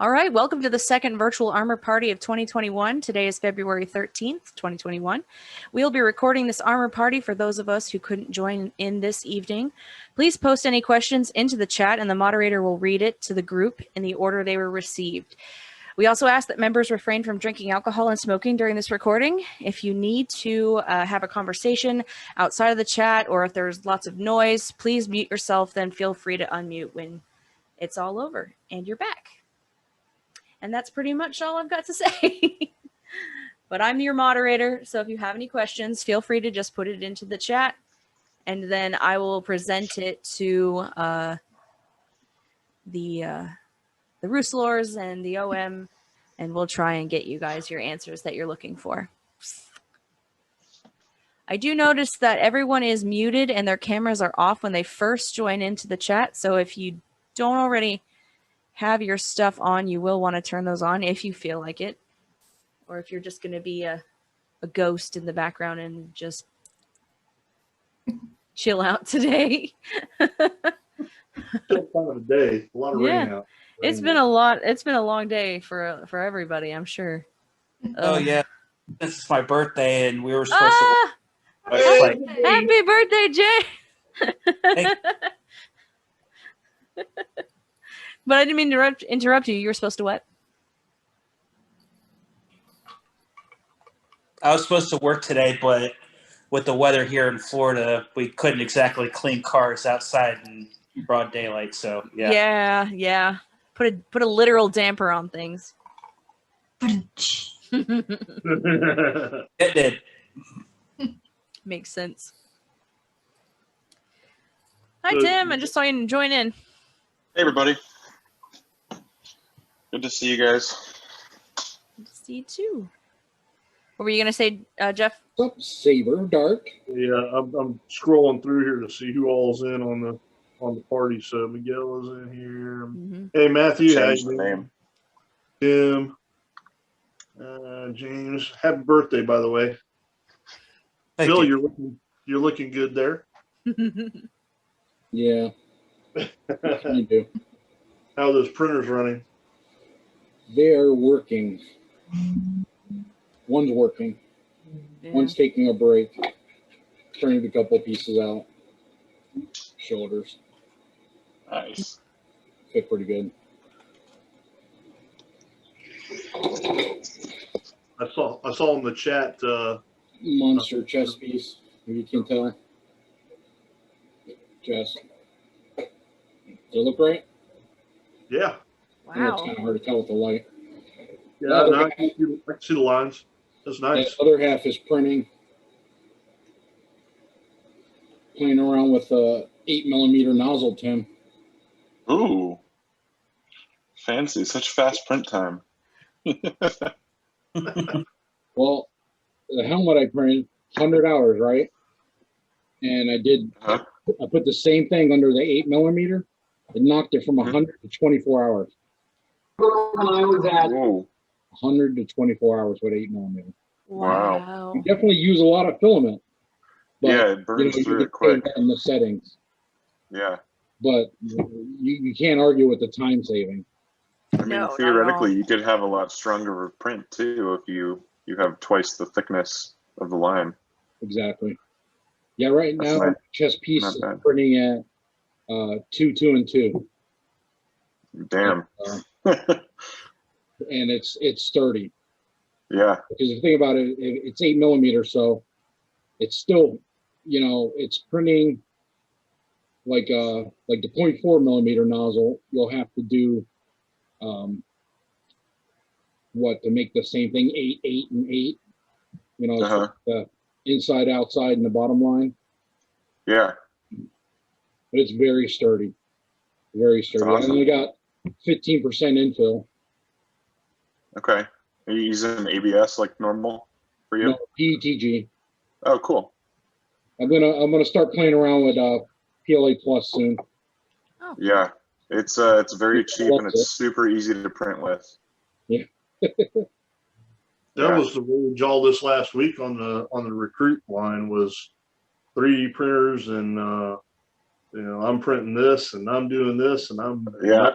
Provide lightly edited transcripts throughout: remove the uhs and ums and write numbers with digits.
All right, welcome to the second virtual armor party of 2021. Today is February 13th, 2021. We'll be recording this armor party for those of us who couldn't join in this evening. Please post any questions into the chat and the moderator will read it to the group in the order they were received. We also ask that members refrain from drinking alcohol and smoking during this recording. If you need to have a conversation outside of the chat or if there's lots of noise, please mute yourself, then feel free to unmute when it's all over and you're back. And that's pretty much all I've got to say. But I'm your moderator, so if you have any questions, feel free to just put it into the chat, and then I will present it to the Rustlors and the OM, and we'll try and get you guys your answers that you're looking for. I do notice that everyone is muted and their cameras are off when they first join into the chat, so if you don't already have your stuff on, you will want to turn those on if you feel like it, or if you're just going to be a ghost in the background and just chill out today. Still kind of a day, a lot of rain out. It's been a long day for everybody, I'm sure. Oh yeah, this is my birthday, and we were supposed to. Happy birthday, Jay! But I didn't mean to interrupt you. You were supposed to what? I was supposed to work today, but with the weather here in Florida, we couldn't exactly clean cars outside in broad daylight. So yeah. Put a literal damper on things. It did. Makes sense. Hi, Tim. I just saw you join in. Hey, everybody. Good to see you guys. Good to see you too. What were you gonna say, Jeff? Saber Dark. Yeah, I'm scrolling through here to see who all's in on the party. So Miguel is in here. Mm-hmm. Hey, Matthew. Change the name. Tim. James. Happy birthday, by the way. Thank Bill, you. you're looking good there. Yeah. You do. How are those printers running? They are working. One's working. Yeah. One's taking a break. Turning a couple pieces out. Shoulders. Nice. Fit pretty good. I saw in the chat. Monster chest piece. If you can tell. Chest. Does it look right? Yeah. I know it's Wow. kind of hard to tell with the light. Yeah. No, I can see the lines. That's nice. The other half is printing. Playing around with a 8mm nozzle, Tim. Ooh. Fancy. Such fast print time. Well, the helmet I printed, 100 hours, right? And I did, I put the same thing under the 8mm. It knocked it from 100 to 24 hours. When I was at 100 to 24 hours with 8mm. Wow. You definitely use a lot of filament. But, Yeah, it burns through it quick. In the settings. Yeah. But you can't argue with the time saving. I mean, theoretically, you could have a lot stronger of a print too if you have twice the thickness of the line. Exactly. Yeah, right That's now, not- chest piece not is bad. printing at 2, 2, and 2. Damn. And it's sturdy. Yeah. Because if you think about it, it's 8mm, so it's still, it's printing like the 0.4mm nozzle. You'll have to do to make the same thing 8, 8, and 8. The inside, outside, and the bottom line. Yeah. But it's very sturdy. Very sturdy. Awesome. I only got 15% infill. Okay. Are you using ABS like normal for you? No, PETG. Oh, cool. I'm gonna start playing around with PLA Plus soon. Oh. Yeah. It's very cheap and it's super easy to print with. Yeah. That was the rage all this last week on the recruit line was 3D printers and I'm printing this and I'm doing this and I'm Yeah.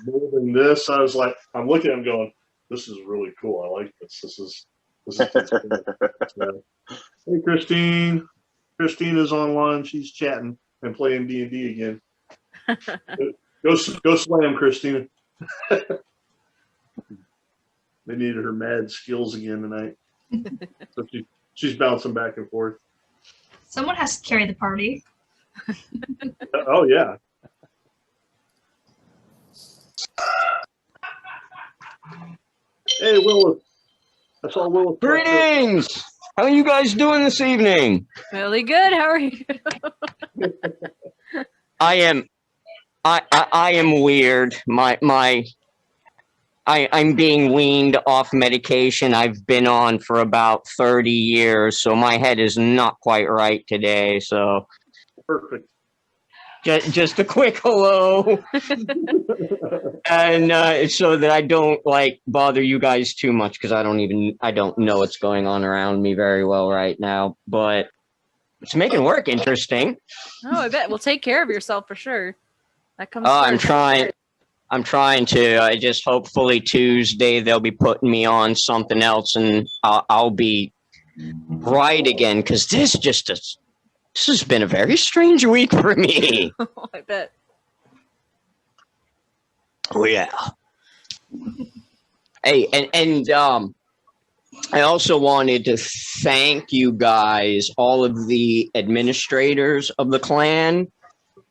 building this. I was like, I'm looking at him going, this is really cool. I like this. This is so, hey, Christine. Christine is online. She's chatting and playing D&D again. Go slam, Christina. They needed her mad skills again tonight. So she's bouncing back and forth. Someone has to carry the party. Oh, yeah. Hey, Willis. I saw Willis. Greetings! How are you guys doing this evening? Really good. How are you? I am weird. I'm being weaned off medication I've been on for about 30 years, so my head is not quite right today. So Perfect. just a quick hello, and so that I don't bother you guys too much, because I don't know what's going on around me very well right now. But it's making work interesting. Oh, I bet. Well, take care of yourself for sure. That comes. Oh, I'm first. trying to. I just hopefully Tuesday they'll be putting me on something else, and I'll be right again. Because this has been a very strange week for me. Oh, I bet. Oh yeah. Hey, and I also wanted to thank you guys, all of the administrators of the clan.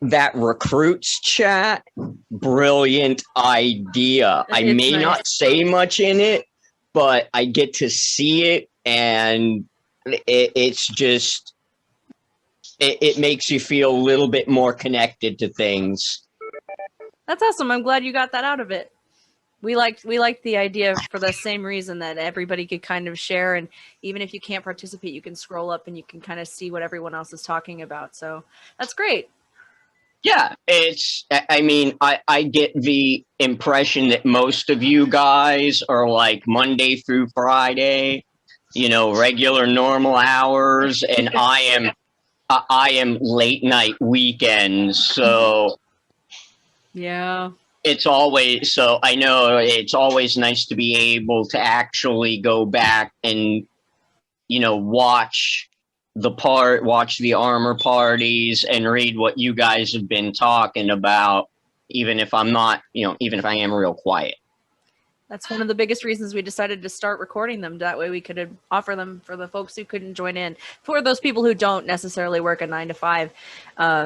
That recruits chat, brilliant idea. I It's may nice. not say much in it, but I get to see it, and it's just, it makes you feel a little bit more connected to things. That's awesome. I'm glad you got that out of it. We liked the idea for the same reason, that everybody could kind of share, and even if you can't participate, you can scroll up and you can kind of see what everyone else is talking about. So that's great. Yeah, I get the impression that most of you guys are like Monday through Friday, regular normal hours, and I am late night weekends. So Yeah. I know it's always nice to be able to actually go back and, watch the armor parties and read what you guys have been talking about, even if I'm not, even if I am real quiet. That's one of the biggest reasons we decided to start recording them. That way we could offer them for the folks who couldn't join in. For those people who don't necessarily work a 9 to 5,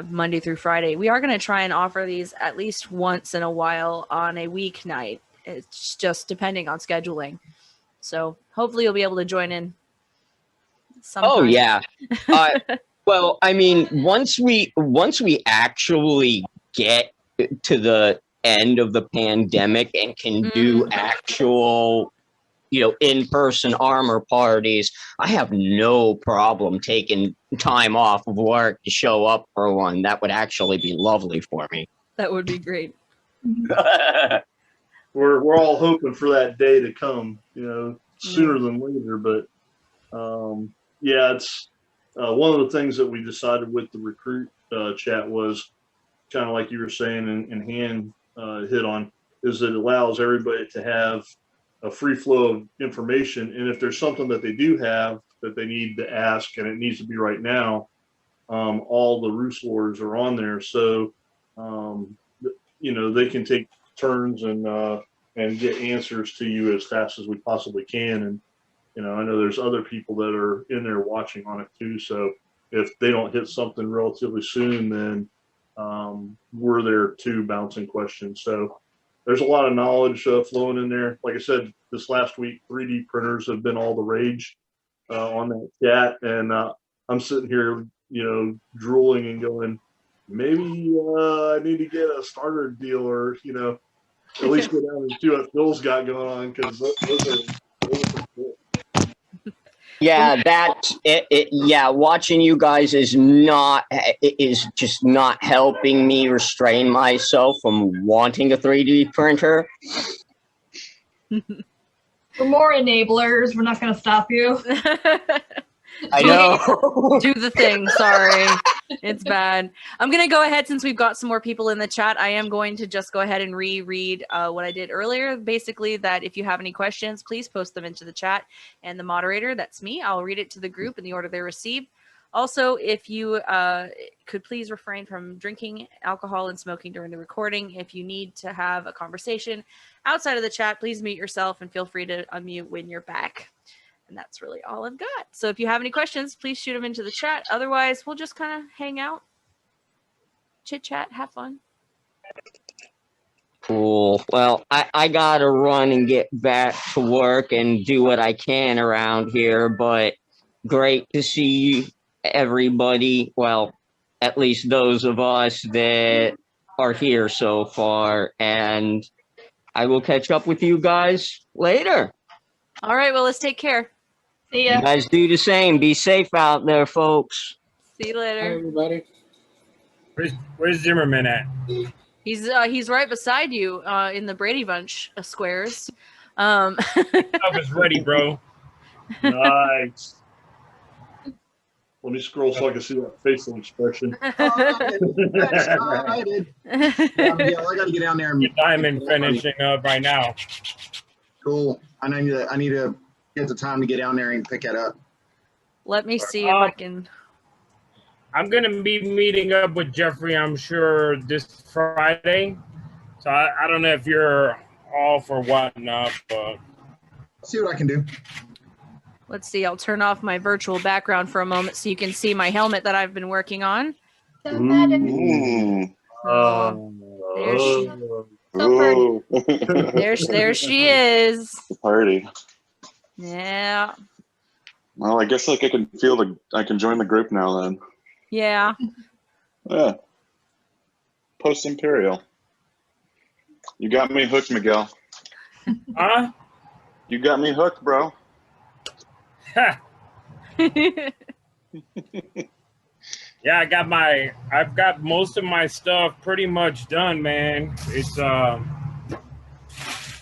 Monday through Friday, we are going to try and offer these at least once in a while on a weeknight. It's just depending on scheduling. So hopefully you'll be able to join in sometime. Oh yeah. Well, I mean, once we actually get to the end of the pandemic and can do actual, in-person armor parties, I have no problem taking time off of work to show up for one. That would actually be lovely for me. That would be great. We're all hoping for that day to come, sooner than later. But yeah, it's one of the things that we decided with the recruit chat was kind of like you were saying, and Han hit on, is it allows everybody to have a free flow of information. And if there's something that they do have that they need to ask, and it needs to be right now, all the roost lords are on there. So, they can take turns and get answers to you as fast as we possibly can. And, I know there's other people that are in there watching on it too. So if they don't hit something relatively soon, then we're there too, bouncing questions. So there's a lot of knowledge flowing in there. Like I said, this last week, 3D printers have been all the rage on that chat. And I'm sitting here, drooling and going, maybe I need to get a starter deal, or, at least go down and see what Phil's got going on, because those are cool. Yeah, that's it. Yeah, watching you guys is just not helping me restrain myself from wanting a 3D printer. For more enablers, we're not going to stop you. I know. Do the thing. Sorry. It's bad. I'm going to go ahead, since we've got some more people in the chat, I am going to just go ahead and reread what I did earlier. Basically, that if you have any questions, please post them into the chat. And the moderator, that's me, I'll read it to the group in the order they're received. Also, if you could please refrain from drinking alcohol and smoking during the recording. If you need to have a conversation outside of the chat, please mute yourself and feel free to unmute when you're back. And that's really all I've got. So if you have any questions, please shoot them into the chat. Otherwise, we'll just kind of hang out, chit chat, have fun. Cool. Well, I gotta run and get back to work and do what I can around here, but great to see everybody. Well, at least those of us that are here so far. And I will catch up with you guys later. All right, well, let's take care. See You ya. guys do the same. Be safe out there, folks. See you Hi, later. everybody. Where's Zimmerman at? He's right beside you in the Brady Bunch of squares. I was ready, bro. Nice. Let me scroll so I can see that facial expression. Excited. Yeah, I got to get down there and Diamond finishing up right now. cool. I need to get the time to get down there and pick it up. Let me see if I can. I'm gonna be meeting up with Jeffrey, I'm sure, this Friday. So I don't know if you're all for whatnot, but See what I can do. Let's see. I'll turn off my virtual background for a moment so you can see my helmet that I've been working on. Mm. There she, Ooh. there she is. Party. Yeah. Well, I guess like I can join the group now then. Yeah. Yeah. Post Imperial. You got me hooked, Miguel. huh? You got me hooked, bro. Yeah, I've got most of my stuff pretty much done, man. It's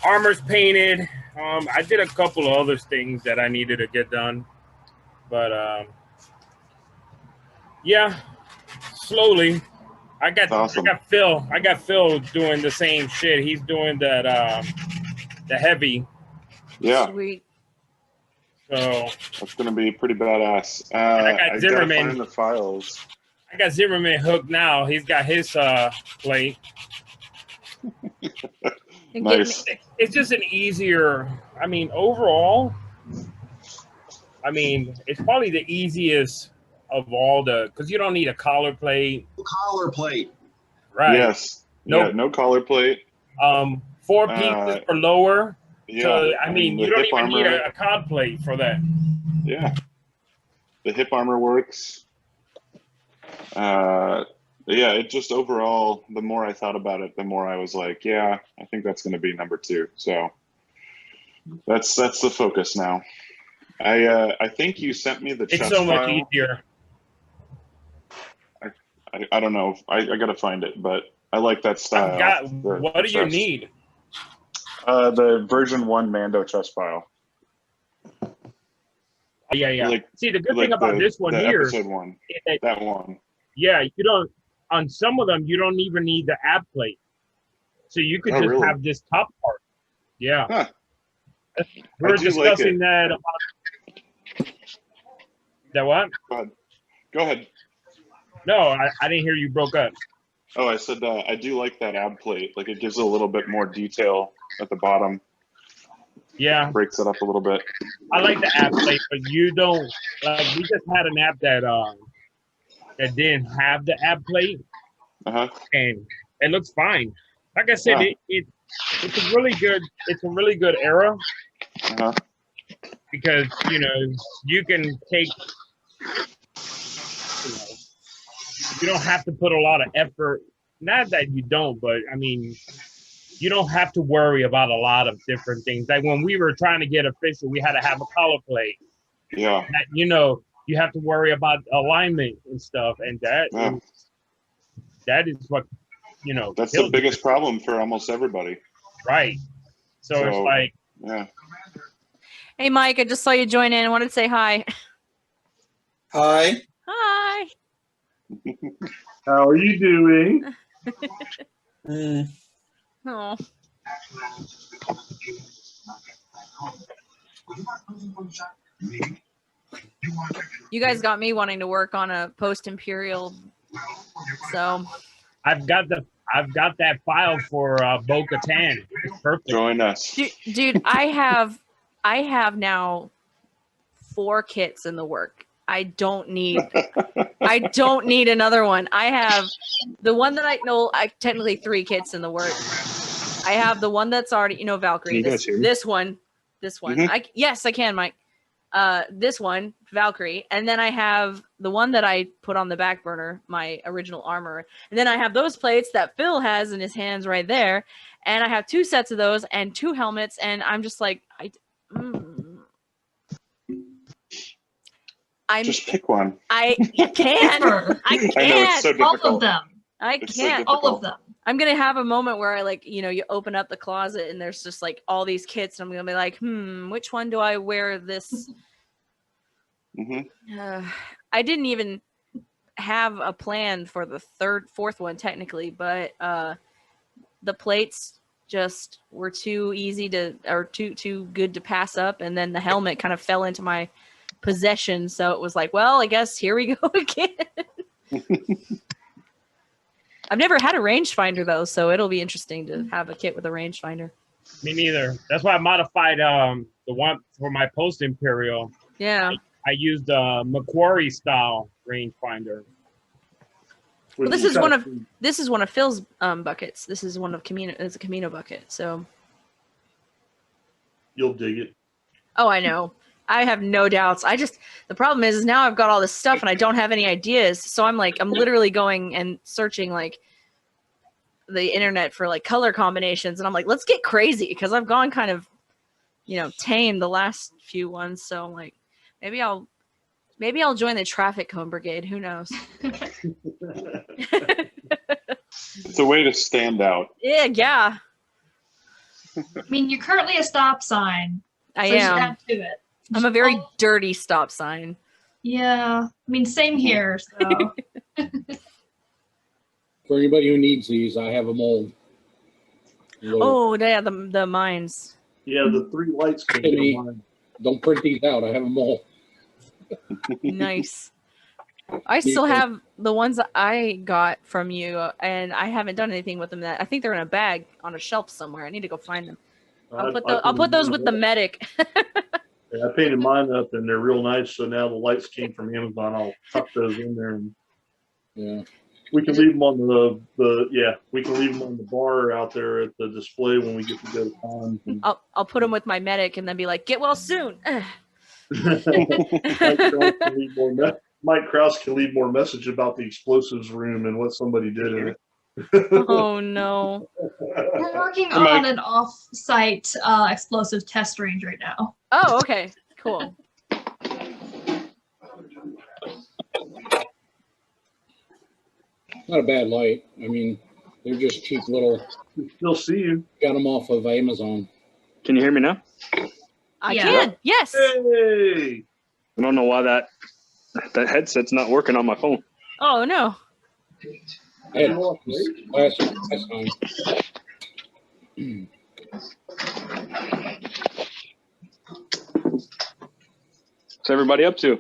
armor's painted. I did a couple of other things that I needed to get done, but yeah, slowly. Awesome. I got Phil doing the same shit. He's doing that the heavy. Yeah. Sweet. So That's gonna be pretty badass. I got I gotta Zimmerman. find the files. I got Zimmerman hooked now. He's got his plate. And Nice. It's just an easier. I mean, overall, I mean, it's probably the easiest of all because you don't need a collar plate, Collar plate. right? Yes. Nope. Yeah, no collar plate. 4 pieces for lower. Yeah. So I mean, the you don't hip even need armor. a cod plate for that. Yeah. The hip armor works. Yeah, it just overall, the more I thought about it, the more I was like, yeah, I think that's going to be number 2. So that's the focus now. I think you sent me the It's chest so much file. easier. I don't know. I got to find it, but I like that style. What do you need? The version 1 Mando chest file. Yeah. Like, See, the good thing about this one here, episode 1, that one. yeah, you don't. On some of them, you don't even need the ab plate, so you could just really? have this top part. Yeah, Huh. we were I do like discussing it. that. About, that what? Go ahead. No, I didn't hear you broke up. Oh, I said I do like that ab plate. Like it gives a little bit more detail at the bottom. Yeah, Breaks it up a little bit. I like the ab plate, but you don't. Like we just had an app that didn't have the ab plate, Uh-huh. and it looks fine. Like I said, it's a really good era Uh-huh. because you can take. You don't have to put a lot of effort. Not that you don't, but I mean, you don't have to worry about a lot of different things. Like when we were trying to get official, we had to have a collar plate. Yeah. That, you have to worry about alignment and stuff, and that is what That's the biggest problem for almost everybody. right. So it's like, yeah. Hey, Mike, I just saw you join in. I wanted to say hi. Hi. Hi. How are you doing? Oh. You guys got me wanting to work on a post-imperial, so I've got that file for Bo-Katan. It's perfect. Join us. dude, I have now 4 kits in the work. I don't need another one. I have the one that I technically 3 kits in the work. I have the one that's already, Valkyrie. This one. Mhm. Yes, I can, Mike. This one, Valkyrie, and then I have the one that I put on the back burner, my original armor, and then I have those plates that Phil has in his hands right there, and I have 2 sets of those and 2 helmets, and I'm just like, Just pick one. I can't. I can't. I know it's so difficult. All of them. I It's so can't. All of them. I'm gonna have a moment where I you open up the closet and there's just like all these kits, and I'm gonna be like, which one do I wear this? I didn't even have a plan for the 4th one technically, but the plates just were too easy or too good to pass up, and then the helmet kind of fell into my possession, so it was like, well, I guess here we go again. I've never had a rangefinder though, so it'll be interesting to have a kit with a rangefinder. Me neither. That's why I modified the one for my post Imperial. Yeah. I used a Macquarie style rangefinder. Well, this is one of Phil's buckets. This is one of It's a Camino bucket, so You'll dig it. Oh, I know. I have no doubts. The problem is now I've got all this stuff and I don't have any ideas. So I'm literally going and searching the internet for color combinations. And I'm like, let's get crazy, because I've gone kind of, tame the last few ones. So I'm like, maybe I'll join the traffic cone brigade. Who knows? It's a way to stand out. Yeah. I mean, you're currently a stop sign. I so you should am. add to it. I'm a very dirty stop sign. Yeah. I mean, same here. So. For anybody who needs these, I have a mold. Oh, yeah, the mines. Yeah, the 3 lights can be mine. Don't print these out. I have a mold. Nice. I still have the ones that I got from you, and I haven't done anything with them. I think they're in a bag on a shelf somewhere. I need to go find them. I'll put those with the medic. I painted mine up, and they're real nice. So now the lights came from Amazon. I'll tuck those in there, and we can leave them on we can leave them on the bar out there at the display when we get to go to cons. I'll put them with my medic, and then be like, "Get well soon." Mike Krause can leave more message about the explosives room and what somebody did in it. Oh no! We're working on an off-site explosive test range right now. Oh, okay, cool. Not a bad light. I mean, they're just cheap little. Still see you. Got them off of Amazon. Can you hear me now? I can. Yes. Hey. I don't know why that headset's not working on my phone. Oh no. I had last time. What's everybody up to?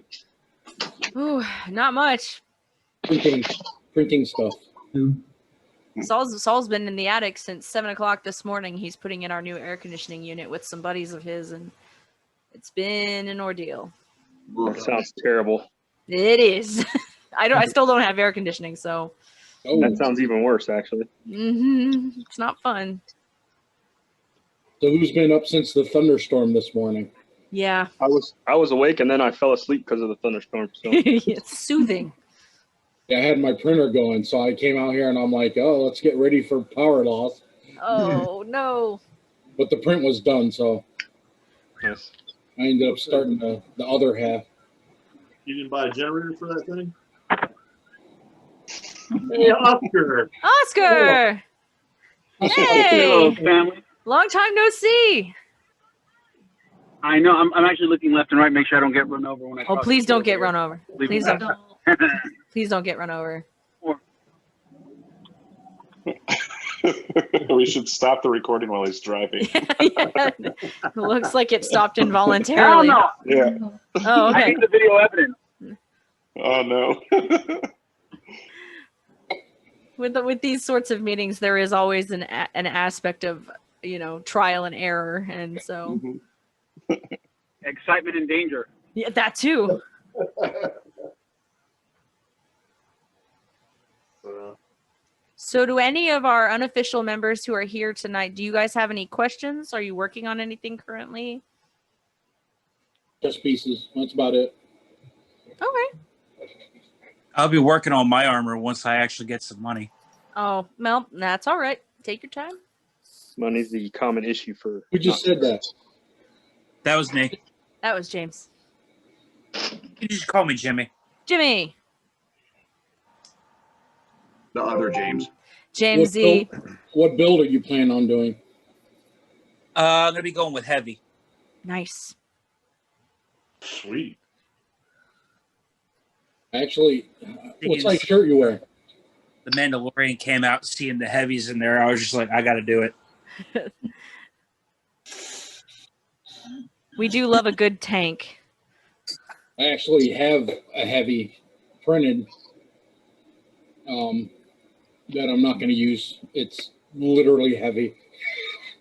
Ooh, not much. Printing stuff. Saul's been in the attic since 7 o'clock this morning. He's putting in our new air conditioning unit with some buddies of his, and it's been an ordeal. That sounds terrible. It is. I still don't have air conditioning, so. Oh. That sounds even worse, actually. It's not fun. So who's been up since the thunderstorm this morning? Yeah. I was awake and then I fell asleep because of the thunderstorm. So it's soothing. Yeah, I had my printer going, so I came out here and I'm like, oh, let's get ready for power loss. Oh no. But the print was done, so yes. I ended up starting the other half. You didn't buy a generator for that thing? Hey, Oscar. Oscar. Hey. Hello, family. Long time no see. I know. I'm actually looking left and right, make sure I don't get run over when I. Oh, please don't get run over. Please don't. Please don't get run over. We should stop the recording while he's driving. Yeah, it looks like it stopped involuntarily. Hell no. Yeah. Oh, I okay. need the video evidence. Oh no. With these sorts of meetings, there is always an aspect of trial and error, and so Excitement and danger. yeah, that too. So, do any of our unofficial members who are here tonight, do you guys have any questions? Are you working on anything currently? Just pieces. That's about it. Okay. I'll be working on my armor once I actually get some money. Oh, well, that's all right. Take your time. Money's the common issue for. Who just said that? That was me. That was James. You just call me Jimmy. Jimmy. The other James. Jamesy. What build are you planning on doing? I'm gonna be going with heavy. Nice. Sweet. Actually, what size shirt you wear? The Mandalorian came out, seeing the heavies in there. I was just like, I got to do it. We do love a good tank. I actually have a heavy printed that I'm not going to use. It's literally heavy.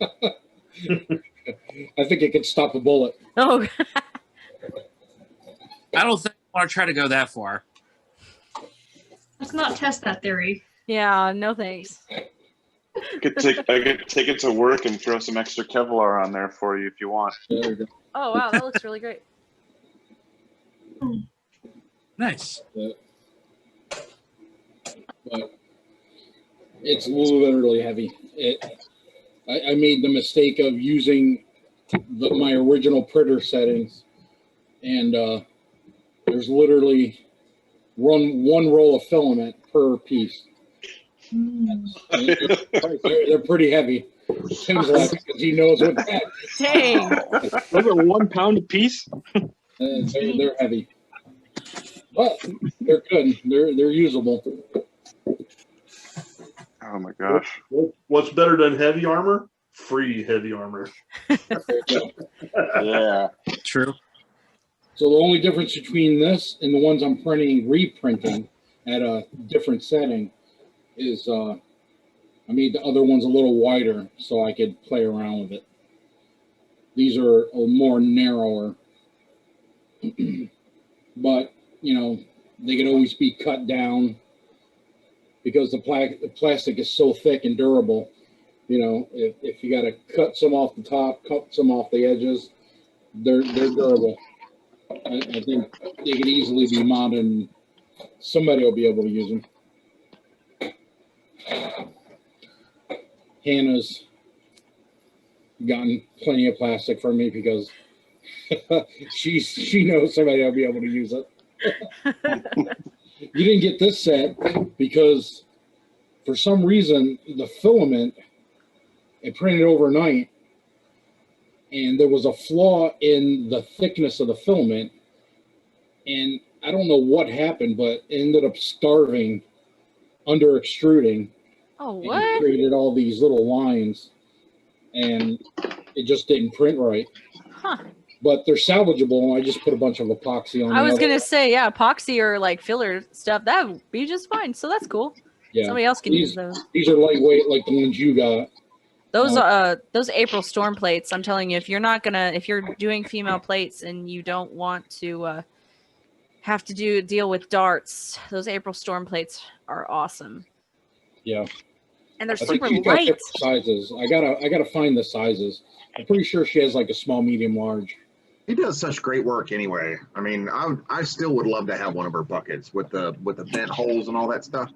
I think it could stop a bullet. Oh. I don't think I want to try to go that far. Let's not test that theory. Yeah, no thanks. I could take it to work and throw some extra Kevlar on there for you if you want. There you go. Oh, wow, that looks really great. Nice. But it's literally heavy. I made the mistake of using my original printer settings, and there's literally one roll of filament per piece. They're pretty heavy. Tim's laughing because he knows what that is. Dang. Those are 1 pound a piece. They're heavy. But they're good. They're usable. Oh my gosh. What's better than heavy armor? Free heavy armor. Yeah. True. So the only difference between this and the ones I'm reprinting at a different setting is I made the other ones a little wider so I could play around with it. These are a more narrower, but they can always be cut down because the plastic is so thick and durable. If you got to cut some off the top, cut some off the edges, they're durable. I think they could easily be modded and somebody will be able to use them. Hannah's gotten plenty of plastic for me because she knows somebody will be able to use it. You didn't get this set because for some reason the filament it printed overnight and there was a flaw in the thickness of the filament, and I don't know what happened, but it ended up starving under extruding. Oh, what? And created all these little lines, and it just didn't print right. Huh. But they're salvageable, and I just put a bunch of epoxy on. I was gonna say, yeah, epoxy or like filler stuff that would be just fine. So that's cool. Yeah. Somebody else can use those. These are lightweight, like the ones you got. Those April Storm plates. I'm telling you, if you're doing female plates and you don't want to have to deal with darts, those April Storm plates are awesome. Yeah. And they're I think super she's got light. different sizes. I gotta find the sizes. I'm pretty sure she has like a small, medium, large. He does such great work anyway. I mean, I still would love to have one of her buckets with the vent holes and all that stuff.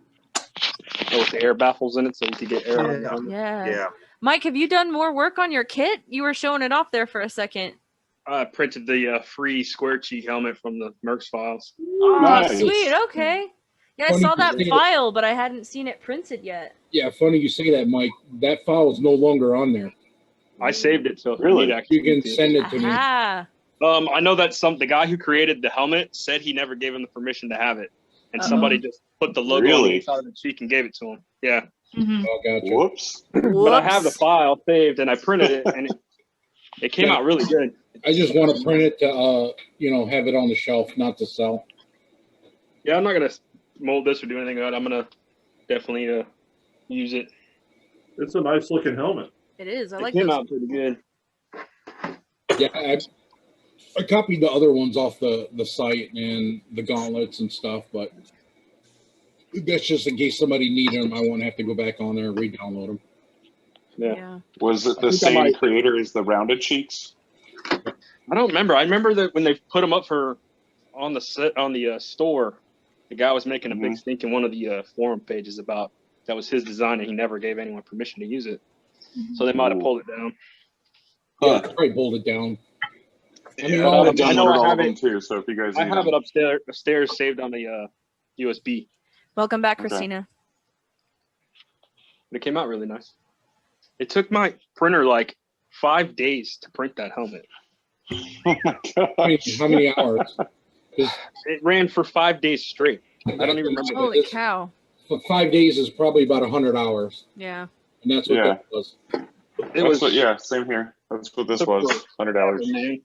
Oh, with the air baffles in it, so you could get air. Yeah. Mike, have you done more work on your kit? You were showing it off there for a second. I printed the free square cheek helmet from the Mercs files. Oh, Nice. sweet. Okay. Yeah, I Funny saw you that say that. file, but I hadn't seen it printed yet. Yeah, funny you say that, Mike. That file is no longer on there. I saved it, so if Really? you need actually You can see it. send it to me. Aha. I know that the guy who created the helmet said he never gave him the permission to have it. and somebody just put the logo on the Really? inside of the cheek and gave it to him. Yeah, Mhm. Oh, gotcha. Whoops. but I have the file saved and I printed it, and it came out really good. I just want to print it to, you know, have it on the shelf, not to sell. Yeah, I'm not gonna mold this or do anything with it. I'm gonna definitely use it. It's a nice looking helmet. It is. I It like came those. out pretty good. Yeah, I copied the other ones off the site and the gauntlets and stuff, but that's just in case somebody needed them. I won't have to go back on there and re-download them. Yeah. Was it the I think I same might- creator as the rounded cheeks? I don't remember. I remember that when they put them up on the store, the guy was making a big stink in one of the forum pages about that was his design and he never gave anyone permission to use it. So they might have pulled it down. Yeah, I probably pulled it down. I mean, Yeah, all I of them- I know downloaded I all have of them it. too. So if you guys I need have them. it upstairs saved on the USB. Welcome back, Okay. Christina. But it came out really nice. It took my printer like 5 days to print that helmet. Oh my gosh. how many hours? It ran for 5 days straight. I don't even remember. Holy cow. For 5 days is probably about 100 hours, Yeah. and that's what Yeah. that was. It was yeah, same here. That's what this took was. forever, $100. man.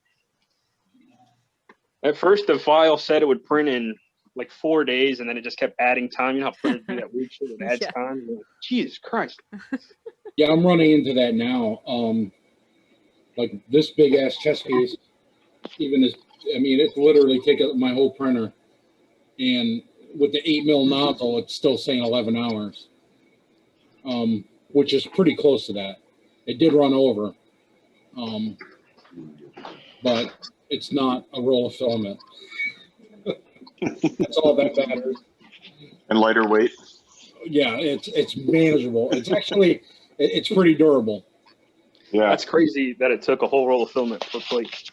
At first, the file said it would print in like 4 days, and then it just kept adding time. You know how printers do that weird shit? It adds Yeah. time. You're like, Jesus Christ. Yeah, I'm running into that now. Like this big ass chest piece, even as I mean, it's literally taking up my whole printer, and with the 8 mil nozzle, it's still saying 11 hours, which is pretty close to that. It did run over, but it's not a roll of filament. That's all that matters. And lighter weight. Yeah, it's manageable. It's actually it's pretty durable. Yeah. That's crazy that it took a whole roll of filament per plate.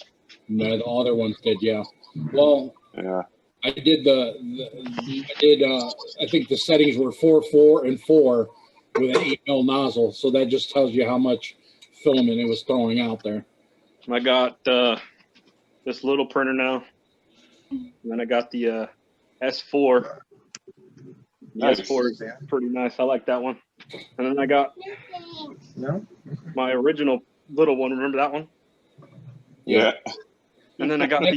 No, the other ones did, yeah. Well, Yeah. I did I think the settings were 4, 4, and 4 with an 8 mil nozzle. So that just tells you how much filament it was throwing out there. I got this little printer now. And then I got the S4. The Nice. S4 is pretty nice. I like that one. And then I got my original little one. Remember that one? Yeah. And then I got The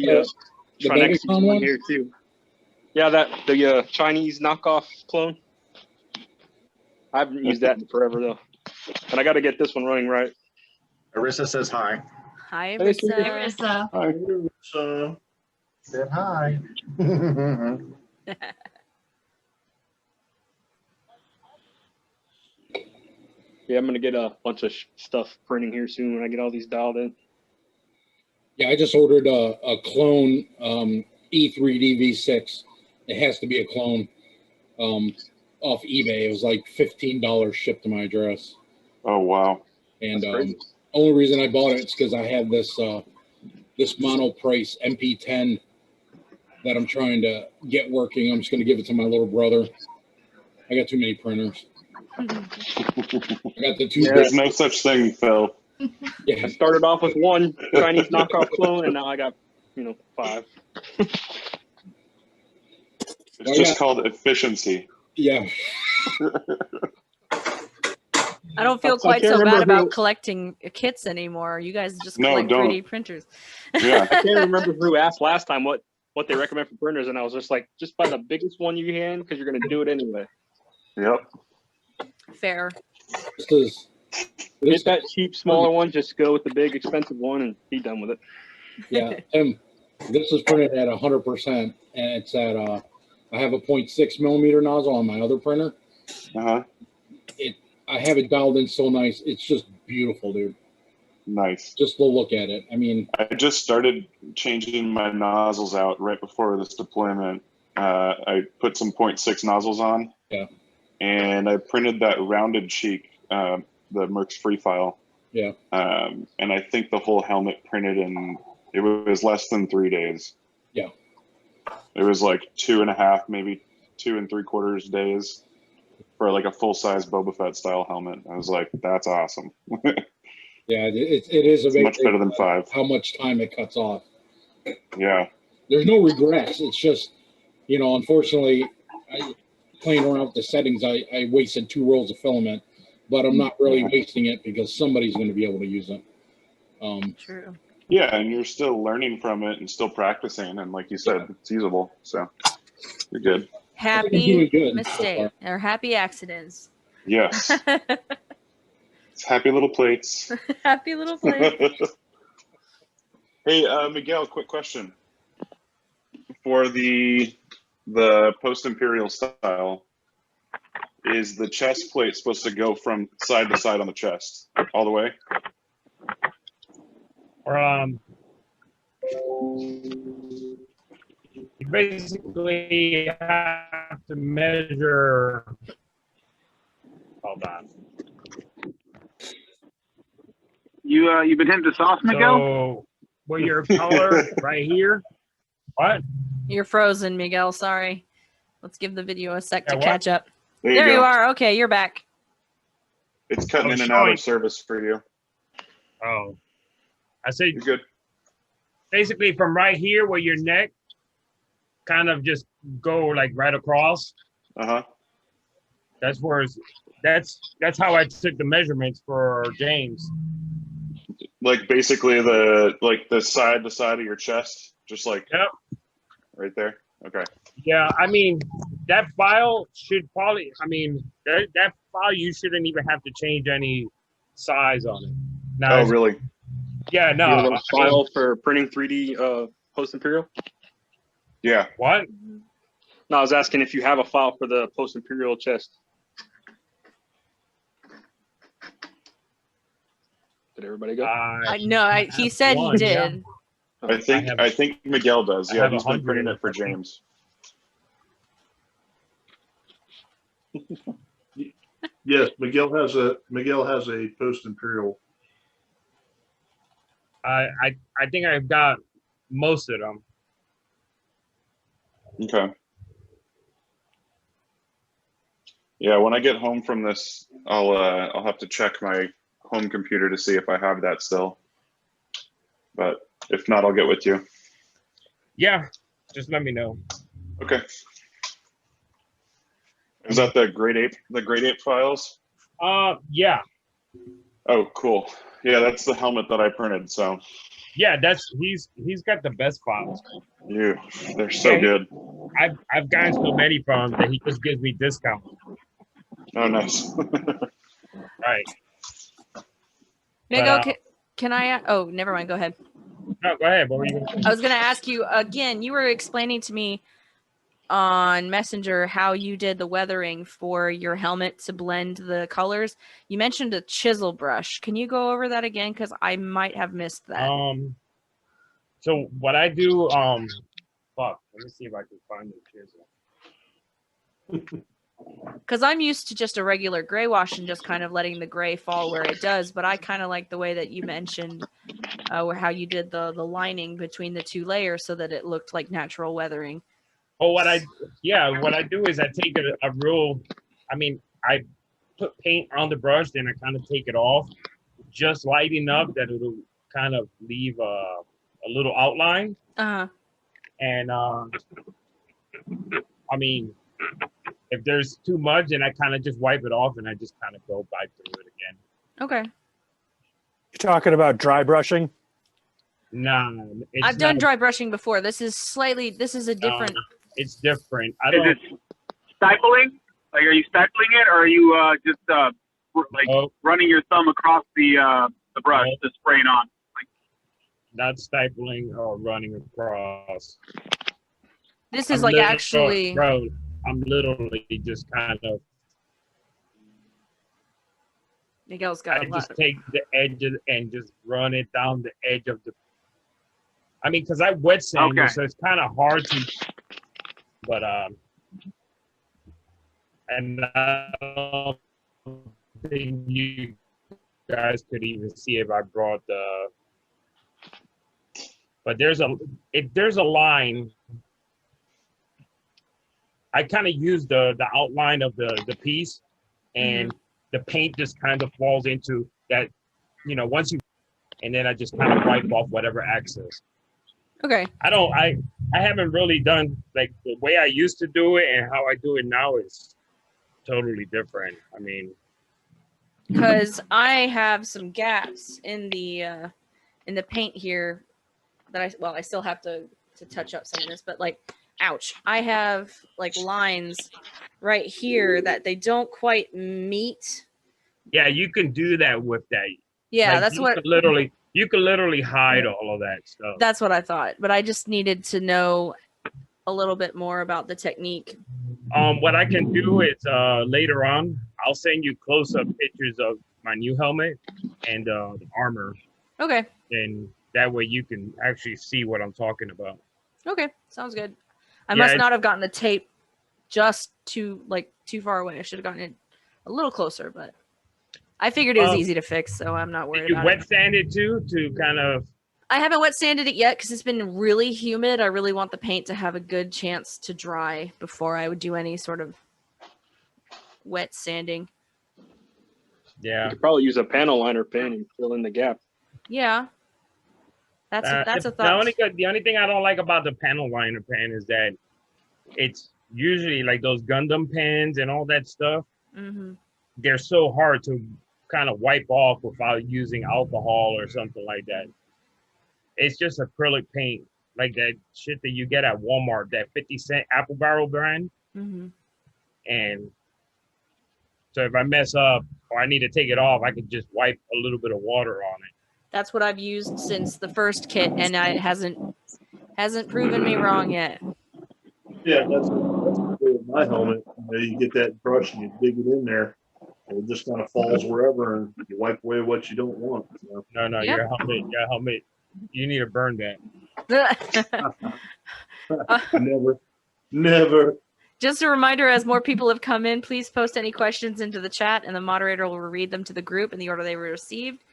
the Trinexis Megatron one one? here too. Yeah, the Chinese knockoff clone. I haven't used that in forever though. And I got to get this one running right. Arissa says hi. Hi, Hey, Rissa. Marissa. So Said hi. Yeah, I'm gonna get a bunch of stuff printing here soon when I get all these dialed in. Yeah, I just ordered a clone E3D V6. It has to be a clone off eBay. It was like $15 shipped to my address. Oh wow. And That's crazy. only reason I bought it is because I have this this monoprice MP10 that I'm trying to get working. I'm just going to give it to my little brother. I got too many printers. I got the two. Yeah. There's no such thing, Phil. Yeah, I started off with one Chinese knockoff clone, and now I got 5. It's just called efficiency. yeah. I don't feel I quite can't so bad remember about who- collecting kits anymore. You guys just No, collect don't. 3D printers. Yeah. I can't remember who asked last time what they recommend for printers, and I was just like, just buy the biggest one you can because you're gonna do it anyway. Yep. Fair. This is Get that cheap, smaller one. Just go with the big, expensive one and be done with it. yeah. This is printed at 100%, and it's at I have a 0.6 millimeter nozzle on my other printer. Uh-huh. I have it dialed in so nice. It's just beautiful, dude. Nice. Just to look at it. I mean, I just started changing my nozzles out right before this deployment. I put some 0.6 nozzles on. Yeah. And I printed that rounded cheek, the Mercs free file. Yeah. And I think the whole helmet printed in, it was less than 3 days. Yeah. It was like 2.5, maybe 2 3/4 days for like a full-size Boba Fett style helmet. I was like, that's awesome. yeah, it is It's much better than 5. how much time it cuts off. Yeah. There's no regrets. It's just, unfortunately, I playing around with the settings, I wasted 2 rolls of filament, but I'm not really wasting it because somebody's going to be able to use it. True. Yeah, and you're still learning from it and still practicing, and like you said, it's usable, so you're good. Happy doing good mistake so or happy accidents. Yes, it's happy little plates. Happy little plate. Hey, Miguel, quick question. For the post-imperial style, is the chest plate supposed to go from side to side on the chest all the way? You basically have to measure. Hold on. You've been hitting the sauce, Miguel? So, where your color right here? What? You're frozen, Miguel. Sorry. Let's give the video a sec to Yeah, what? catch up. There There you you go. are. Okay, you're back. It's cutting Oh, in and out showing. of service for you. Oh, I said You're good. basically from right here where your neck kind of just go like right across. Uh-huh. That's where that's how I took the measurements for James. Like basically the side to side of your chest, just like Yep. right there. Okay. Yeah, I mean that file should probably. I mean that file you shouldn't even have to change any size on it. Now, Oh, really? yeah, no. You have a I file mean, for printing 3D post imperial? Yeah. what? No, I was asking if you have a file for the post imperial chest. Did everybody go? He said he one, did. yeah. I think Miguel does. I Yeah, have he's been 100 printing in it for the front. James. Yes, Miguel has a post imperial. I think I've got most of them. Okay. Yeah, when I get home from this, I'll have to check my home computer to see if I have that still. But if not, I'll get with you. Yeah, just let me know. Okay. Is that the grade 8 files? Yeah, Oh, cool. Yeah, that's the helmet that I printed. So yeah. He's got the best files. they're so Yeah, good. I've gotten so many from him that he just gives me discounts. Oh, nice. Right. Miguel, But, can I? Oh, never mind. Go ahead. No, go ahead. What were you gonna say? I was going to ask you again. You were explaining to me on Messenger how you did the weathering for your helmet to blend the colors. You mentioned a chisel brush. Can you go over that again? Because I might have missed that. So what I do, fuck. Let me see if I can find the chisel. Because I'm used to just a regular gray wash and just kind of letting the gray fall where it does. But I kind of like the way that you mentioned how you did the lining between the 2 layers so that it looked like natural weathering. Oh, what I do is I take a real, I put paint on the brush, then I kind of take it off, just light enough that it'll kind of leave a little outline. Uh-huh. And if there's too much, then I kind of just wipe it off and I just kind of go back through it again. Okay. You're talking about dry brushing? Nah, I've done dry brushing before. This is a different. It's different. Is it stippling? Like, are you stippling it, or are you just running your thumb across the brush, just spraying on? Not stifling or running across. This is like actually. Bro, I'm literally just kind of. Miguel's got I just take the edge and just run it down the edge of the. Because I wet sand it, so it's kind of hard to. But and I don't think you guys could even see if I brought the. But there's a line. I kind of use the outline of the piece, and the paint just kind of falls into that, once you, and then I just kind of wipe off whatever excess. Okay. I I haven't really done like the way I used to do it, and how I do it now is totally different. I mean, because I have some gaps in the paint here that I still have to touch up some of this, but like, ouch, I have like lines right here that they don't quite meet. yeah, you can do that with that. Yeah, Like, that's what you could literally hide all of that stuff. that's what I thought, but I just needed to know a little bit more about the technique. What I can do is later on, I'll send you close-up pictures of my new helmet and the armor. Okay. And that way you can actually see what I'm talking about. Okay, sounds good. I must not have gotten the tape just too far away. I should have gotten it a little closer, but I figured it was easy to fix, so I'm not worried Did you about wet it. sand it too to kind of? I haven't wet sanded it yet because it's been really humid. I really want the paint to have a good chance to dry before I would do any sort of wet sanding. Yeah. You could probably use a panel liner pen and fill in the gap. Yeah. That's a thought. The only thing I don't like about the panel liner pen is that it's usually like those Gundam pens and all that stuff. Mm-hmm. They're so hard to kind of wipe off without using alcohol or something like that. It's just acrylic paint, like that shit that you get at Walmart, that 50-cent Apple Barrel brand. Mm-hmm. And so if I mess up or I need to take it off, I can just wipe a little bit of water on it. That's what I've used since the first kit, and it hasn't proven me wrong yet. Yeah, that's with my helmet. You get that brush and you dig it in there, and it just kind of falls wherever, and you wipe away what you don't want. So. No, yep. Your helmet. You need to burn that. Never. Just a reminder, as more people have come in, please post any questions into the chat, and the moderator will read them to the group in the order they were received.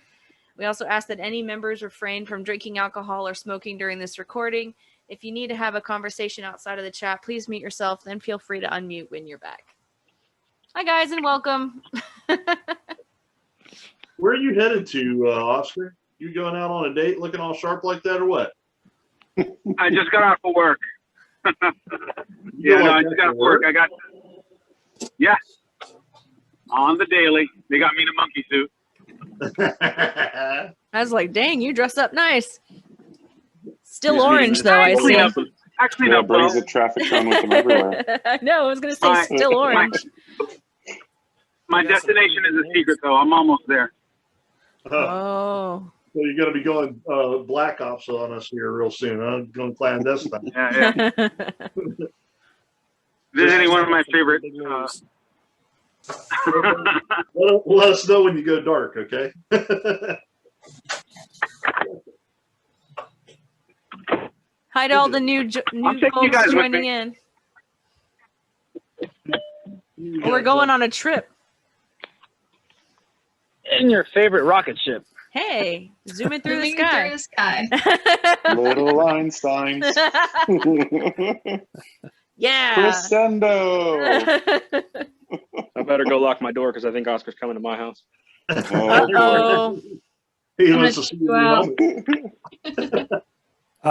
We also ask that any members refrain from drinking alcohol or smoking during this recording. If you need to have a conversation outside of the chat, please mute yourself, then feel free to unmute when you're back. Hi, guys, and welcome. Where are you headed to, Oscar? You going out on a date looking all sharp like that, or what? I just got off of work. I just got off work. Yeah, on the daily. They got me in a monkey suit. I was like, dang, you dress up nice. Still orange, though, I see. Actually, no, brings the traffic cone with them everywhere. I know, I was going to say still orange. My destination is a secret, though. I'm almost there. Oh. So you're going to be going Black Ops on us here real soon, huh? Going clandestine. Yeah. Visiting one of my favorite. Let us know when you go dark, okay? Hi to all the new folks joining in. We're going on a trip. In your favorite rocket ship. Hey, zooming through the sky. Little Einsteins. Yeah. Crescendo. I better go lock my door because I think Oscar's coming to my house. Uh-oh. He wants to see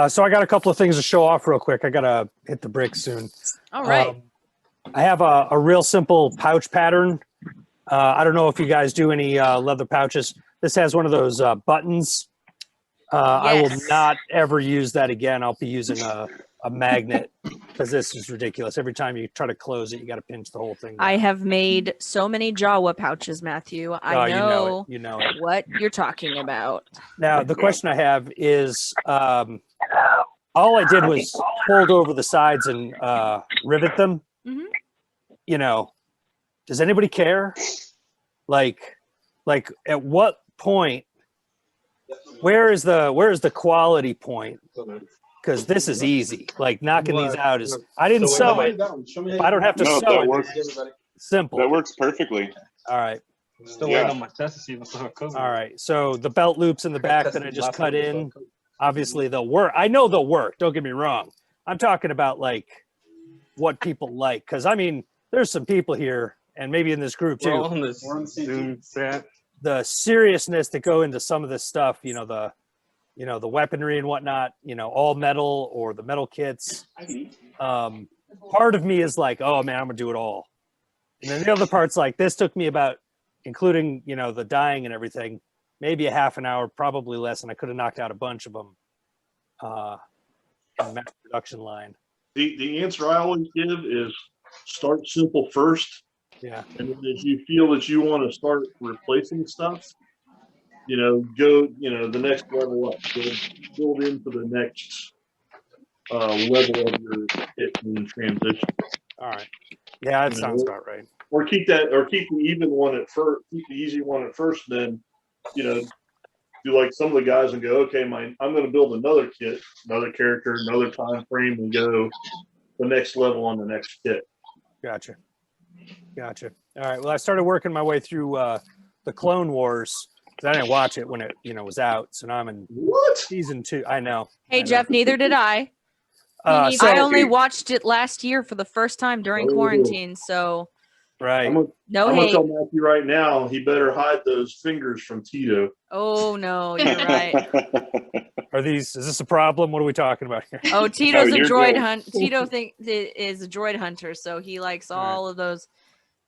So I got a couple of things to show off real quick. I got to hit the bricks soon. All right. I have a real simple pouch pattern. I don't know if you guys do any leather pouches. This has one of those buttons. Yes. I will not ever use that again. I'll be using a magnet because this is ridiculous. Every time you try to close it, you got to pinch the whole thing down. I have made so many Jawa pouches, Matthew. I know, you know it. What you're talking about. Now, the question I have is, all I did was fold over the sides and rivet them. Mm-hmm. You know, does anybody care? Like at what point, where is the quality point? Because this is easy. Like knocking these out is, I didn't sew it. I don't have to sew it. Simple. That works perfectly. All right. Still waiting on my test to see what's going to All right. So the belt loops in the back that I just cut in, obviously they'll work. I know they'll work. Don't get me wrong. I'm talking about like what people like. Because I mean, there's some people here, and maybe in this group too. We're on Zoom set. The seriousness that go into some of this stuff, you know, you know, the weaponry and whatnot, you know, all metal or the metal kits. Part of me is like, oh man, I'm gonna do it all. And then the other part's like, this took me about, including, you know, the dyeing and everything, maybe a half an hour, probably less, and I could have knocked out a bunch of them on the mass production line. The answer I always give is start simple first. Yeah. And then if you feel that you want to start replacing stuff, you know, go, you know, the next level up, build into the next level of your kit and transition. All right. Yeah, that You sounds know, about right. Or keep the even one at first, keep the easy one at first, then, you know, do like some of the guys and go, okay, I'm going to build another kit, another character, another time frame, and go the next level on the next kit. Gotcha. All right. Well, I started working my way through the Clone Wars. I didn't watch it when it, you know, was out. So now I'm in season 2. I know. Hey, Jeff, neither did I. So I only watched it last year for the first time during quarantine. So, right. I'm no gonna hate. tell Matthew right now, he better hide those fingers from Tito. Oh no, you're right. Is this a problem? What are we talking about here? Oh, Tito's a droid hunt. Tito is a droid hunter, so he likes all of those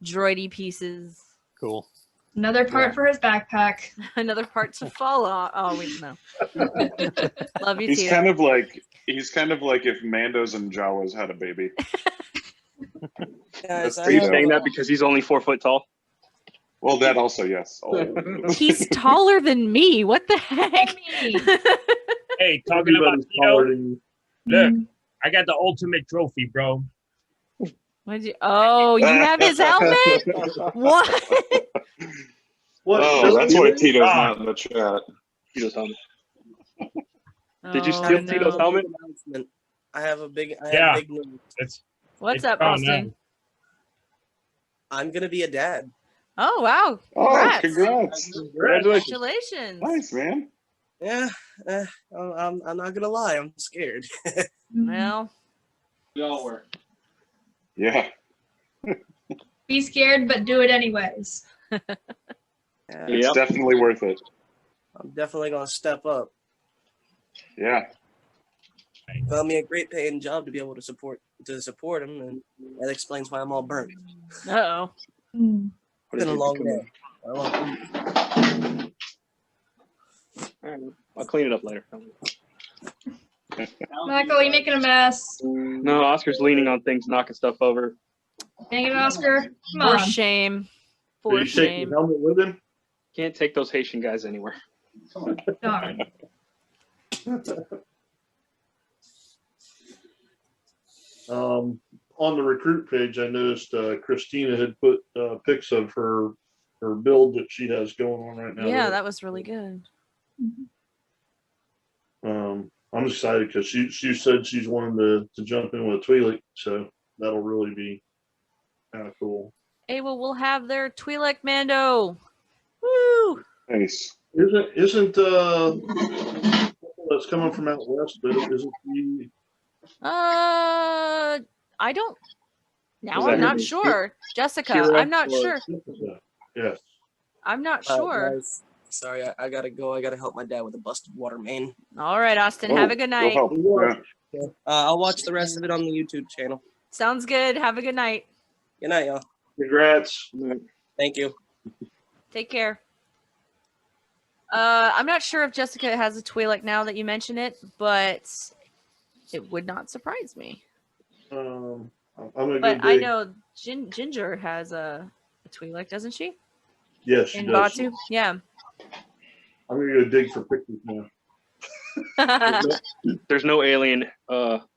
droidy pieces. Cool. Another part for his backpack. Another part to fall on. Oh, wait, no. Love you, He's Tito. kind of like if Mandos and Jawas had a baby. Are you saying that because he's only 4 foot tall? Well, that also, yes. He's taller than me. What the heck? Hey, talking about Everybody's taller Tito, than you. look, I got the ultimate trophy, bro. Oh, you have his helmet? What? Oh, that's why Tito's not in the chat. Tito's helmet. Did you steal Tito's helmet? I have a big news. What's up, Austin? I'm gonna be a dad. Oh wow! Oh, Congrats! congratulations! Nice, man. Yeah, I'm not gonna lie. I'm scared. Well, we all were. Yeah. Be scared, but do it anyways. It's definitely worth it. I'm definitely gonna step up. Yeah. Found me a great paying job to be able to support him, and that explains why I'm all burnt. Uh-oh. It's been a long day. All right, I'll clean it up later. Michael, are you making a mess? No, Oscar's leaning on things, knocking stuff over. Dang it, Oscar. Come For on. shame. Did For you take shame. the helmet with him? Can't take those Haitian guys anywhere. Darn. On the recruit page, I noticed Christina had put pics of her build that she has going on right now. Yeah, that was really good. I'm excited because she said she's wanting to jump in with a Twi'lek, so that'll really be kind of cool. Hey, well, we'll have their Twi'lek Mando. Woo! Nice. Isn't that's coming from out west, but isn't he? I don't. Now Is that I'm not her? sure. Jessica, Kira I'm not or sure. Jessica? Yes. I'm not sure. Guys, sorry, I gotta go. I gotta help my dad with a busted water main. All right, Austin. Have a good night. I'll watch the rest of it on the YouTube channel. Sounds good. Have a good night. Good night, y'all. Congrats. Thank you. Take care. I'm not sure if Jessica has a Twi'lek now that you mention it, but it would not surprise me. I'm gonna But go I dig. know Ginger has a Twi'lek, doesn't she? Yes, she In does. Batu? Yeah. I'm gonna go dig for pictures now. There's no alien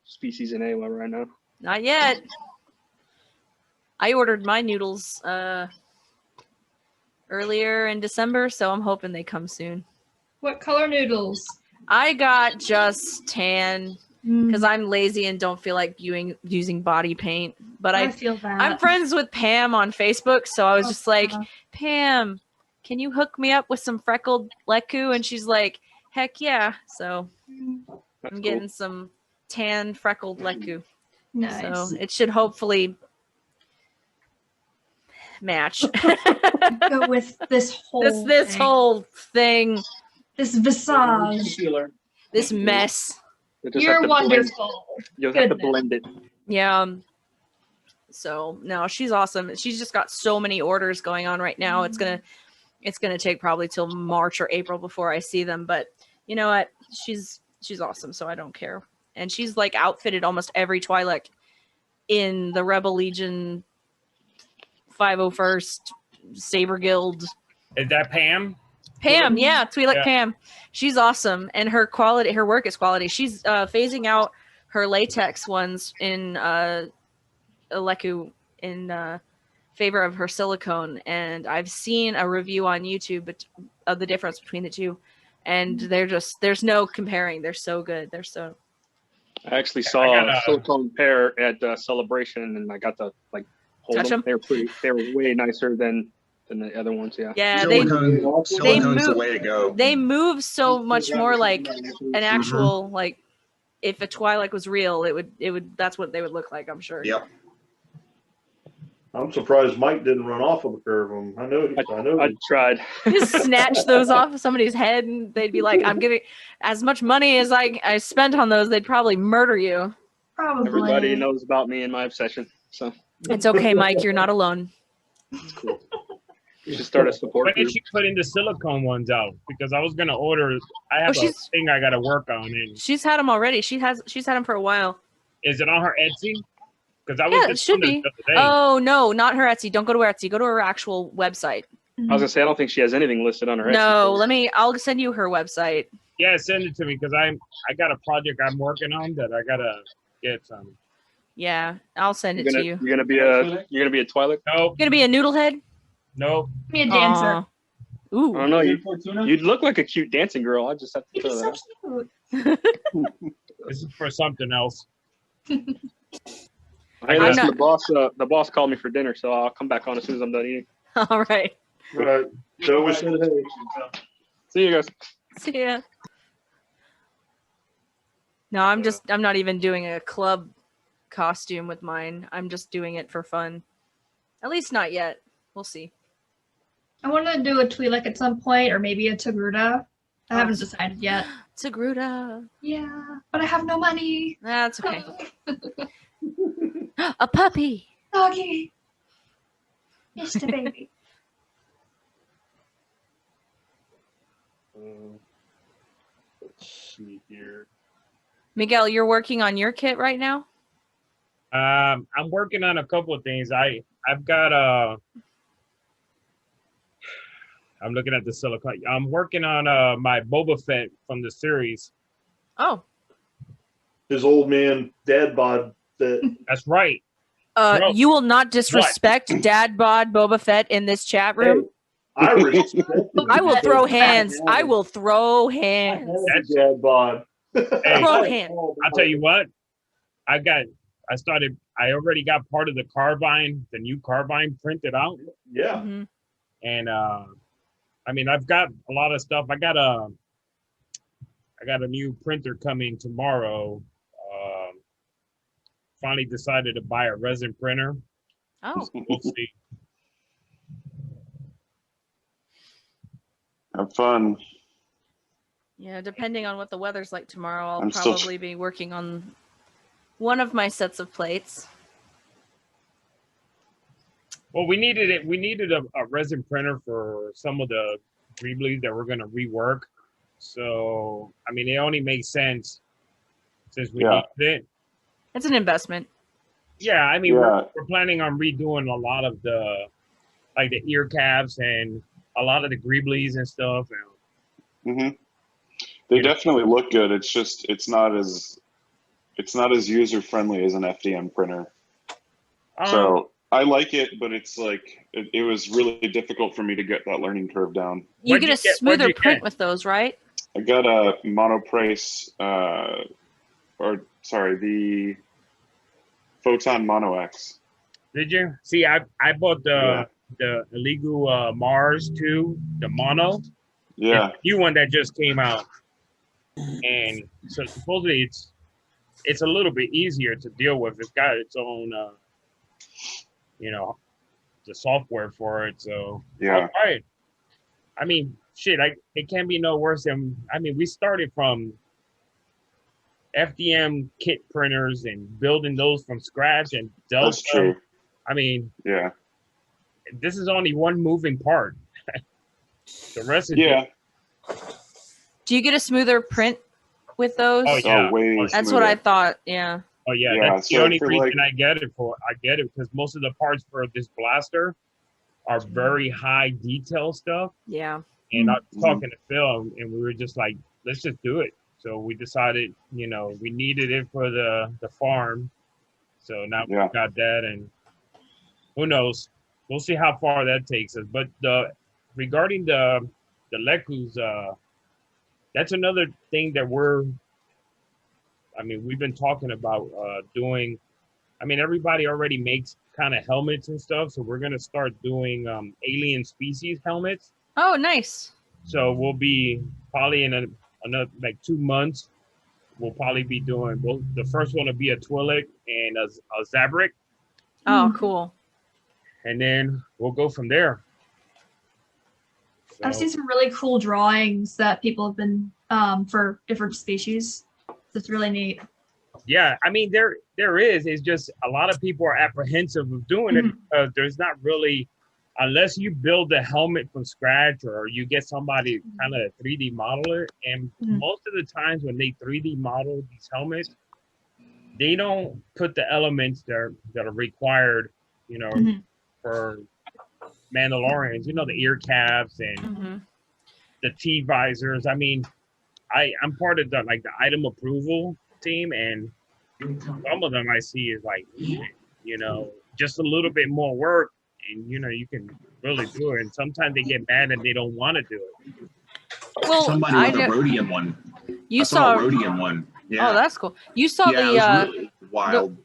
species in Aiwha right now. Not yet. I ordered my noodles earlier in December, so I'm hoping they come soon. What color noodles? I got just tan because I'm lazy and don't feel like using body paint. But I feel that. I'm friends with Pam on Facebook, so I was just like, Pam, can you hook me up with some freckled leku? And she's like, heck yeah. So I'm getting some tan freckled leku. Nice. So it should hopefully match. Go with this whole this thing. whole thing. This visage. This mess. You just have You're to blend- wonderful. You'll have to Goodness. blend it. Yeah. So no, she's awesome. She's just got so many orders going on right now. It's gonna take probably till March or April before I see them. But you know what? She's awesome, so I don't care. And she's like outfitted almost every Twi'lek in the Rebel Legion, 501st, Saber Guild. Is that Pam? Pam, yeah, Twi'lek Yeah. Pam. She's awesome, and her work is quality. She's phasing out her latex ones in Aleku in favor of her silicone, and I've seen a review on YouTube of the difference between the two, and there's no comparing. They're so good. They're so. I actually saw a silicone pair at Celebration, and I got to like hold Touch them. them? They were way nicer than the other ones. Yeah. Yeah, Silicone's the way to go. They move so much more like an actual like. If a Twi'lek was real, it would. That's what they would look like. I'm sure. Yep. I'm surprised Mike didn't run off of a pair of them. I know. I tried. Just snatch those off of somebody's head, and they'd be like, "I'm giving as much money as I spent on those." They'd probably murder you. Probably. Everybody knows about me and my obsession, so It's okay, Mike. You're not alone. it's cool. You should start a support When group. did she put in the silicone ones out? Because I was gonna order. I have a she's- thing I gotta work on. And She's had them already. She's had them for a while. is it on her Etsy? Because I was Yeah, it just should wondering be. the other day. Oh no, not her Etsy. Don't go to her Etsy. Go to her actual website. I was gonna say I don't think she has anything listed on her. No, Etsy. I'll send you her website. Yeah, send it to me because I got a project I'm working on that I gotta get some. Yeah, I'll send it to you. You're gonna be a Twi'lek? No, Gonna be a noodlehead? no. Be a dancer. Aw. Ooh. I don't know. You'd look like a cute dancing girl. I just have to You'd be throw so that. cute. This is for something else. Hey, I'm listen, not- the boss called me for dinner, so I'll come back on as soon as I'm done eating. All right. Right. So we said, hey. See you guys. See ya. No, I'm not even doing a club costume with mine. I'm just doing it for fun. At least not yet. We'll see. I want to do a Twi'lek at some point, or maybe a Togruta. I haven't decided yet. Togruta. Yeah, but I have no money. That's okay. A puppy. Doggy. Just a baby. Let's see here. Miguel, you're working on your kit right now? I'm working on a couple of things. I've got I'm looking at the silicone. I'm working on my Boba Fett from the series. Oh. His old man dad bod that. That's right. No. You will not disrespect Dad Bod Boba Fett in this chat room. I respect I will throw hands. I will throw hands. That's dad bod. Hey, Throw hands. I'll tell you what. I already got part of the carbine, the new carbine printed out. Yeah. Mm-hmm. And I mean, I've got a lot of stuff. I got a new printer coming tomorrow. Finally decided to buy a resin printer. Oh. We'll see. Have fun. Yeah, depending on what the weather's like tomorrow, I'll I'm still- probably be working on one of my sets of plates. Well, we needed a resin printer for some of the Greeblies that we're gonna rework. So I mean, it only makes sense since we Yeah. needed it. It's an investment. Yeah, I mean, Yeah. we're planning on redoing a lot of the ear caps and a lot of the Greeblies and stuff. hmm They definitely look good. It's just it's not as user friendly as an FDM printer. So I like it, but it's like it was really difficult for me to get that learning curve down. You get a smoother print with those, right? I got a Monoprice, the Photon Mono X. Did you see? I bought the illegal Mars 2, the mono. Yeah. It's the new one that just came out, and so supposedly it's a little bit easier to deal with. It's got its own, the software for it. So Yeah. I'll try it. I mean, shit, it can't be no worse than, I mean, we started from FDM kit printers and building those from scratch and Delta. That's true. I mean, yeah, this is only one moving part. The rest is yeah. Do you get a smoother print with those? Oh yeah, That's what I thought. Yeah. Oh yeah, Yeah, that's the so only for, reason like- I get it because most of the parts for this blaster are very high detail stuff. Yeah. And I was talking to Phil, and we were just like, let's just do it. So we decided, you know, we needed it for the farm. So now we got that, and who knows? We'll see how far that takes us. But regarding the Lekus, that's another thing that we've been talking about doing. I mean, everybody already makes kind of helmets and stuff, so we're gonna start doing alien species helmets. Oh, nice. So we'll be probably in another like 2 months. We'll probably be doing the first one will be a Twi'lek and a Zabrak. Oh, cool. And then we'll go from there. I've seen some really cool drawings that people have been for different species. It's really neat. Yeah, I mean there is. It's just a lot of people are apprehensive of doing it because there's not really, unless you build the helmet from scratch or you get somebody kind of 3D model it. And most of the times when they 3D model these helmets, they don't put the elements that are required, you know, for Mandalorians. You know, the ear caps and the T visors. I mean, I'm part of the item approval team, and some of them I see is like, you know, just a little bit more work, and you know, you can really do it. And sometimes they get mad and they don't want to do it. Well, somebody with a rhodium one. You I saw a rhodium one. Yeah. Oh, that's cool. You saw Yeah, it was really wild.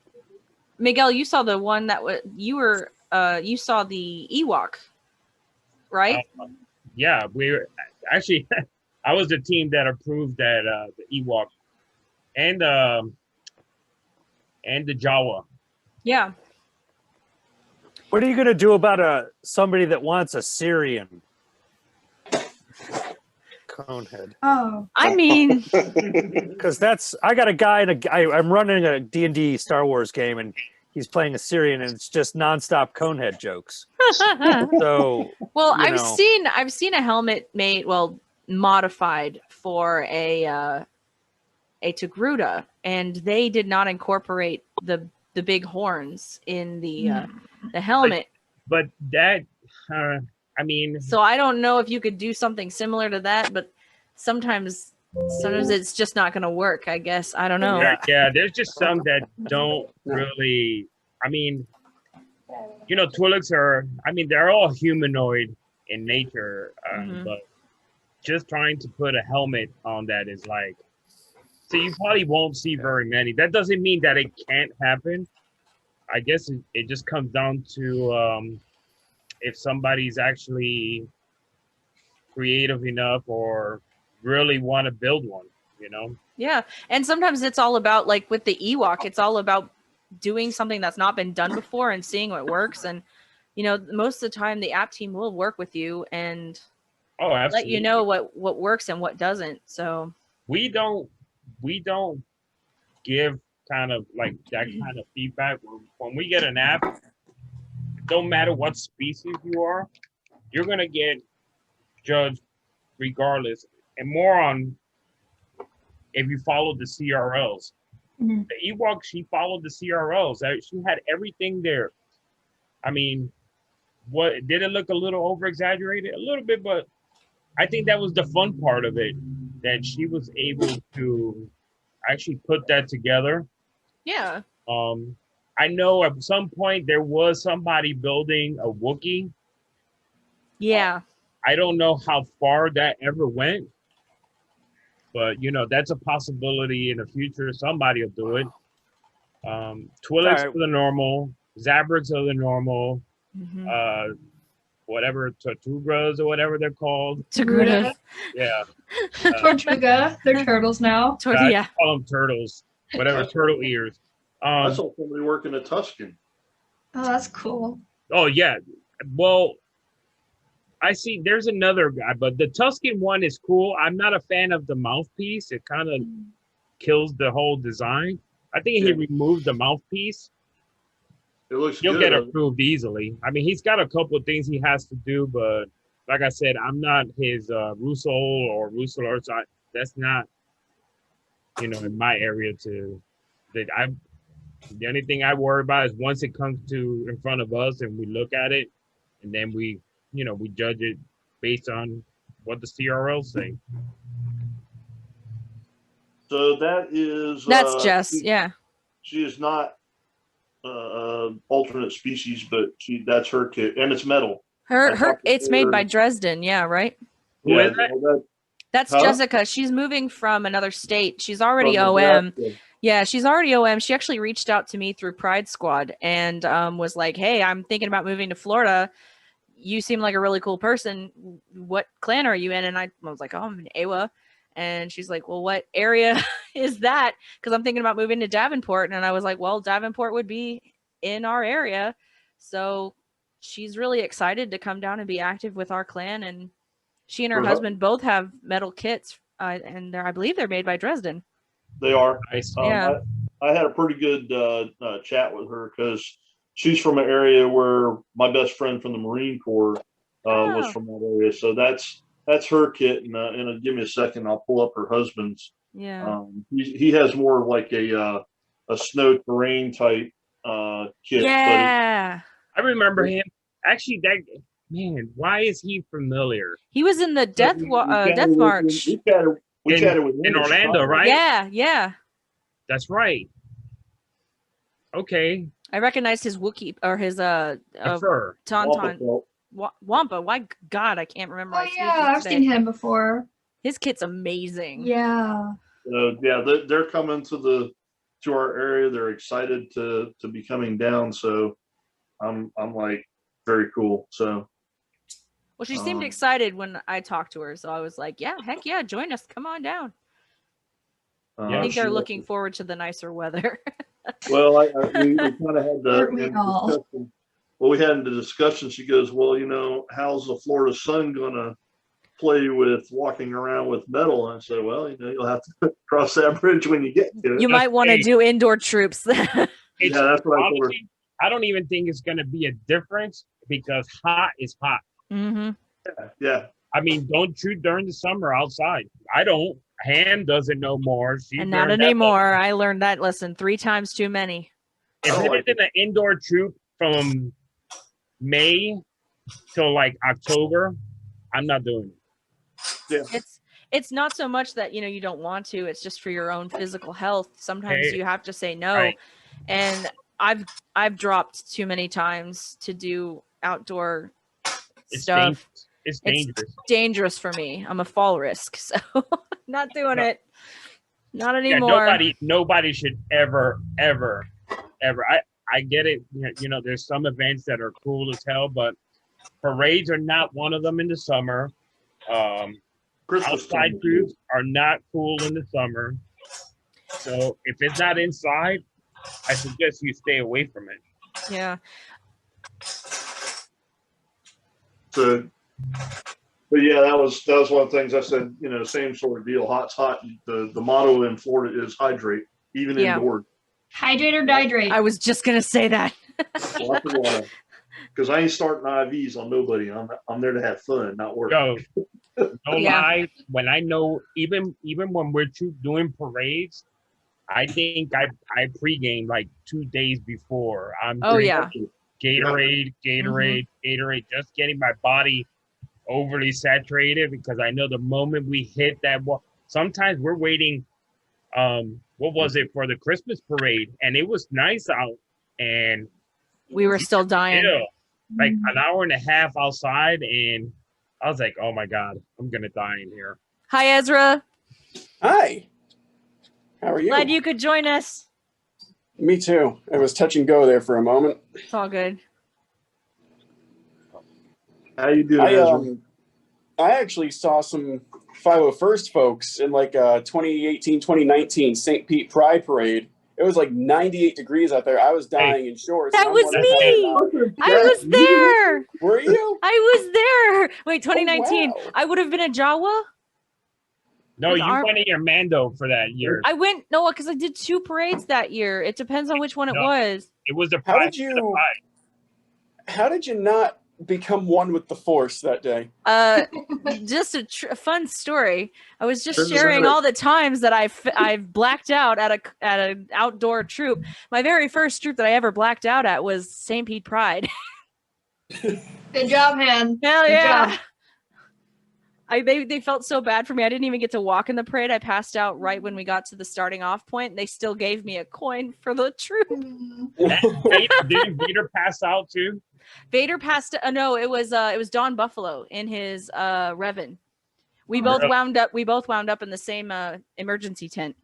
Miguel, you saw the one that you saw the Ewok, right? Yeah, we were actually. I was the team that approved that the Ewok and the Jawa. Yeah. What are you gonna do about somebody that wants a Syrian conehead? Oh, I mean, because I got a guy I'm running a D&D Star Wars game, and he's playing a Syrian, and it's just nonstop conehead jokes. So, well, I've seen a helmet modified for a Togruta, and they did not incorporate the big horns in the helmet. But that, I mean, so I don't know if you could do something similar to that, but sometimes it's just not going to work. I guess I don't know. Yeah, there's just some that don't really. I mean, you know, Twi'leks are. I mean, they're all humanoid in nature, but just trying to put a helmet on that is like. So you probably won't see very many. That doesn't mean that it can't happen. I guess it just comes down to if somebody's actually creative enough or really want to build one, you know? Yeah. And sometimes it's all about, like with the Ewok, it's all about doing something that's not been done before and seeing what works. And, you know, most of the time the app team will work with you and let you know what works and what doesn't. So we don't give kind of like that kind of feedback. When we get an app, no matter what species you are, you're gonna get judged regardless, and more on if you follow the CRLs. The Ewok, she followed the CRLs. She had everything there. I mean, what did it look a little over exaggerated? A little bit, but I think that was the fun part of it, that she was able to actually put that together. Yeah. I know at some point there was somebody building a Wookiee. Yeah. I don't know how far that ever went, but you know, that's a possibility in the future. Somebody will do it. Twi'leks are the normal, Zabraks are the normal, whatever, Tortugas or whatever they're called. Togruta. Yeah. Tortuga. They're turtles now. I call them turtles. Whatever, turtle ears. I saw somebody working a Tuscan. Oh, that's cool. Oh yeah. Well, I see. There's another guy, but the Tuscan one is cool. I'm not a fan of the mouthpiece. It kind of kills the whole design. I think he removed the mouthpiece. It looks He'll good. get approved easily. I mean, he's got a couple of things he has to do, but like I said, I'm not his Russo or Russo. So that's not, in my area the only thing I worry about is once it comes to in front of us and we look at it, and then we judge it based on what the CRLs say. So that is That's Jess. Yeah. She is not alternate species, but that's her kit, and it's metal. It's made by Dresden. Yeah, right. Who is that? That's Jessica. She's moving from another state. She's already OM. Yeah, she's already OM. She actually reached out to me through Pride Squad and was like, "Hey, I'm thinking about moving to Florida. You seem like a really cool person. What clan are you in?" And I was like, "Oh, I'm in Aiwha." And she's like, "Well, what area is that?" Because I'm thinking about moving to Davenport. And I was like, "Well, Davenport would be in our area." So she's really excited to come down and be active with our clan. And she and her husband both have metal kits, and I believe they're made by Dresden. They are. Yeah. I had a pretty good chat with her because she's from an area where my best friend from the Marine Corps was from that area. So that's her kit. And give me a second, I'll pull up her husband's. Yeah. He has more of like a snow terrain type kit. Yeah. I remember him. Actually, man, why is he familiar? He was in the Death March. We chatted with him in Orlando, right? Yeah. That's right. Okay. I recognized his Wookiee or his fur. Tauntaun. Wampa. Why God, I can't remember. Oh yeah, I've seen him before. His kit's amazing. Yeah. They're coming to our area. They're excited to be coming down. So I'm like, very cool. So. Well, she seemed excited when I talked to her, so I was like, "Yeah, heck yeah, join us. Come on down." I think they're looking forward to the nicer weather. Well, we kind of had discussion. Well, we had the discussion. She goes, "Well, how's the Florida sun gonna play with walking around with metal?" And I said, "Well, you'll have to cross that bridge when you get to it." You might want to do indoor troops. Yeah, that's what honestly, I don't even think it's going to be a difference because hot is hot. Mm-hmm. Yeah. I mean, don't shoot during the summer outside. I don't. Han doesn't know more. And not anymore. I learned that lesson 3 times too many. If it isn't an indoor troop from May till like October, I'm not doing it. Yeah. It's not so much that you don't want to. It's just for your own physical health. Sometimes you have to say no. Right. And I've dropped too many times to do outdoor stuff. It's dangerous. It's dangerous for me. I'm a fall risk, so not doing it. Not anymore. Yeah, nobody should ever. I get it. There's some events that are cool as hell, but parades are not one of them in the summer. Outside troops are not cool in the summer. So if it's not inside, I suggest you stay away from it. Yeah. So, but yeah, that was one of the things I said. Same sort of deal. Hot's hot. The motto in Florida is hydrate, even indoors. Hydrate or dihydrate. I was just gonna say that. Lots of water. Because I ain't starting IVs on nobody. I'm there to have fun, not work. No lie. When I know, even when we're doing parades, I think I pregame like 2 days before. Gatorade, just getting my body overly saturated because I know the moment we hit that wall. Sometimes we're waiting. What was it for the Christmas parade? And it was nice out, and we were still dying. Like an hour and a half outside, and I was like, "Oh my God, I'm gonna die in here." Hi, Ezra. Hi. How are you? Glad you could join us. Me too. It was touch and go there for a moment. It's all good. How you doing, Ezra? I actually saw some 501st folks in like 2018, 2019 St. Pete Pride Parade. It was like 98 degrees out there. I was dying in shorts. That and I'm was wondering me. I was there. Were you? I was there. Wait, 2019. wow. I would have been a Jawa. No, With you arm- went in your Mando for that year. I went no, because I did 2 parades that year. It depends on which one it No. was. It was the How pride. How did you not become one with the Force that day? Just a fun story. I was just This is sharing it. all the times that I've blacked out at an outdoor troop. My very first troop that I ever blacked out at was St. Pete Pride. Good job, Han. Hell Good yeah. job. They felt so bad for me. I didn't even get to walk in the parade. I passed out right when we got to the starting off point. They still gave me a coin for the troop. Didn't Vader pass out too? Vader passed. No, it was Don Buffalo in his Revan. We both wound up in the same emergency tent.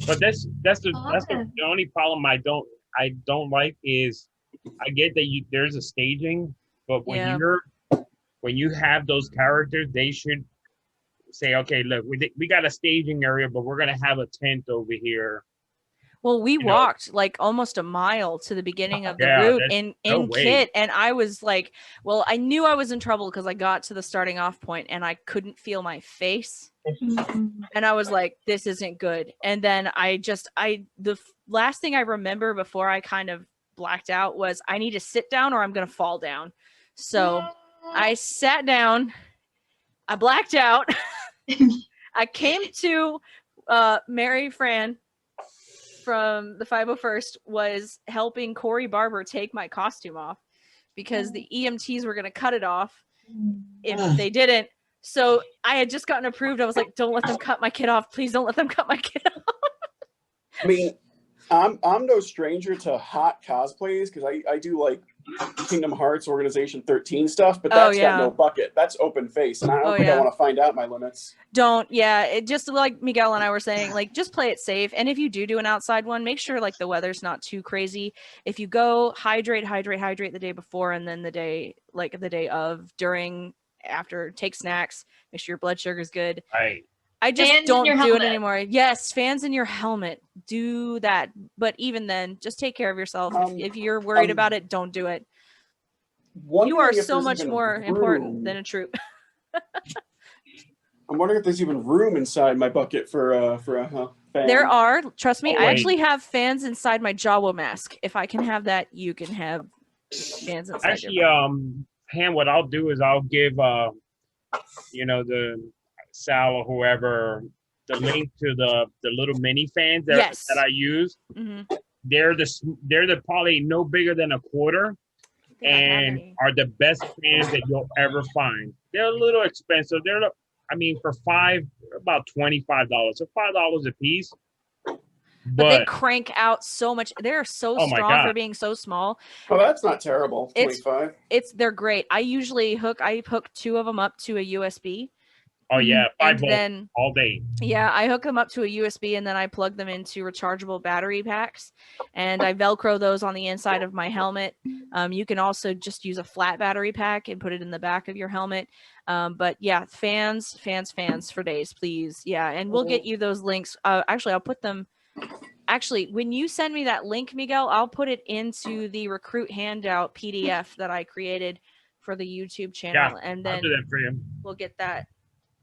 But that's the only problem I don't like is I get that there's a staging, but when you have those characters, they should say, okay, look, we got a staging area, but we're gonna have a tent over here. Well, we walked like almost a mile to the beginning of the route in kit, and I was like, well, I knew I was in trouble because I got to the starting off point and I couldn't feel my face. And I was like, this isn't good. And then the last thing I remember before I kind of blacked out was I need to sit down or I'm going to fall down. So I sat down, I blacked out. I came to Mary Fran from the 501st was helping Corey Barber take my costume off because the EMTs were going to cut it off if they didn't. So I had just gotten approved. I was like, don't let them cut my kid off. Please don't let them cut my kid off. I mean, I'm no stranger to hot cosplays because I do like Kingdom Hearts Organization 13 stuff, but that's got no bucket. That's open face, and I don't think I want to find out my limits. It just like Miguel and I were saying, like just play it safe. And if you do an outside one, make sure like the weather's not too crazy. If you go, hydrate the day before, and then the day of, during, after, take snacks, make sure your blood sugar's good. Right. I just Fans in don't your do it helmet. anymore. Yes, fans in your helmet. Do that. But even then, just take care of yourself. If you're worried about it, don't do it. You are so much more important than a troop. I'm wondering if there's even room inside my bucket for a fan. There are. Trust me, Oh, I wait. actually have fans inside my Jawa mask. If I can have that, you can have fans inside Actually, your Han, what I'll do is I'll give the Sal or whoever the link to the little mini fans that I use. Mm-hmm. They're probably no bigger than a quarter, and are the best fans that you'll ever find. They're a little expensive. For about $25, so $5 a piece. But they crank out so much. They're so Oh my strong God. for being so small. Oh, that's not terrible. 25. They're great. I usually hook 2 of them up to a USB. Oh yeah, 5 And volts then all day. Yeah, I hook them up to a USB and then I plug them into rechargeable battery packs, and I Velcro those on the inside of my helmet. You can also just use a flat battery pack and put it in the back of your helmet. But yeah, fans for days, please. Yeah, and we'll get you those links. Actually, I'll put them. Actually, when you send me that link, Miguel, I'll put it into the recruit handout PDF that I created for the YouTube channel, and then I'll do that for you. we'll get that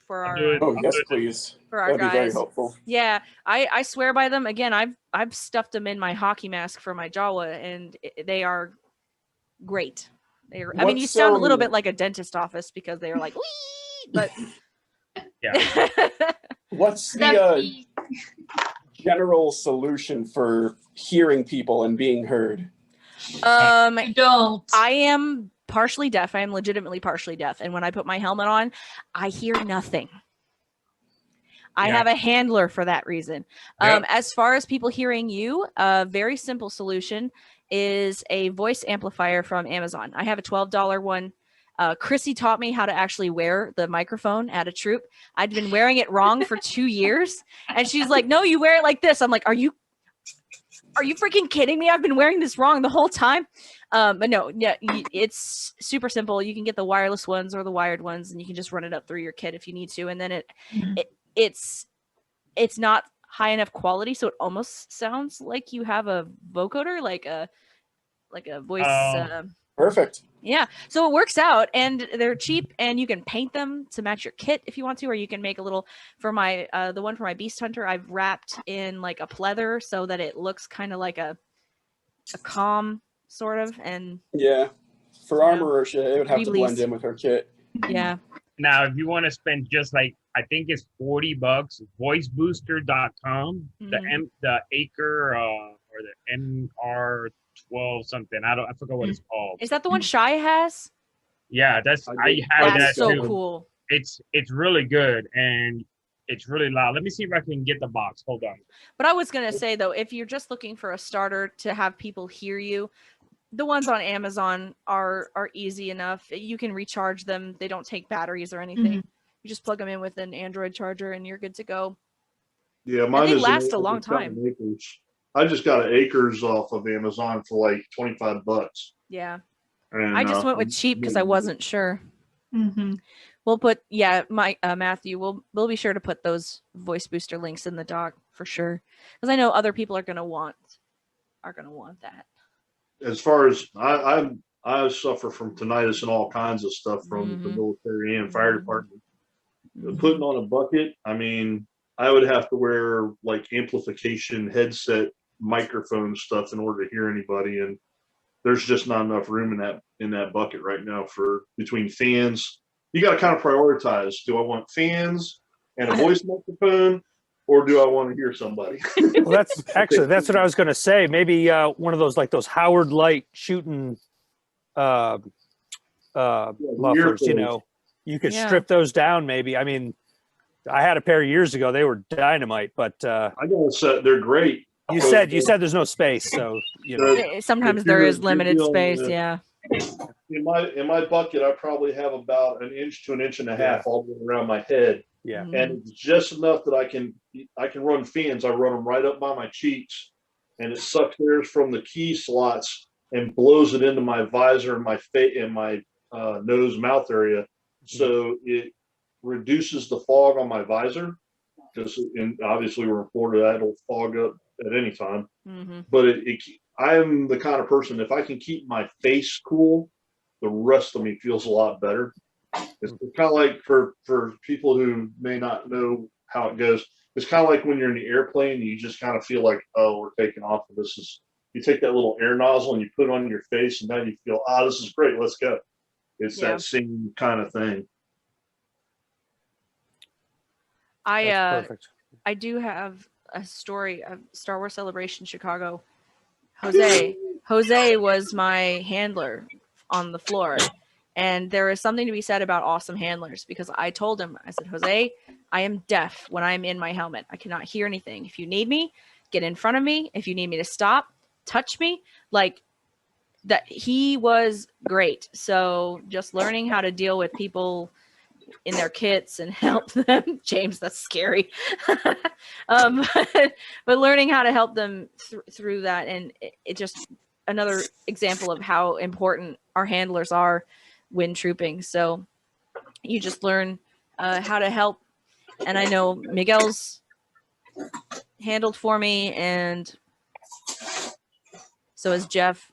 for our. Oh yes, please. For our That'd be very guys. helpful. Yeah, I swear by them. Again, I've stuffed them in my hockey mask for my Jawa, and they are great. You What's, sound a little bit like a dentist office because they are like, wee, but yeah. What's the general solution for hearing people and being heard? Don't. I am partially deaf. I am legitimately partially deaf, and when I put my helmet on, I hear nothing. I have a handler for that reason. As far as people hearing you, a very simple solution is a voice amplifier from Amazon. I have a $12 one. Chrissy taught me how to actually wear the microphone at a troop. I'd been wearing it wrong for 2 years, and she's like, "No, you wear it like this." I'm like, "Are you freaking kidding me? I've been wearing this wrong the whole time." But no, yeah, it's super simple. You can get the wireless ones or the wired ones, and you can just run it up through your kit if you need to. And then it's not high enough quality, so it almost sounds like you have a vocoder, like a voice. Perfect. Yeah, so it works out, and they're cheap, and you can paint them to match your kit if you want to, or you can make a little. For my the one for my Beast Hunter, I've wrapped in like a pleather so that it looks kind of like a calm sort of, and yeah, for armor, it would have to blend Release. in with her kit. Yeah. Now, if you want to spend just like, I think it's $40, voicebooster.com, the Acre or the MR12 something. I forgot what it's called. Is that the one Shy has? Yeah, I have that That's so too. cool. It's really good and it's really loud. Let me see if I can get the box. Hold on. But I was gonna say though, if you're just looking for a starter to have people hear you, the ones on Amazon are easy enough. You can recharge them. They don't take batteries or anything. You just plug them in with an Android charger and you're good to go. Yeah, mine and they is last a long time. Acres. I just got an Acres off of Amazon for like $25. Yeah. And, I just went with cheap because I wasn't sure. We'll put Matthew. We'll be sure to put those voice booster links in the doc for sure, because I know other people are gonna want that. As far as I suffer from tinnitus and all kinds of stuff from the military and fire department. Putting on a bucket, I mean, I would have to wear like amplification headset microphone stuff in order to hear anybody, and there's just not enough room in that bucket right now for between fans. You got to kind of prioritize. Do I want fans and a voice microphone, or do I want to hear somebody? Well, that's what I was going to say. Maybe one of those, like those Howard Light shooting mufflers, you know, you could strip those down. Maybe. I mean, I had a pair years ago. They were dynamite, but I gotta say they're great. You said there's no space, so you know. Sometimes there is limited space. Yeah. In my bucket, I probably have about an inch to an inch and a half all the way around my head. Yeah. And it's just enough that I can run fans. I run them right up by my cheeks, and it sucks air from the key slots and blows it into my visor and my face and my nose mouth area. So it reduces the fog on my visor, because obviously we're in Florida, that'll fog up at any time. But I'm the kind of person, if I can keep my face cool, the rest of me feels a lot better. It's kind of like for people who may not know how it goes, it's kind of like when you're in the airplane, you just kind of feel like, oh, we're taking off. You take that little air nozzle and you put it on your face, and now you feel, this is great, let's go. It's that same kind of thing. I do have a story of Star Wars Celebration Chicago. Jose was my handler on the floor, and there is something to be said about awesome handlers, because I told him, I said, Jose, I am deaf when I'm in my helmet. I cannot hear anything. If you need me, get in front of me. If you need me to stop, touch me. Like that. He was great. So just learning how to deal with people in their kits and help them. James, that's scary. But learning how to help them through that, and it just another example of how important our handlers are when trooping. So you just learn how to help, and I know Miguel's handled for me, and so is Jeff.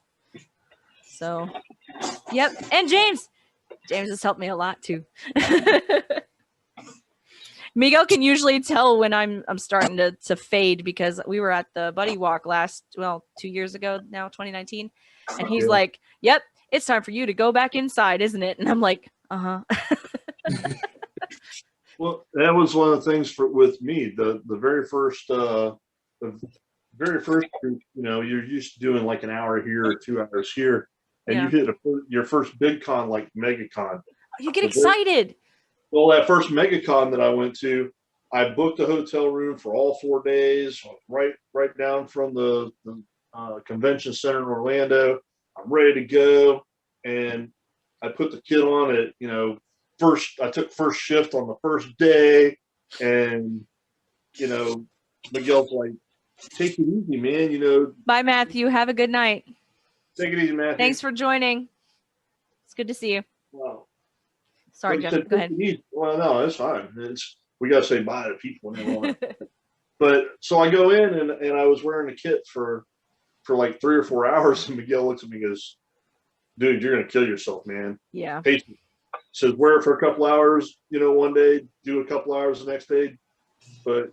So yep, and James has helped me a lot too. Miguel can usually tell when I'm starting to fade, because we were at the buddy walk 2 years ago now, 2019, and he's like, "Yep, it's time for you to go back inside, isn't it?" And I'm like, "Uh-huh." Well, that was one of the things with me. The very first group, you know, you're used to doing like an hour here or 2 hours here, and you hit your first big con like MegaCon. You get excited. Well, that first MegaCon that I went to, I booked a hotel room for all 4 days, right down from the convention center in Orlando. I'm ready to go, and I put the kit on it. You know, I took first shift on the first day, and you know, Miguel's like, "Take it easy, man." You know. Bye, Matthew. Have a good night. Take it easy, Matthew. Thanks for joining. It's good to see you. Wow. Sorry, Jeff. Go ahead. Well, no, it's fine. We gotta say bye to people. But so I go in and I was wearing a kit for like 3 or 4 hours, and Miguel looks at me and goes, "Dude, you're gonna kill yourself, man." Yeah. Patient. Says wear it for a couple hours, one day, do a couple hours the next day. But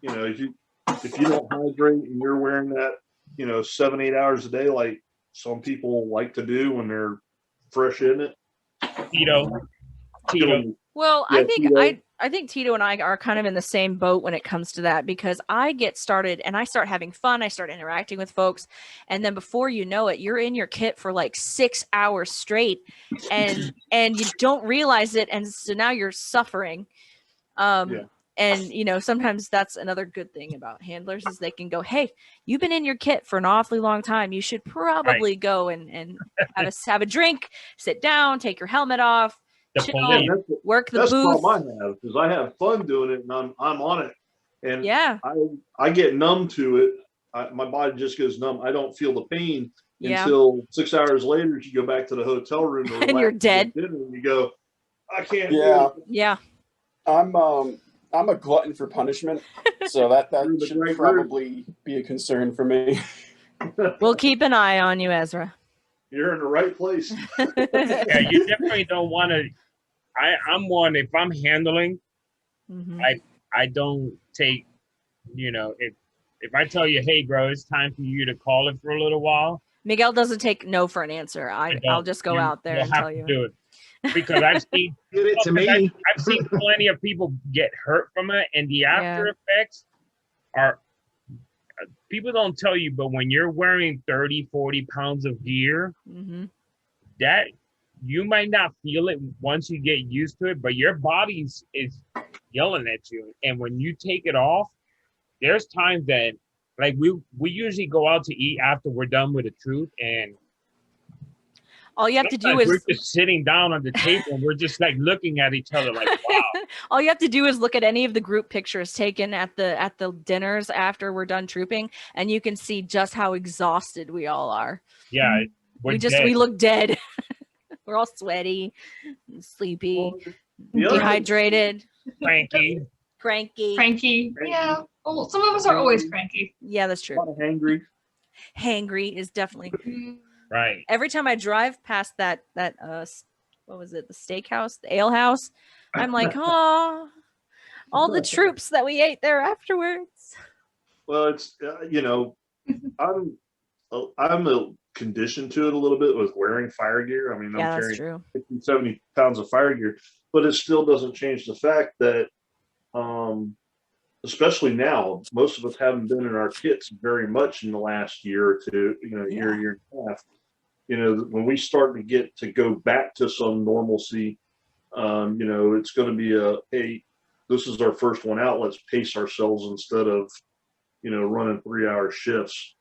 if you don't hydrate and you're wearing that, 7-8 hours a day, like some people like to do when they're fresh in it. Tito. Well, Yeah, I think Tito and I are kind of in the same boat when it comes to that, because I get started and I start having fun. I start interacting with folks. And then before you know it, you're in your kit for like 6 hours straight and you don't realize it. And so now you're suffering. And sometimes that's another good thing about handlers is they can go, "Hey, you've been in your kit for an awfully long time. You should probably go and have a drink, sit down, take your helmet off, chill, work the that's booth." the problem I have, because I have fun doing it and I'm on it, and yeah, I get numb to it. My body just goes numb. I don't feel the pain Yeah. until 6 hours later. You go back to the hotel room to relax And you're dead. get dinner, and you go, I can't. Yeah. do it. Yeah. I'm a glutton for punishment, so that should probably be a concern for me. We'll keep an eye on you, Ezra. You're in the right place. Yeah, you definitely don't want to. I'm one. If I'm handling, Mhm. I don't take. If I tell you, hey, bro, it's time for you to call it for a little while. Miguel doesn't take no for an answer. I'll just go out there and tell you. Do it. Because I've seen I've seen plenty of people get hurt from it, and the after effects are people don't tell you, but when you're wearing 30-40 pounds of gear, that you might not feel it once you get used to it, but your body is yelling at you. And when you take it off, there's times that like we usually go out to eat after we're done with the troop, and all you have to do we're is just sitting down on the table and we're just like looking at each other like, wow. all you have to do is look at any of the group pictures taken at the dinners after we're done trooping, and you can see just how exhausted we all are. Yeah, we look dead. We're all sweaty, and sleepy, dehydrated, cranky. Yeah. Well, some of us are always cranky. Yeah, that's true. Hangry. Hangry is definitely right. Every time I drive past that what was it, the steakhouse, the ale house, I'm like, oh, all the troops that we ate there afterwards. Well, it's I'm conditioned to it a little bit with wearing fire gear. I mean, I'm carrying 50, 70 pounds of fire gear, but it still doesn't change the fact that, especially now, most of us haven't been in our kits very much in the last year or two, year and a half. When we start to get to go back to some normalcy, it's going to be hey, this is our first one out. Let's pace ourselves instead of, running 3-hour shifts.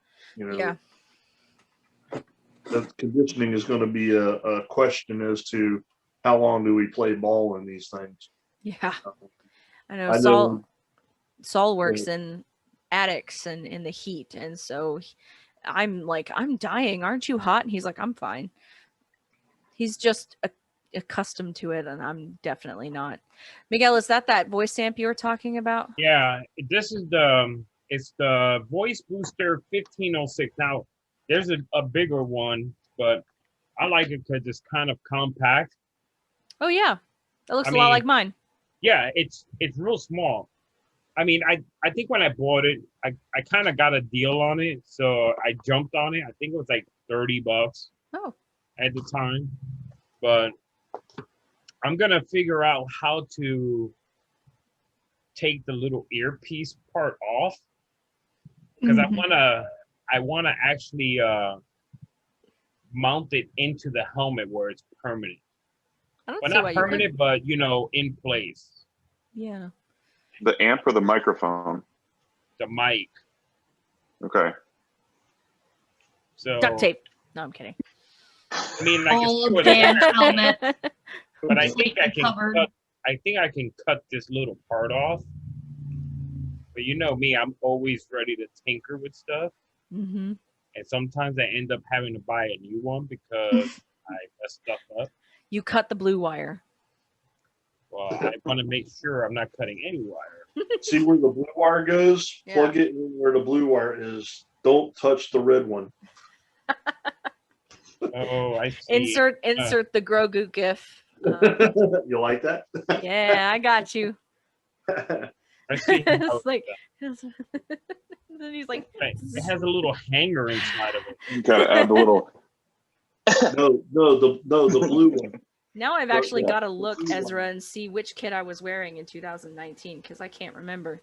The conditioning is going to be a question as to how long do we play ball in these things. Yeah, I know. Saul works in attics and in the heat, and so I'm like, I'm dying. Aren't you hot? And he's like, I'm fine. He's just accustomed to it, and I'm definitely not. Miguel, is that voice amp you were talking about? Yeah, this is it's the Voice Booster 1506. Now, there's a bigger one, but I like it because it's kind of compact. Oh yeah, that looks a lot like mine. Yeah, it's real small. I mean, I think when I bought it, I kind of got a deal on it, so I jumped on it. I think it was like $30 at the time, but I'm gonna figure out how to take the little earpiece part off, because I wanna actually mount it into the helmet where it's permanent. But not permanent, but in place. Yeah. The amp or the microphone? The mic. Okay. So duct tape. No, I'm kidding. I mean, helmet. But I think I can cut this little part off. But you know me, I'm always ready to tinker with stuff. Mm-hmm. And sometimes I end up having to buy a new one because I mess stuff up. You cut the blue wire. Well, I want to make sure I'm not cutting any wire. See where the blue wire goes? Yeah. Plug it in where the blue wire is. Don't touch the red one. Oh, I see. Insert the Grogu gif. You like that? Yeah, I got you. I see. It's like, then he's like, it has a little hanger inside of it. You gotta add the little. No, the blue one. now I've actually Yeah. got to look, Ezra, and see which kit I was wearing in 2019 because I can't remember.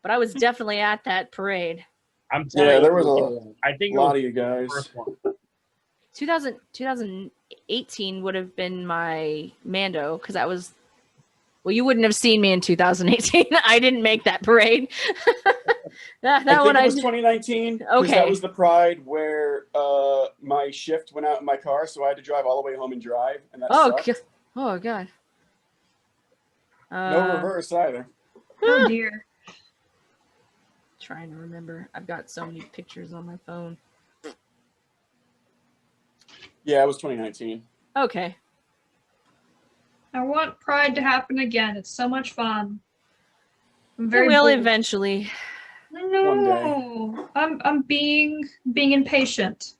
But I was definitely at that parade. I'm telling Yeah, you, there was I think a lot of you guys. 2018 would have been my Mando because that was. Well, you wouldn't have seen me in 2018. I didn't make that parade. that I one think it was 2019. 'Cause Okay. That was the Pride where my shift went out in my car, so I had to drive all the way home and drive, and that sucked. Oh god. No reverse either. Oh dear. Trying to remember. I've got so many pictures on my phone. Yeah, it was 2019. Okay. I want Pride to happen again. It's so much fun. I'm It very will bored. eventually. No, I'm being impatient.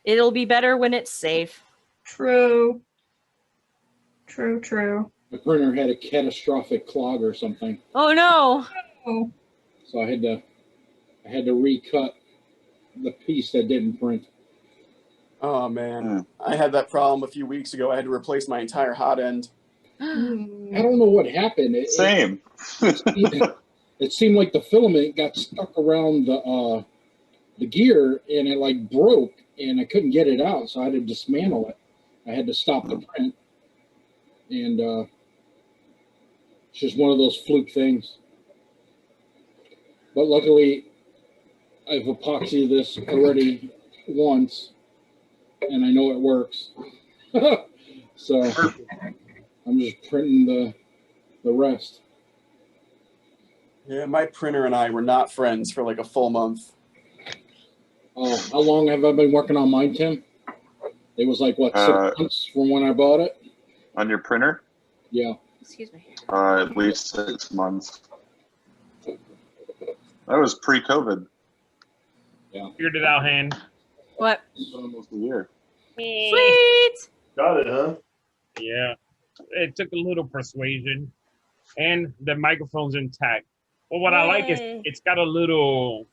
It'll be better when it's safe. True. True. My printer had a catastrophic clog or something, Oh no. Oh. so I had to recut the piece that didn't print. Oh man, I had that problem a few weeks ago. I had to replace my entire hot end. I don't know what happened. Same. It seemed like the filament got stuck around the gear, and it like broke, and I couldn't get it out, so I had to dismantle it. I had to stop the print, and it's just one of those fluke things. But luckily, I've epoxied this already once, and I know it works. So I'm just printing the rest. Yeah, my printer and I were not friends for like a full month. Oh, how long have I been working on mine, Tim? It was like, what, 6 months from when I bought it? On your printer? Yeah. Excuse me. At least 6 months. That was pre-COVID. Yeah. Figured it out, hand. What? Almost a year. Sweet. Got it, huh? Yeah. It took a little persuasion. And the microphone's intact. Well, what I like is Yay. it's got a little,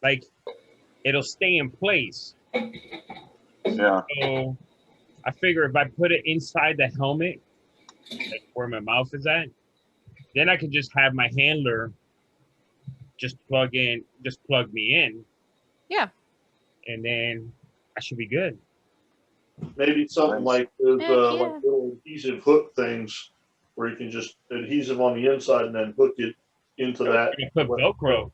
like, it'll stay in place. Yeah. So I figure if I put it inside the helmet, like where my mouth is at, then I can just have my handler just plug me in, Yeah. and then I should be good. Maybe something like those Heck yeah. like little adhesive hook things where you can just adhesive on the inside and then hook it into that. You put Velcro.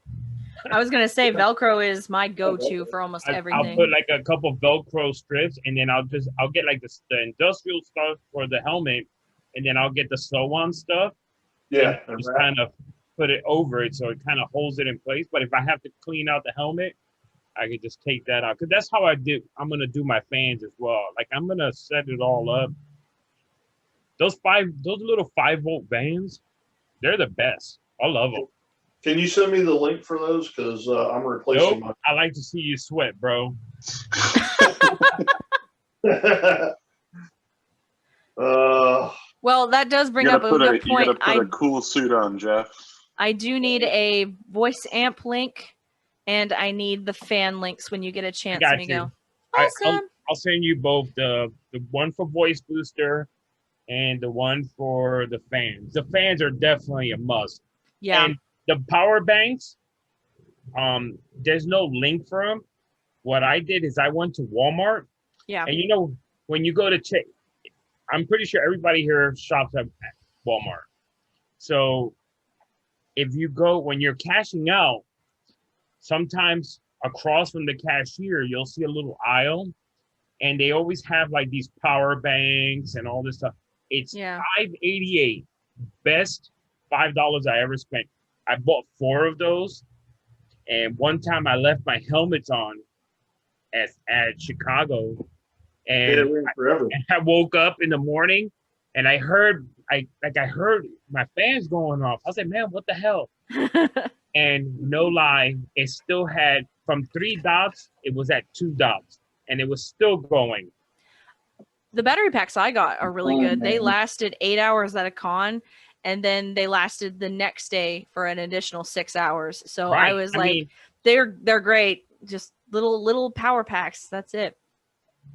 I was gonna say Velcro is my go-to for almost I'll everything. put like a couple Velcro strips, and then I'll get like the industrial stuff for the helmet, and then I'll get the sew-on stuff. Yeah. And just kind of put it over it so it kind of holds it in place. But if I have to clean out the helmet, I could just take that out. Because that's how I'm gonna do my fans as well. Like I'm gonna set it all up. Those little 5-volt fans, they're the best. I love them. Can you send me the link for those? Because I'm replacing Nope. I like to see you sweat, bro. Well, that does bring up a good point. You gotta put a cool suit on, Jeff. I do need a voice amp link, and I need the fan links when you get a chance. got Miguel. you. Awesome. I'll send you both the one for voice booster and the one for the fans. The fans are definitely a must. Yeah. And the power banks, there's no link for them. What I did is I went to Walmart. Yeah. And you know, when you go to check, I'm pretty sure everybody here shops at Walmart. So if you go, when you're cashing out, sometimes across from the cashier, you'll see a little aisle, and they always have like these power banks and all this stuff. It's $5.88, best $5 I ever spent. I bought 4 of those, and one time I left my helmets on at Chicago, and I woke up in the morning and I heard my fans going off. I was like, man, what the hell? And no lie, it still had from 3 dots, it was at 2 dots, and it was still going. The battery packs I got are really Oh, good. They man. lasted 8 hours at a con, and then they lasted the next day for an additional 6 hours. So I Right. was I like, mean- they're great. Just little power packs. That's it.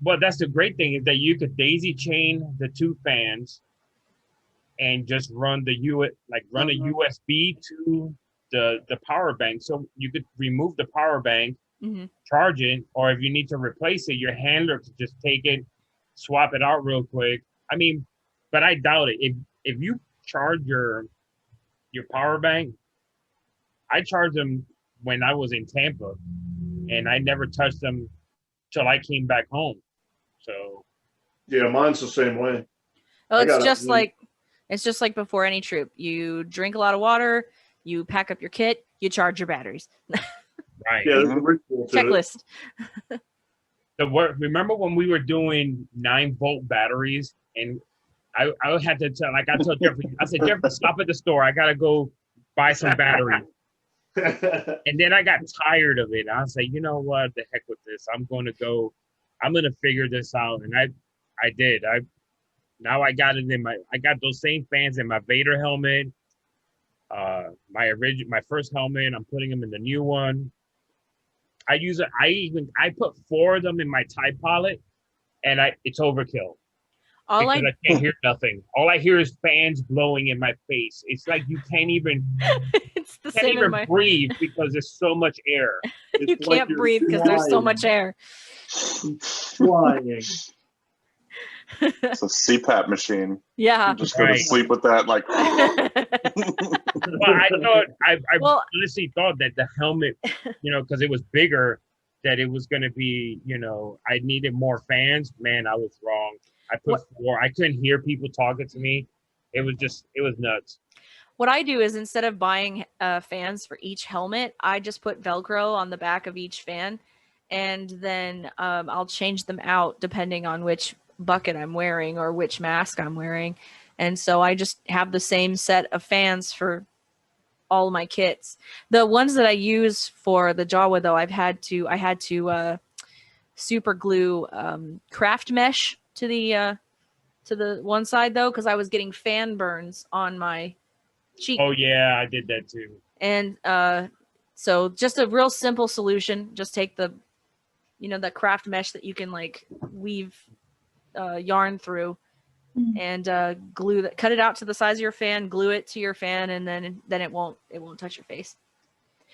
Well, that's the great thing is that you could daisy chain the 2 fans and just run a USB to the power bank. So you could remove the power bank, Mhm. charge it, or if you need to replace it, your handler could just take it, swap it out real quick. I mean, but I doubt it. If you charge your power bank, I charged them when I was in Tampa, and I never touched them till I came back home. So Yeah, mine's the same way. Oh, I it's got it. just like before any troop. You drink a lot of water, you pack up your kit, you charge your batteries. right. Yeah, there's a ritual to it. Checklist. Remember when we were doing 9-volt batteries, and I had to tell, like I told Jeffrey, I said, Jeffrey, stop at the store. I gotta go buy some batteries. And then I got tired of it. I was like, you know what? The heck with this. I'm gonna figure this out. And I did. Now I got it I got those same fans in my Vader helmet. My first helmet, I'm putting them in the new one. I put 4 of them in my TIE pilot, and it's overkill. I can't hear nothing. All I hear is fans blowing in my face. It's like you can't even it's the same in my breathe because there's so much air. You can't breathe because there's so much air. Flying. It's a CPAP machine. Yeah. You just go to sleep with that, like. Well, I honestly thought that the helmet, because it was bigger, that it was going to be, I needed more fans. Man, I was wrong. I put 4. I couldn't hear people talking to me. It was nuts. What I do is instead of buying fans for each helmet, I just put Velcro on the back of each fan, and then I'll change them out depending on which bucket I'm wearing or which mask I'm wearing. And so I just have the same set of fans for all my kits. The ones that I use for the Jawa, though, I had to super glue craft mesh to the one side, though, because I was getting fan burns on my cheek. Oh yeah, I did that too. And so just a real simple solution. Just take the craft mesh that you can like weave yarn through, and glue that. Cut it out to the size of your fan, glue it to your fan, and then it won't touch your face.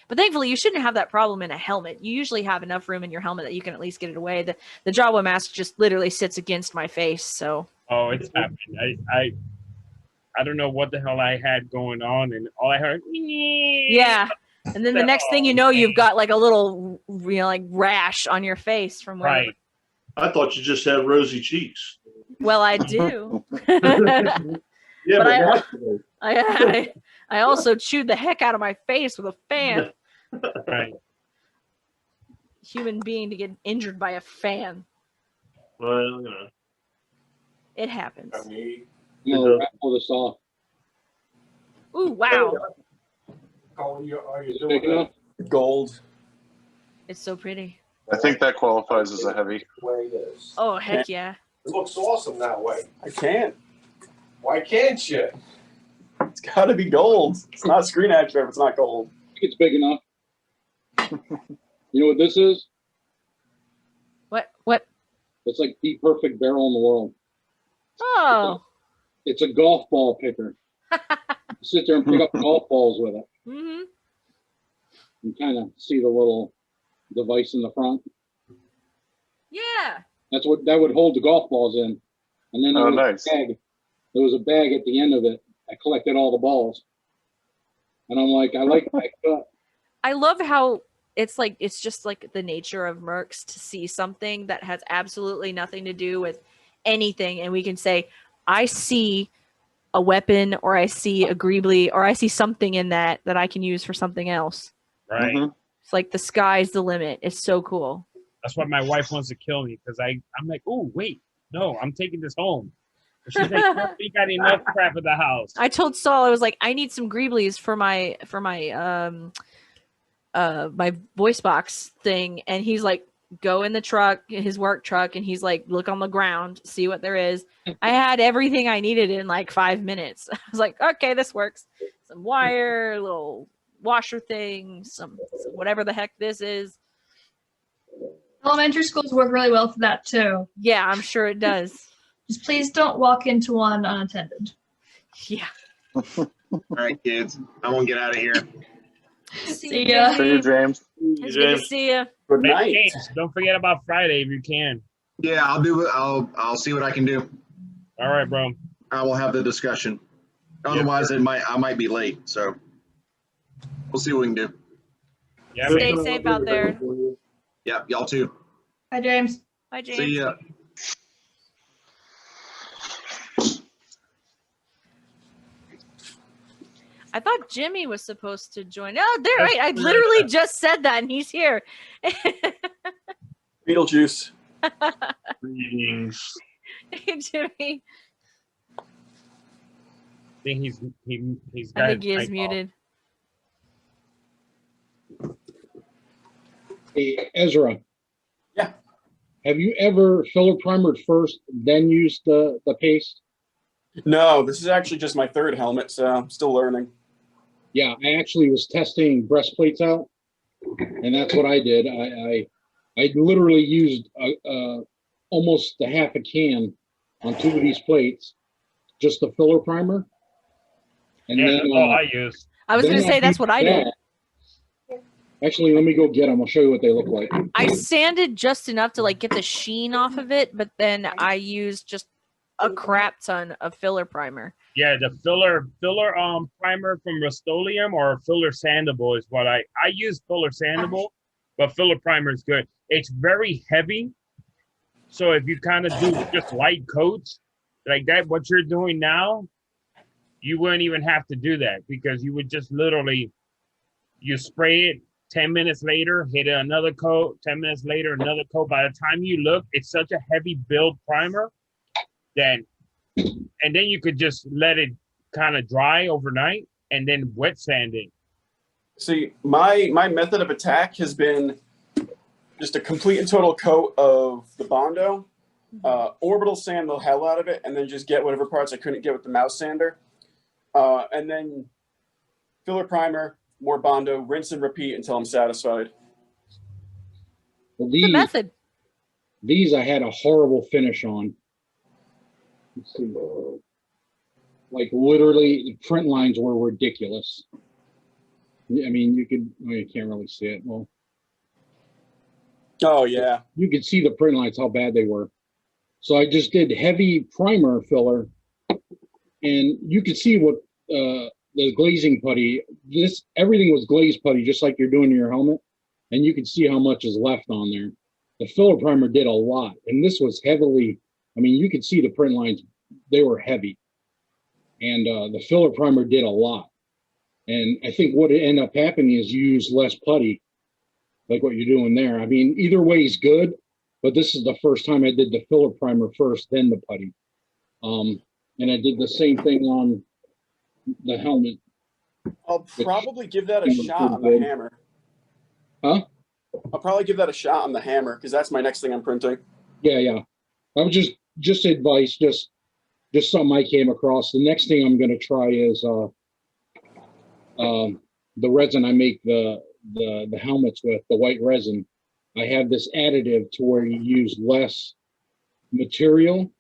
But thankfully, you shouldn't have that problem in a helmet. You usually have enough room in your helmet that you can at least get it away. The Jawa mask just literally sits against my face. So. Oh, it's happened. I don't know what the hell I had going on, and all I heard. Yeah, and then the next thing you know, you've got like a little, like rash on your face from where. Right. I thought you just had rosy cheeks. Well, I do. Yeah, but I also chewed the heck out of my face with a fan. Right. Human being to get injured by a fan. Well, It happens. Pull this off. Ooh, wow. Are you Big enough? Gold. It's so pretty. I think that qualifies as a heavy. Way it is. Oh, heck yeah. It looks awesome that way. I can't. Why can't you? It's got to be gold. It's not screen actor if it's not gold. I think it's big enough. You know what this is? What? It's like the perfect barrel in the world. Oh. It's a golf ball picker. You sit there and pick up golf balls with it. Mm-hmm. You kind of see the little device in the front. Yeah. That would hold the golf balls in. And then there was nice. a bag. There was a bag at the end of it. I collected all the balls. And I'm like, I like that cut. I love how it's just like the nature of Mercs to see something that has absolutely nothing to do with anything, and we can say, I see a weapon, or I see a Greebly, or I see something in that I can use for something else. Right. It's like the sky's the limit. It's so cool. That's why my wife wants to kill me, because I'm like, oh wait, no, I'm taking this home. She's like, we got enough crap at the house. I told Saul, I was like, I need some Greeblies for my my voice box thing, and he's like, go in the truck, his work truck, and he's like, look on the ground, see what there is. I had everything I needed in like 5 minutes. I was like, okay, this works. Some wire, little washer thing, some whatever the heck this is. Elementary schools work really well for that too. Yeah, I'm sure it does. Just please don't walk into one unattended. Yeah. All right, kids. I'm gonna get out of here. See ya. See you, James. It's good to see you. Good Hey, night. James, don't forget about Friday if you can. Yeah, I'll do it. I'll see what I can do. All right, bro. I will have the discussion. Otherwise, I might be late. So we'll see what we can do. Yeah, Stay safe out there. Yeah, y'all too. Bye, James. Bye, James. See ya. I thought Jimmy was supposed to join. Oh, there, right. I literally just said that, and he's here. Beetlejuice. Greetings. Hey, Jimmy. I think he's I got think he his is mic off. muted. Hey, Ezra. Yeah. Have you ever filler primered first, then used the paste? No, this is actually just my third helmet, so I'm still learning. Yeah, I actually was testing breastplates out, and that's what I did. I literally used almost a half a can on 2 of these plates, just the filler primer. And Yeah, then that's all I use. I was going to say that's what I did. Actually, let me go get them. I'll show you what they look like. I sanded just enough to like get the sheen off of it, but then I used just a crap ton of filler primer. Yeah, the filler primer from Rust-Oleum or filler sandable is what I use filler sandable, but filler primer is good. It's very heavy. So if you kind of do just light coats like that, what you're doing now, you wouldn't even have to do that because you would just literally, you spray it 10 minutes later, hit another coat, 10 minutes later, another coat. By the time you look, it's such a heavy build primer that, and then you could just let it kind of dry overnight and then wet sand it. See, my method of attack has been just a complete and total coat of the Bondo, orbital sand the hell out of it, and then just get whatever parts I couldn't get with the mouse sander. And then filler primer, more Bondo, rinse and repeat until I'm satisfied. Well, The method. These I had a horrible finish on. Let's see. Like literally, the print lines were ridiculous. I mean, you can't really see it. Well, oh yeah, you could see the print lines how bad they were. So I just did heavy primer filler, and you could see what the glazing putty. Everything was glazed putty, just like you're doing in your helmet, and you could see how much is left on there. The filler primer did a lot, and this was heavily. I mean, you could see the print lines; they were heavy, and the filler primer did a lot. And I think what ended up happening is you use less putty, like what you're doing there. I mean, either way is good, but this is the first time I did the filler primer first, then the putty. And I did the same thing on the helmet. I'll probably give that a shot on the hammer. Huh? I'll probably give that a shot on the hammer because that's my next thing I'm printing. Yeah. I was just advice, just something I came across. The next thing I'm going to try is the resin I make the helmets with, the white resin. I have this additive to where you use less material.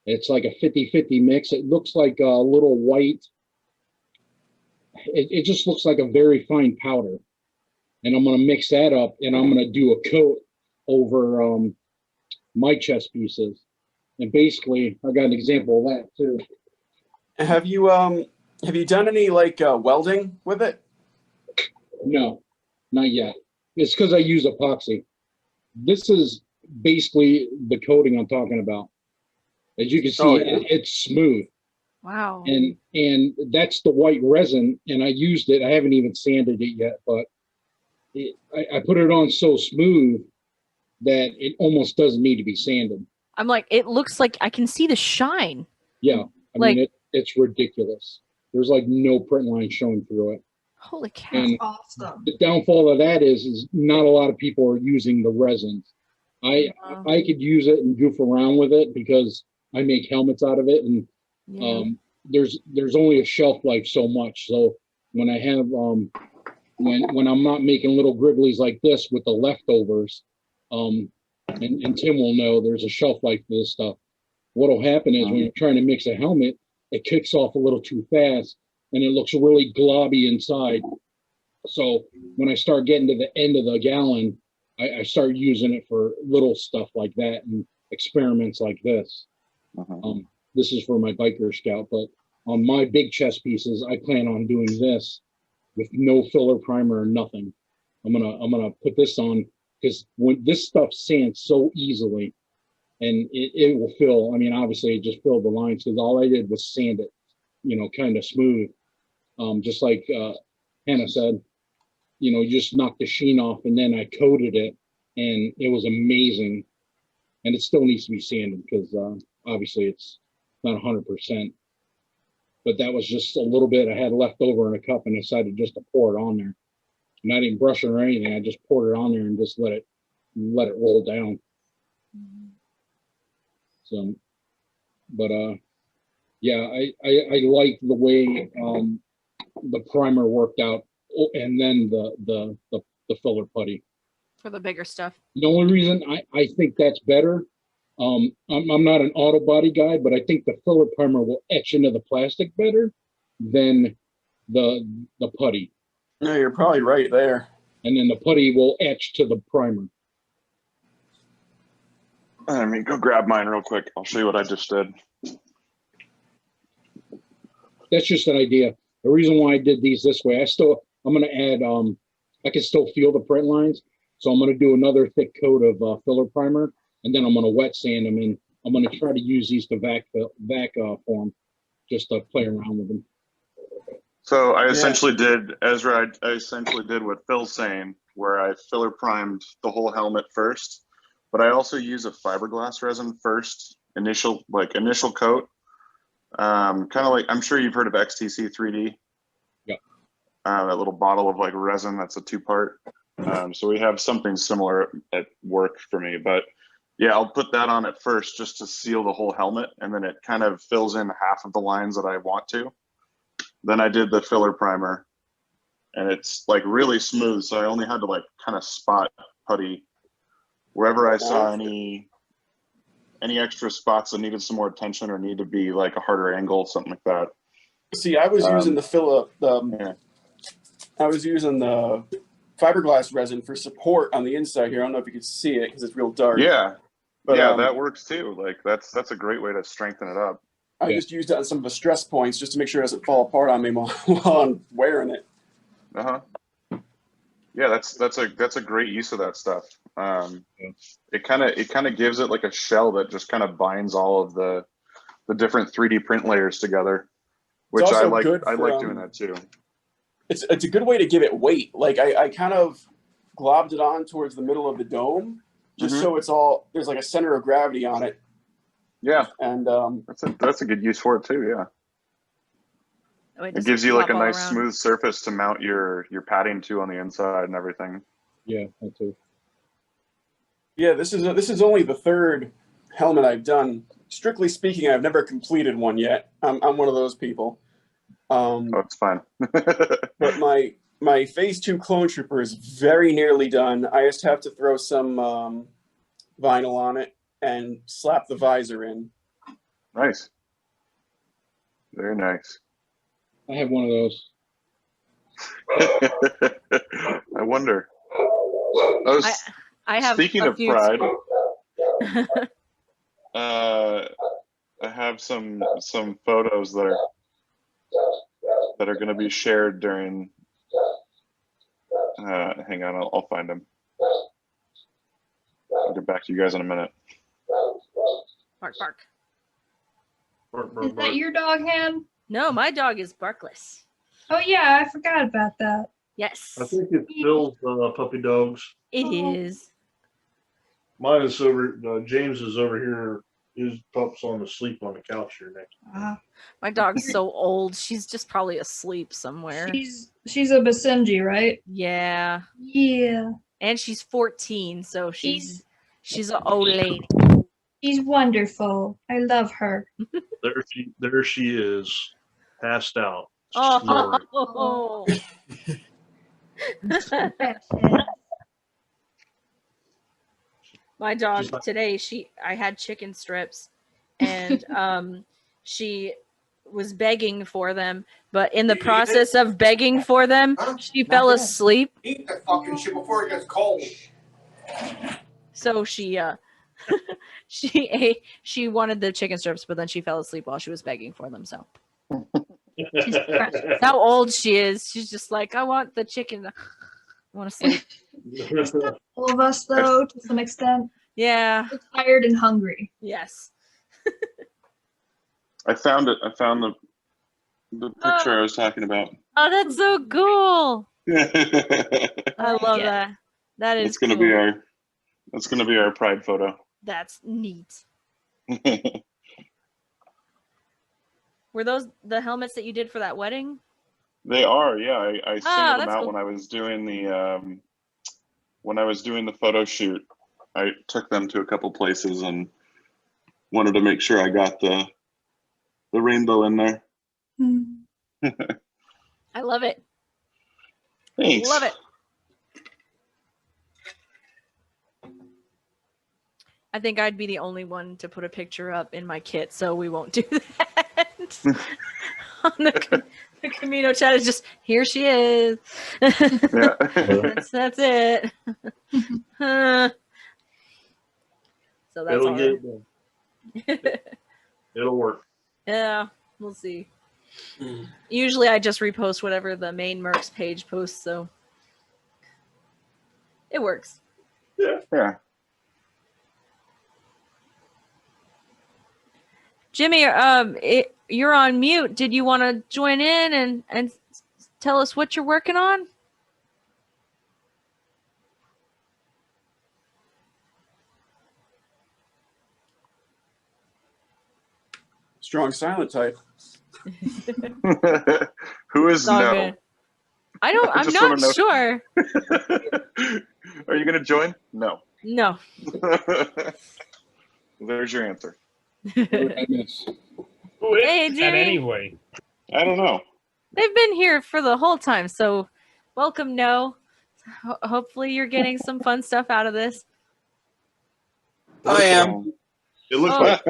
It's like a 50-50 mix. It looks like a little white. It just looks like a very fine powder. And I'm going to mix that up, and I'm going to do a coat over my chest pieces. And basically, I got an example of that too. Have you done any like welding with it? No, not yet. It's because I use epoxy. This is basically the coating I'm talking about. As you can see, it's smooth. Wow. And that's the white resin, and I used it. I haven't even sanded it yet, but I put it on so smooth that it almost doesn't need to be sanded. I'm like, it looks like I can see the shine. Yeah, I Like- mean it's ridiculous. There's like no print line showing through it. Holy cow. And Awesome. the downfall of that is not a lot of people are using the resins. I could use it and goof around with it because I make helmets out of it, and Yeah. there's only a shelf life so much. So when I have when I'm not making little gribblies like this with the leftovers, and Tim will know there's a shelf life for this stuff. What'll happen is when you're trying to mix a helmet, it kicks off a little too fast and it looks really globby inside. So when I start getting to the end of the gallon, I start using it for little stuff like that and experiments like this. This is for my biker scout, but on my big chest pieces, I plan on doing this with no filler primer or nothing. I'm gonna put this on because when this stuff sands so easily, and it will fill. I mean, obviously, it just filled the lines because all I did was sand it, kind of smooth. Just like Hannah said, you just knocked the sheen off, and then I coated it, and it was amazing. And it still needs to be sanded because obviously it's not 100%. But that was just a little bit I had left over in a cup, and I decided just to pour it on there. And I didn't brush it or anything. I just poured it on there and just let it roll down. So, but yeah, I like the way the primer worked out, and then the filler putty. For the bigger stuff. The only reason I think that's better, I'm not an auto body guy, but I think the filler primer will etch into the plastic better than the putty. No, you're probably right there. And then the putty will etch to the primer. Let me go grab mine real quick. I'll show you what I just did. That's just an idea. The reason why I did these this way, I'm going to add, I can still feel the print lines. So I'm going to do another thick coat of filler primer, and then I'm going to wet sand them, and I'm going to try to use these to vac form, just to play around with them. So I essentially did, Ezra, I essentially did what Phil's saying, where I filler primed the whole helmet first, but I also use a fiberglass resin first, initial coat. Kind of like, I'm sure you've heard of XTC 3D. Yeah. That little bottle of like resin that's a 2-part. So we have something similar at work for me, but yeah, I'll put that on at first just to seal the whole helmet, and then it kind of fills in half of the lines that I want to. Then I did the filler primer, and it's like really smooth, so I only had to like kind of spot putty wherever I saw any extra spots that needed some more attention or need to be like a harder angle, something like that. See, I was using the I was using the fiberglass resin for support on the inside here. I don't know if you can see it because it's real dark. Yeah, but yeah, that works too. Like that's a great way to strengthen it up. I just used it on some of the stress points just to make sure it doesn't fall apart on me while I'm wearing it. Yeah, that's a great use of that stuff. It kind of gives it like a shell that just kind of binds all of the different 3D print layers together, which I like. I like doing that too. It's a good way to give it weight. Like I kind of globbed it on towards the middle of the dome, just so it's all there's like a center of gravity on it. Yeah, and that's a good use for it too. Yeah. It gives you like a nice smooth surface to mount your padding to on the inside and everything. Yeah, that too. Yeah, this is only the third helmet I've done. Strictly speaking, I've never completed one yet. I'm one of those people. Oh, it's fine. But my Phase 2 Clone Trooper is very nearly done. I just have to throw some vinyl on it and slap the visor in. Nice. Very nice. I have one of those. I wonder. I have. Speaking of pride, I have some photos that are going to be shared during. Hang on, I'll find them. I'll get back to you guys in a minute. Bark, bark. Is that your dog, Han? No, my dog is barkless. Oh yeah, I forgot about that. Yes. I think it's Bill's puppy dogs. It is. Mine is over. James is over here his pup's on the sleep on the couch here next. My dog's so old. She's just probably asleep somewhere. She's a Basenji, right? Yeah. Yeah. And she's 14, so she's an old lady. She's wonderful. I love her. There she is, passed out. Snoring. Oh. My dog today, I had chicken strips, and she was begging for them, but in the process of begging for them, she fell asleep. Eat that fucking shit before it gets cold. So she she wanted the chicken strips, but then she fell asleep while she was begging for them. So that's how old she is. She's just like, I want the chicken. I want to sleep. All of us, though, to some extent. Yeah. We're tired and hungry. Yes. I found it. I found the picture I was talking about. Oh, that's so cool. I love that. That is It's gonna cool. be that's gonna be our pride photo. That's neat. Were those the helmets that you did for that wedding? They are, yeah. I singled them that's out cool. when I was doing the photo shoot. I took them to a couple places and wanted to make sure I got the rainbow in there. I love it. Thanks. Love it. I think I'd be the only one to put a picture up in my kit, so we won't do that. On the Camino chat is just, here she is. That's it. So that's all right. It'll work. Yeah, we'll see. Usually I just repost whatever the main Mercs page posts, so it works. Yeah. Jimmy, you're on mute. Did you want to join in and tell us what you're working on? Strong silent type. Who is all no? good. I'm just not wanna know. sure. Are you gonna join? No. No. There's your answer. Who is Hey, that Jimmy. anyway? I don't know. They've been here for the whole time, so welcome, No. Hopefully you're getting some fun stuff out of this. I am. It looks Oh. like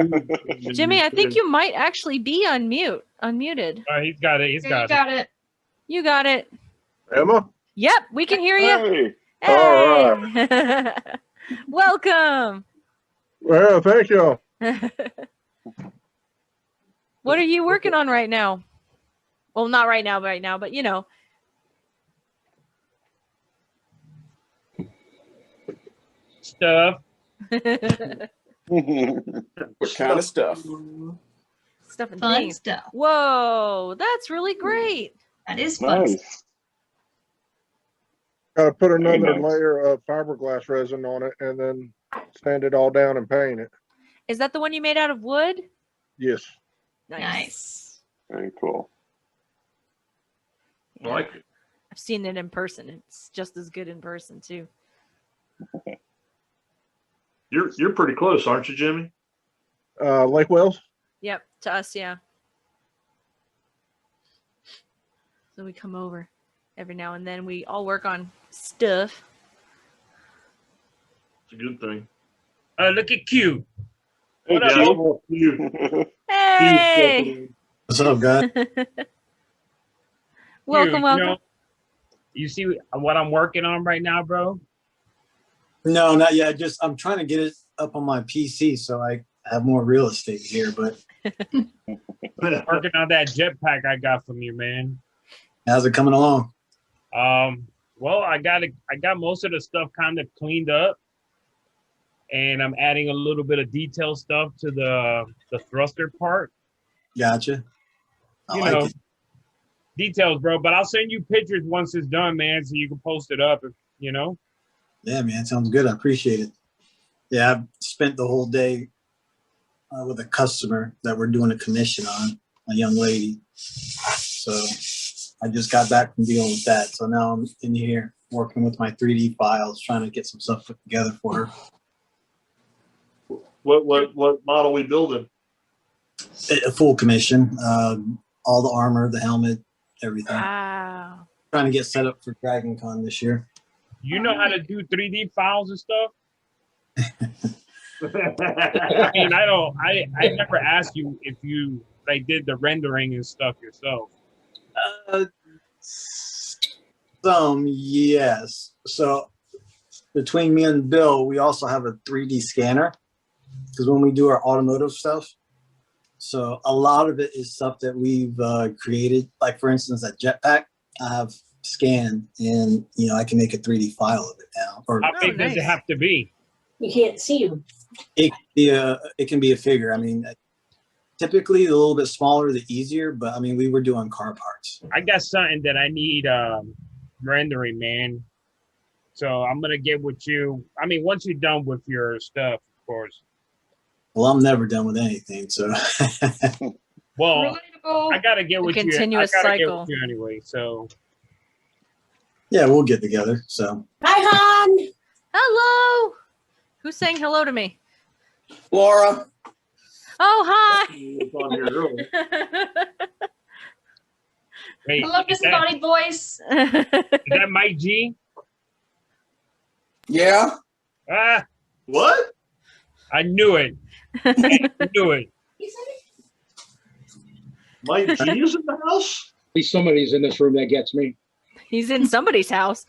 Jimmy, I think you might actually be unmuted. He's got it. He's Yeah, got you it. got it. You got it. Emma? Yep, we can hear you. Hey. All Hey. Welcome. Well, thank you. What are you working on right now? Well, not right now, but you know. Stuff. What kind of stuff? Stuff and Fun things. stuff. Whoa, that's really great. That is fun. Nice. Got to put another Very nice. layer of fiberglass resin on it and then sand it all down and paint it. Is that the one you made out of wood? Yes. Nice. Very cool. I like it. I've seen it in person. It's just as good in person too. You're pretty close, aren't you, Jimmy? Lake Wells? Yep, to us, yeah. So we come over every now and then. We all work on stuff. It's a good thing. Look at Q. Hey, What up, Yeah, Q? you. Hey! What's up, guys? Welcome, You welcome. know, you see what I'm working on right now, bro? No, not yet. I'm trying to get it up on my PC so I have more real estate here. But Working on that jetpack I got from you, man. how's it coming along? Well, I got most of the stuff kind of cleaned up, and I'm adding a little bit of detail stuff to the thruster part. Gotcha. I You like know, it. details, bro. But I'll send you pictures once it's done, man, so you can post it up. You know. Yeah, man, sounds good. I appreciate it. Yeah, I've spent the whole day with a customer that we're doing a commission on, a young lady. So I just got back from dealing with that. So now I'm in here working with my 3D files, trying to get some stuff put together for her. What model we building? A full commission, all the armor, the helmet, everything. Wow. Trying to get set up for Dragon Con this year. You know how to do 3D files and stuff? I mean, I never asked you if you like did the rendering and stuff yourself. Some, yes. So between me and Bill, we also have a 3D scanner because when we do our automotive stuff, so a lot of it is stuff that we've created. Like for instance, that jetpack I have scanned, and you know I can make a 3D file of it now. Or how big does it have to be? You can't see them. it can be a figure. I mean, typically a little bit smaller, the easier. But I mean, we were doing car parts. I got something that I need rendering, man. So I'm gonna get with you. I mean, once you're done with your stuff, of course. Well, I'm never done with anything, so. Well, I gotta get with you. Continuous I gotta cycle. get with you anyway. So. Yeah, we'll get together. So. Hi, hon. Hello. Who's saying hello to me? Laura. Oh, hi. Wait, I love is disembodied voice. Is that Mike G? Yeah. Ah, what? I knew it. I knew it. Mike G is in the house? At least somebody's in this room that gets me. He's in somebody's house.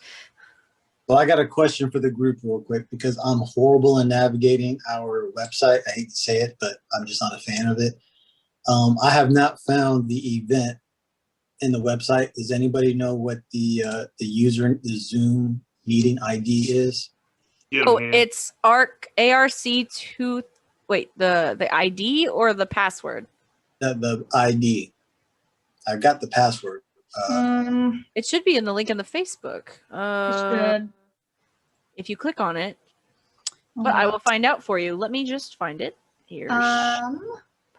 Well, I got a question for the group real quick because I'm horrible in navigating our website. I hate to say it, but I'm just not a fan of it. I have not found the event in the website. Does anybody know what the Zoom meeting ID is? Oh, it's ARC2. Wait, the ID or the password? The ID. I've got the password. It should be in the link in the Facebook. should. If you click on it. But I will find out for you. Let me just find it. Here's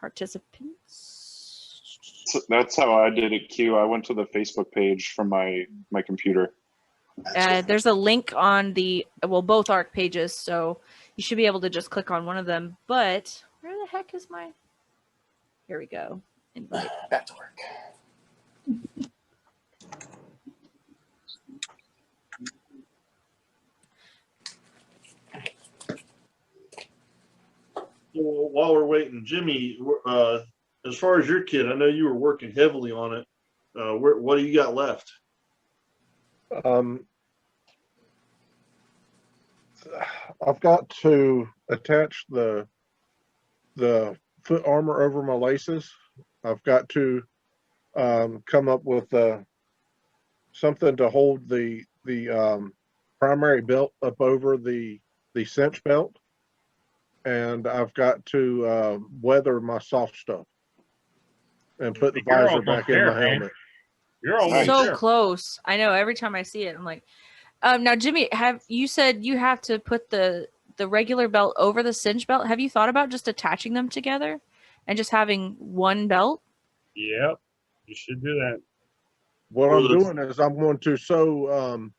participants. So that's how I did it, Q. I went to the Facebook page from my computer. There's a link on both ARC pages, so you should be able to just click on one of them. But where the heck is my? Here we go. Invite. Back to work. Well, while we're waiting, Jimmy, as far as your kid, I know you were working heavily on it. What do you got left? I've got to attach the foot armor over my laces. I've got to come up with something to hold the primary belt up over the cinch belt, and I've got to weather my soft stuff and put the visor back in my helmet. You're almost so close. I know. Every time I see it, I'm like, now, Jimmy, you said you have to put the regular belt over the cinch belt. Have you thought about just attaching them together and just having one belt? Yep, you should do that. What I'm doing is I'm going to sew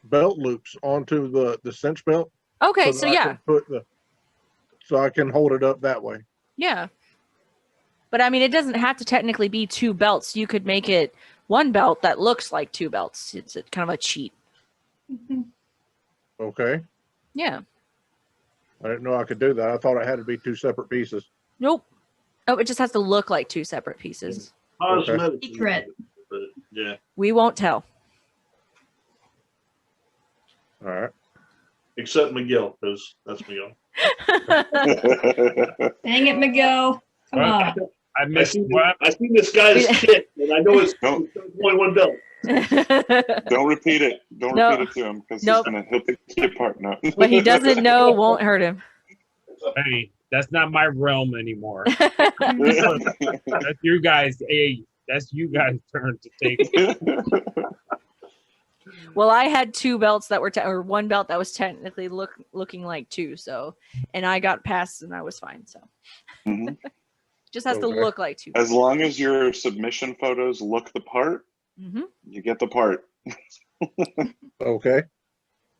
belt loops onto the cinch belt. Okay, so so I yeah. can so I can hold it up that way. Yeah. But I mean, it doesn't have to technically be two belts. You could make it one belt that looks like two belts. It's kind of a cheat. Okay. Yeah. I didn't know I could do that. I thought it had to be two separate pieces. Nope. Oh, it just has to look like two separate pieces. Okay. Secret. But yeah. We won't tell. All right. Except Miguel, because that's Miguel. Dang it, Miguel. Come on. I seen this guy's kit, and I know it's only one belt. Don't repeat it. Don't repeat it to him because he's gonna hit the kid part now. What he doesn't know won't hurt him. Hey, that's not my realm anymore. That's you guys. Hey, that's you guys' turn to take it. Well, I had two belts that were, or one belt that was technically looking like two. So, and I got past and I was fine. So, Mhm. Just has to Okay. look like two. As long as your submission photos look the part, Mm-hmm. you get the part. Okay.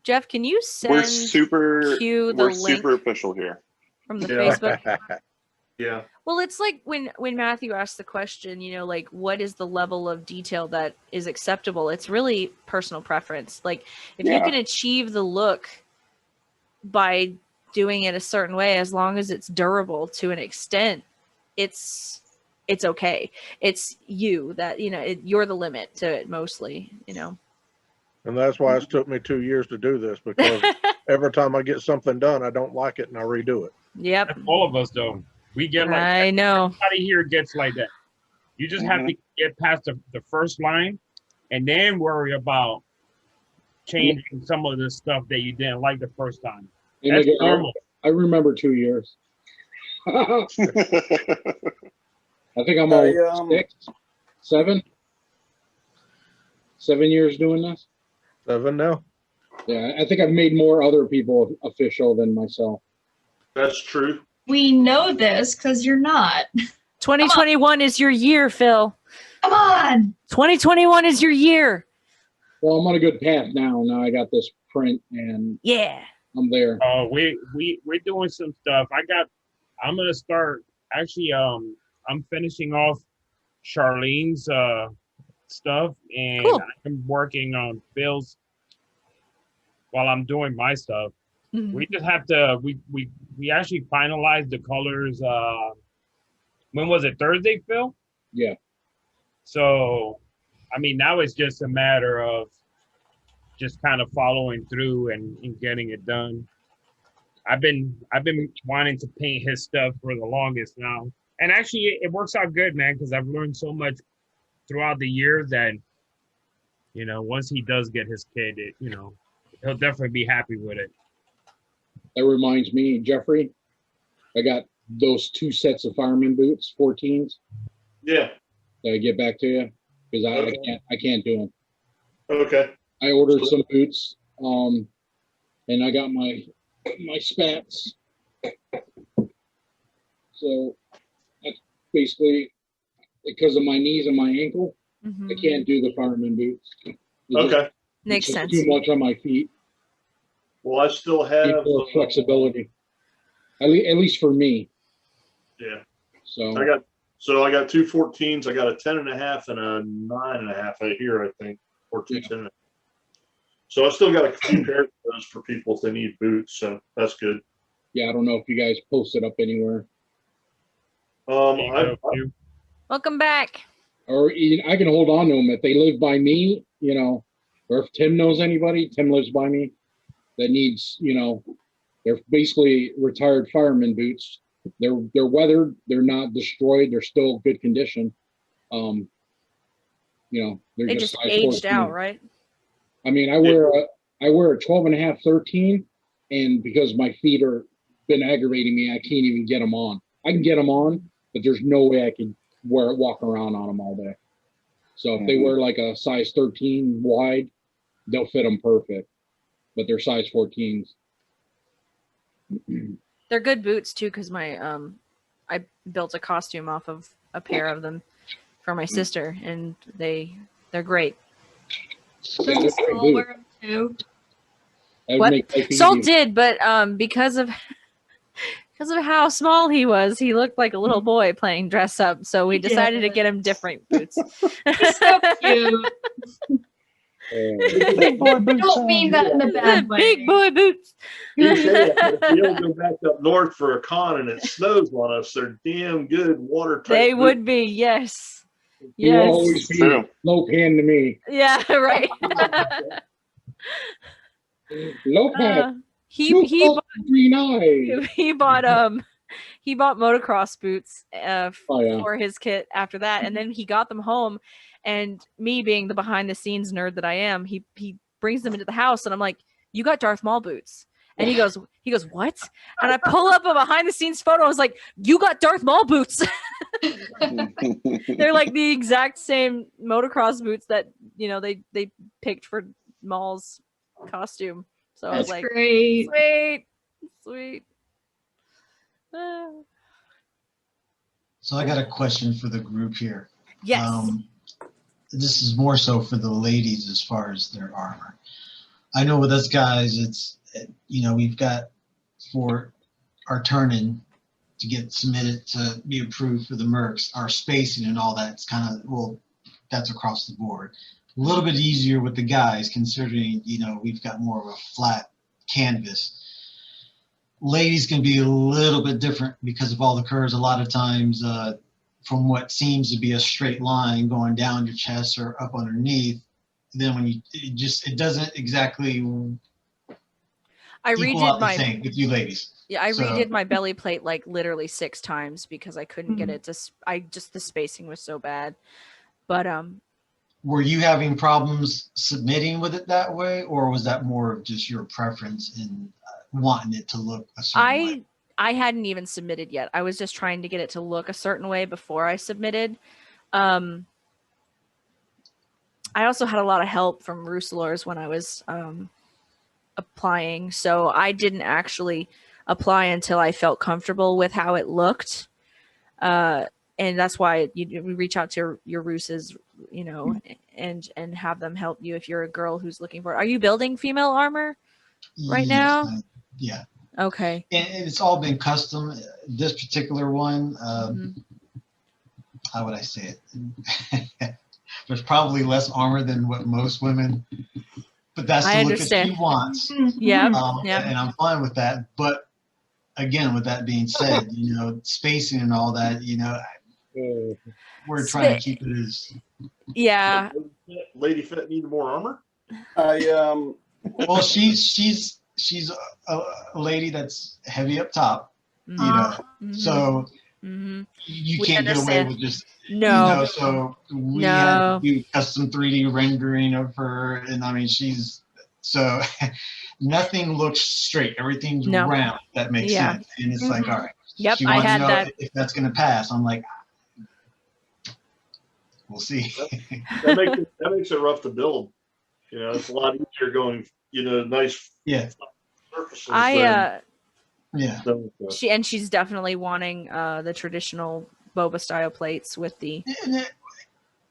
Jeff, can you We're send super. Q the We're link super official here. from the Yeah. Facebook? Yeah. Well, it's like when Matthew asked the question, you know, like what is the level of detail that is acceptable? It's really personal preference. Like if you Yeah. can achieve the look by doing it a certain way, as long as it's durable to an extent, it's okay. It's you that, you know, you're the limit to it mostly, you know. And that's why it took me 2 years to do this, because every time I get something done, I don't like it and I redo it. Yep. That's all of us though. We get like that. I know. Everybody here gets like that. You just have to get past the first line and then worry about changing some of the stuff that you didn't like the first time. And That's again, normal. I remember 2 years. I think I'm on 7 years doing this. 7 now. Yeah, I think I've made more other people official than myself. That's true. We know this because you're not. 2021 is your year, Phil. Come on. 2021 is your year. Well, I'm on a good path now. Now I got this print and yeah, I'm there. We're doing some stuff. I'm gonna start actually I'm finishing off Charlene's stuff, and Cool. I'm working on Phil's while I'm doing my stuff. Mhm. We just have to we actually finalized the colors when was it, Thursday, Phil? Yeah. So I mean now it's just a matter of just kind of following through and getting it done. I've been wanting to paint his stuff for the longest now. And actually it works out good, man, because I've learned so much throughout the years that, you know, once he does get his kid, you know, he'll definitely be happy with it. That reminds me, Jeffrey, I got those 2 sets of fireman boots, 14s. Yeah. Did I get back to you? Because I can't do them. Okay. I ordered some boots, and I got my spats. So that's basically because of my knees and my ankle. I can't do the fireman boots. Okay. Makes It's sense. too much on my feet. Well, I still have More flexibility. At least for me. Yeah. So I got 2 14s. I got a 10.5 and a 9.5 right here, I think, or 2 10. So I still got a few pairs of those for people if they need boots. So that's good. Yeah, I don't know if you guys post it up anywhere. Welcome back. Or I can hold on to them if they live by me, you know, or if Tim knows anybody, Tim lives by me, that needs, you know, they're basically retired fireman boots. They're weathered, they're not destroyed, they're still good condition. You know, they're They just aged 14. out, right? I mean, I wear a 12.5, 13, and because my feet are been aggravating me, I can't even get them on. I can get them on, but there's no way I can walk around on them all day. So if they wear like a size 13 wide, they'll fit them perfect. But they're size 14s. They're good boots too, because I built a costume off of a pair of them for my sister, and they're great. Does Saul wear them too? What? Saul did, but because of how small he was, he looked like a little boy playing dress up. So we decided to get him different boots. He's so cute. Big boy boots. Don't mean that in a bad way. Big boy boots. You say that, but if you ever go back up north for a con and it snows on us, they're damn good watertight. They would be, yes. You Yes. always be low pan to me. Yeah, right. Low pan. He bought motocross boots for his kit after that, and then he got them home, and me being the behind the scenes nerd that I am, he brings them into the house, and I'm like, you got Darth Maul boots. And he goes, what? And I pull up a behind the scenes photo. I was like, you got Darth Maul boots. They're like the exact same motocross boots that, you know, they picked for Maul's costume. So I was That's like, great. sweet. So I got a question for the group here. Yes. This is more so for the ladies as far as their armor. I know with us guys, it's, you know, we've got for our turn-in to get submitted to be approved for the Mercs, our spacing and all that's kind of, well, that's across the board. A little bit easier with the guys considering, you know, we've got more of a flat canvas. Ladies can be a little bit different because of all the curves. A lot of times from what seems to be a straight line going down your chest or up underneath, then when you, it doesn't exactly I equal redid out the my same with you ladies. Yeah, I So- redid my belly plate like literally 6 times because I couldn't get it to. The spacing was so bad. But Were you having problems submitting with it that way, or was that more of just your preference in wanting it to look a certain way? I hadn't even submitted yet. I was just trying to get it to look a certain way before I submitted. I also had a lot of help from Rousselors when I was applying, so I didn't actually apply until I felt comfortable with how it looked. And that's why we reach out to your Rousses, you know, and have them help you if you're a girl who's looking for. Are you building female armor right now? Yeah. Okay. And it's all been custom. This particular one, how would I say it? There's probably less armor than what most women, but that's the look that she wants. Yeah. And I'm fine with that. But again, with that being said, you know, spacing and all that, you know, we're trying to keep it as. Yeah. Lady Fit need more armor? Well, she's a lady that's heavy up top, you know, so you We can't get away understand. with just, No. you know, so we had to do custom 3D rendering of her, and I mean, she's, so nothing looks straight, everything's round, that makes sense, and it's like, all right, Yep, she I wants to had know that. if that's going to pass. I'm like, we'll see. that makes it rough to build. You know, it's a lot easier going, you know, nice surfaces. Yeah. She's definitely wanting the traditional boba style plates with the.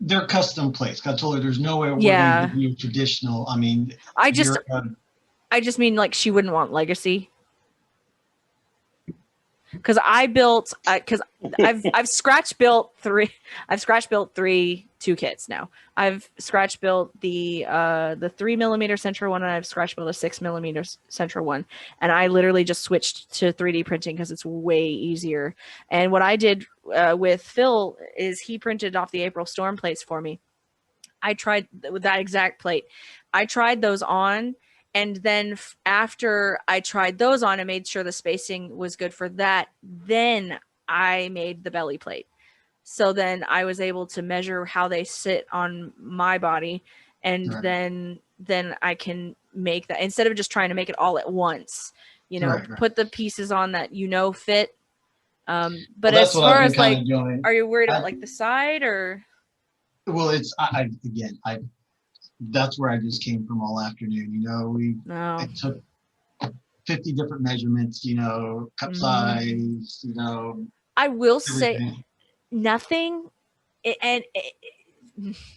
They're custom plates. I told her there's no way we're Yeah. going to do traditional. I mean, I just mean like she wouldn't want legacy. Because I built, because I've scratch built 3 2 kits now. I've scratch built the 3mm Centra one, and I've scratch built a 6mm Centra one, and I literally just switched to 3D printing because it's way easier. And what I did with Phil is he printed off the April Storm plates for me. I tried with that exact plate. I tried those on. And then after I tried those on and made sure the spacing was good for that, then I made the belly plate. So then I was able to measure how they sit on my body. And then I can make that instead of just trying to make it all at once, you know, put the pieces on that, you know, fit. But as far as like, are you worried about like the side or? Well, it's, that's where I just came from all afternoon. You know, I took 50 different measurements, you know, cup size, you know. I will say nothing.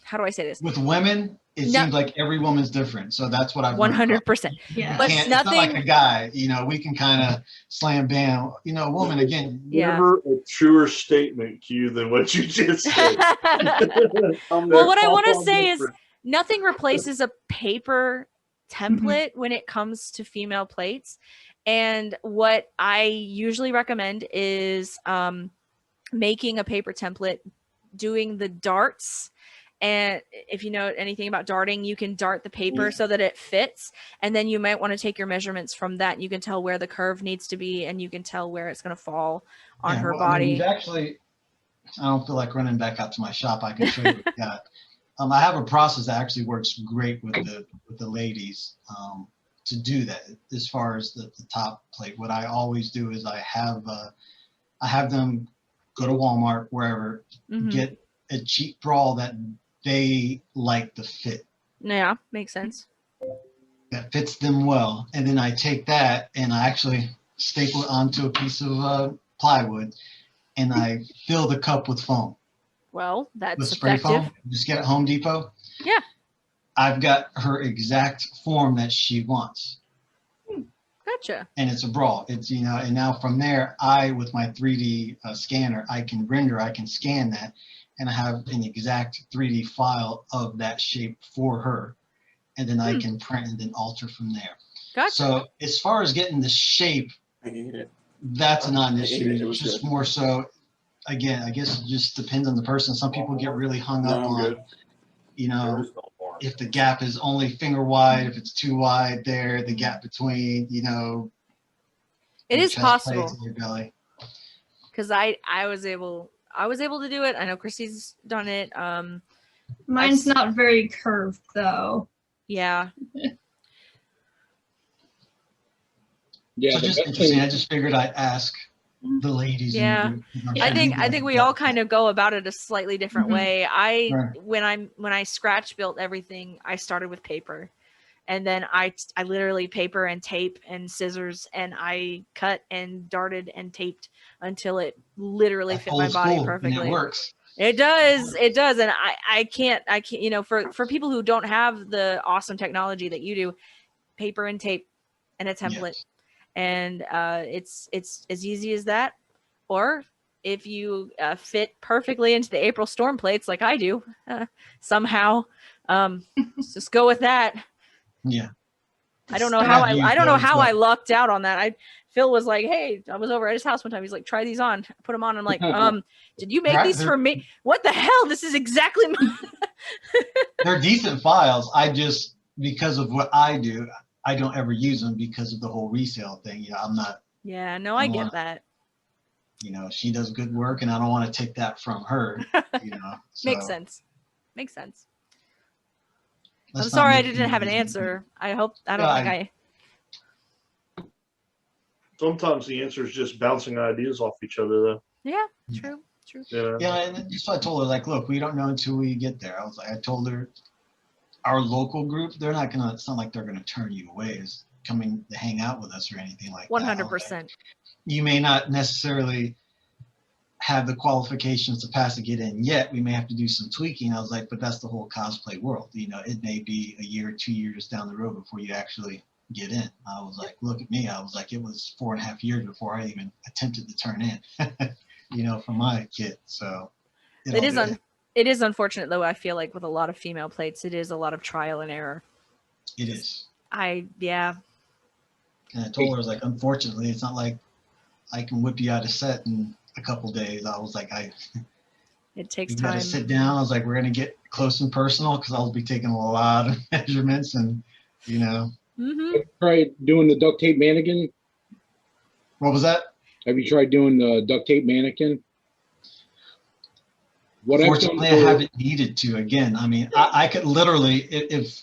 How do I say this? With women, it seems like every woman's different. So that's what I've 100%. Yeah. But it's not like a guy, you know, we can kind of slam bam, you know, a woman again. Never a truer statement, Q, than what you just said. Well, what I want to say is nothing replaces a paper template when it comes to female plates. And what I usually recommend is making a paper template, doing the darts. And if you know anything about darting, you can dart the paper so that it fits. And then you might want to take your measurements from that. You can tell where the curve needs to be, and you can tell where it's going to fall on her body. I mean, we've actually, I don't feel like running back out to my shop. I can show you what we got. I have a process that actually works great with the ladies to do that. As far as the top plate, what I always do is I have them go to Walmart, wherever, get a cheap brawl that they like the fit. Yeah, makes sense. That fits them well, and then I take that and I actually staple it onto a piece of plywood, and I fill the cup with foam. Well, With that's spray effective. foam, just get at Home Depot. Yeah. I've got her exact form that she wants. Gotcha. And it's a brawl. It's, you know, and now from there, with my 3D scanner, I can render, I can scan that, and I have an exact 3D file of that shape for her. And then I can print and then alter from there. Gotcha. So as far as getting the shape, that's not an issue. It's just more so, again, I guess it just depends on the person. Some people get really hung up on, you know, if the gap is only finger wide, if it's too wide there, the gap between, you know, It your is chest plate possible. and your belly. Because I was able to do it. I know Chrissy's done it. Mine's not very curved though. Yeah. Yeah, So just interesting. I just figured I'd ask the ladies. Yeah. In the group. I think we all kind of go about it a slightly different way. Right. When I scratch built everything, I started with paper. And then I literally paper and tape and scissors, and I cut and darted and taped until it literally fit my Old body school, perfectly. and it works. It does. And I can't, you know, for people who don't have the awesome technology that you do, paper and tape and a template. Yes. And it's as easy as that. Or if you fit perfectly into the April storm plates like I do, somehow, just go with that. Yeah. I don't know how I lucked out on that. Phil was like, "Hey, I was over at his house one time. He's like, try these on." I put them on. I'm like, did you make these for me? What the hell? This is exactly my They're decent files. I just, because of what I do, I don't ever use them because of the whole resale thing. You know, I'm not. Yeah, no, I get that. You know, she does good work, and I don't want to take that from her. You know, so. Makes sense. I'm sorry I didn't have an answer. I don't think I. Sometimes the answer is just bouncing ideas off each other, though. Yeah, true. Yeah. Yeah, and so I told her, like, look, we don't know until we get there. I told her, our local group, they're not gonna. It's not like they're gonna turn you away as coming to hang out with us or anything like that. 100%. You may not necessarily have the qualifications to pass to get in yet. We may have to do some tweaking. I was like, but that's the whole cosplay world. You know, it may be a year, 2 years down the road before you actually get in. I was like, look at me. I was like, it was 4.5 years before I even attempted to turn in, you know, for my kit. So it is unfortunate though. I feel like with a lot of female plates, it is a lot of trial and error. It is. Yeah. And I told her, I was like, unfortunately, it's not like I can whip you out of set in a couple days. I was like, it takes you time. gotta sit down. I was like, we're gonna get close and personal because I'll be taking a lot of measurements, and you know. Mm-hmm. Have you tried doing the duct tape mannequin? What was that? Have you tried doing the duct tape mannequin? Fortunately, I haven't needed to. Again, I mean, I could literally, if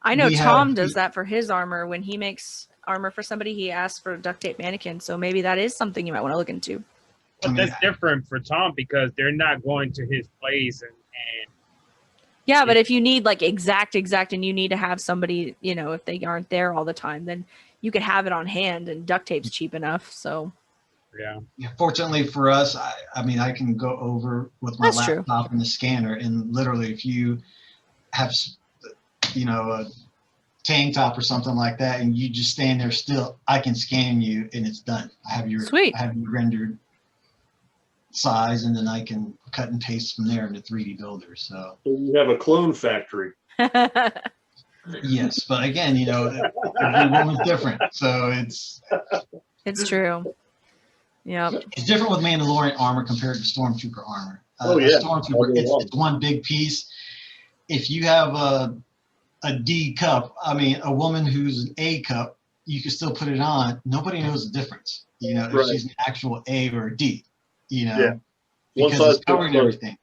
I know Tom does that for his armor. When he makes armor for somebody, he asks for a duct tape mannequin. So maybe that is something you might want to look into. But that's different for Tom because they're not going to his place and yeah, but if you need like exact, and you need to have somebody, you know, if they aren't there all the time, then you could have it on hand, and duct tape's cheap enough. So yeah. Fortunately for us, I mean, I can go over with my laptop and the scanner, and literally, if you have, you know, a tank top or something like that, and you just stand there still, I can scan you, and it's done. I have your rendered size, and then I can cut and paste from there into 3D Builder. So you have a clone factory. Yes, but again, you know, every woman's different, so it's true. Yeah, it's different with Mandalorian armor compared to Stormtrooper armor. Stormtrooper, it's one big piece. If you have a D cup, I mean, a woman who's an A cup, you can still put it on. Nobody knows the difference, you know, if she's an actual A or a D, you know, because it's covering everything.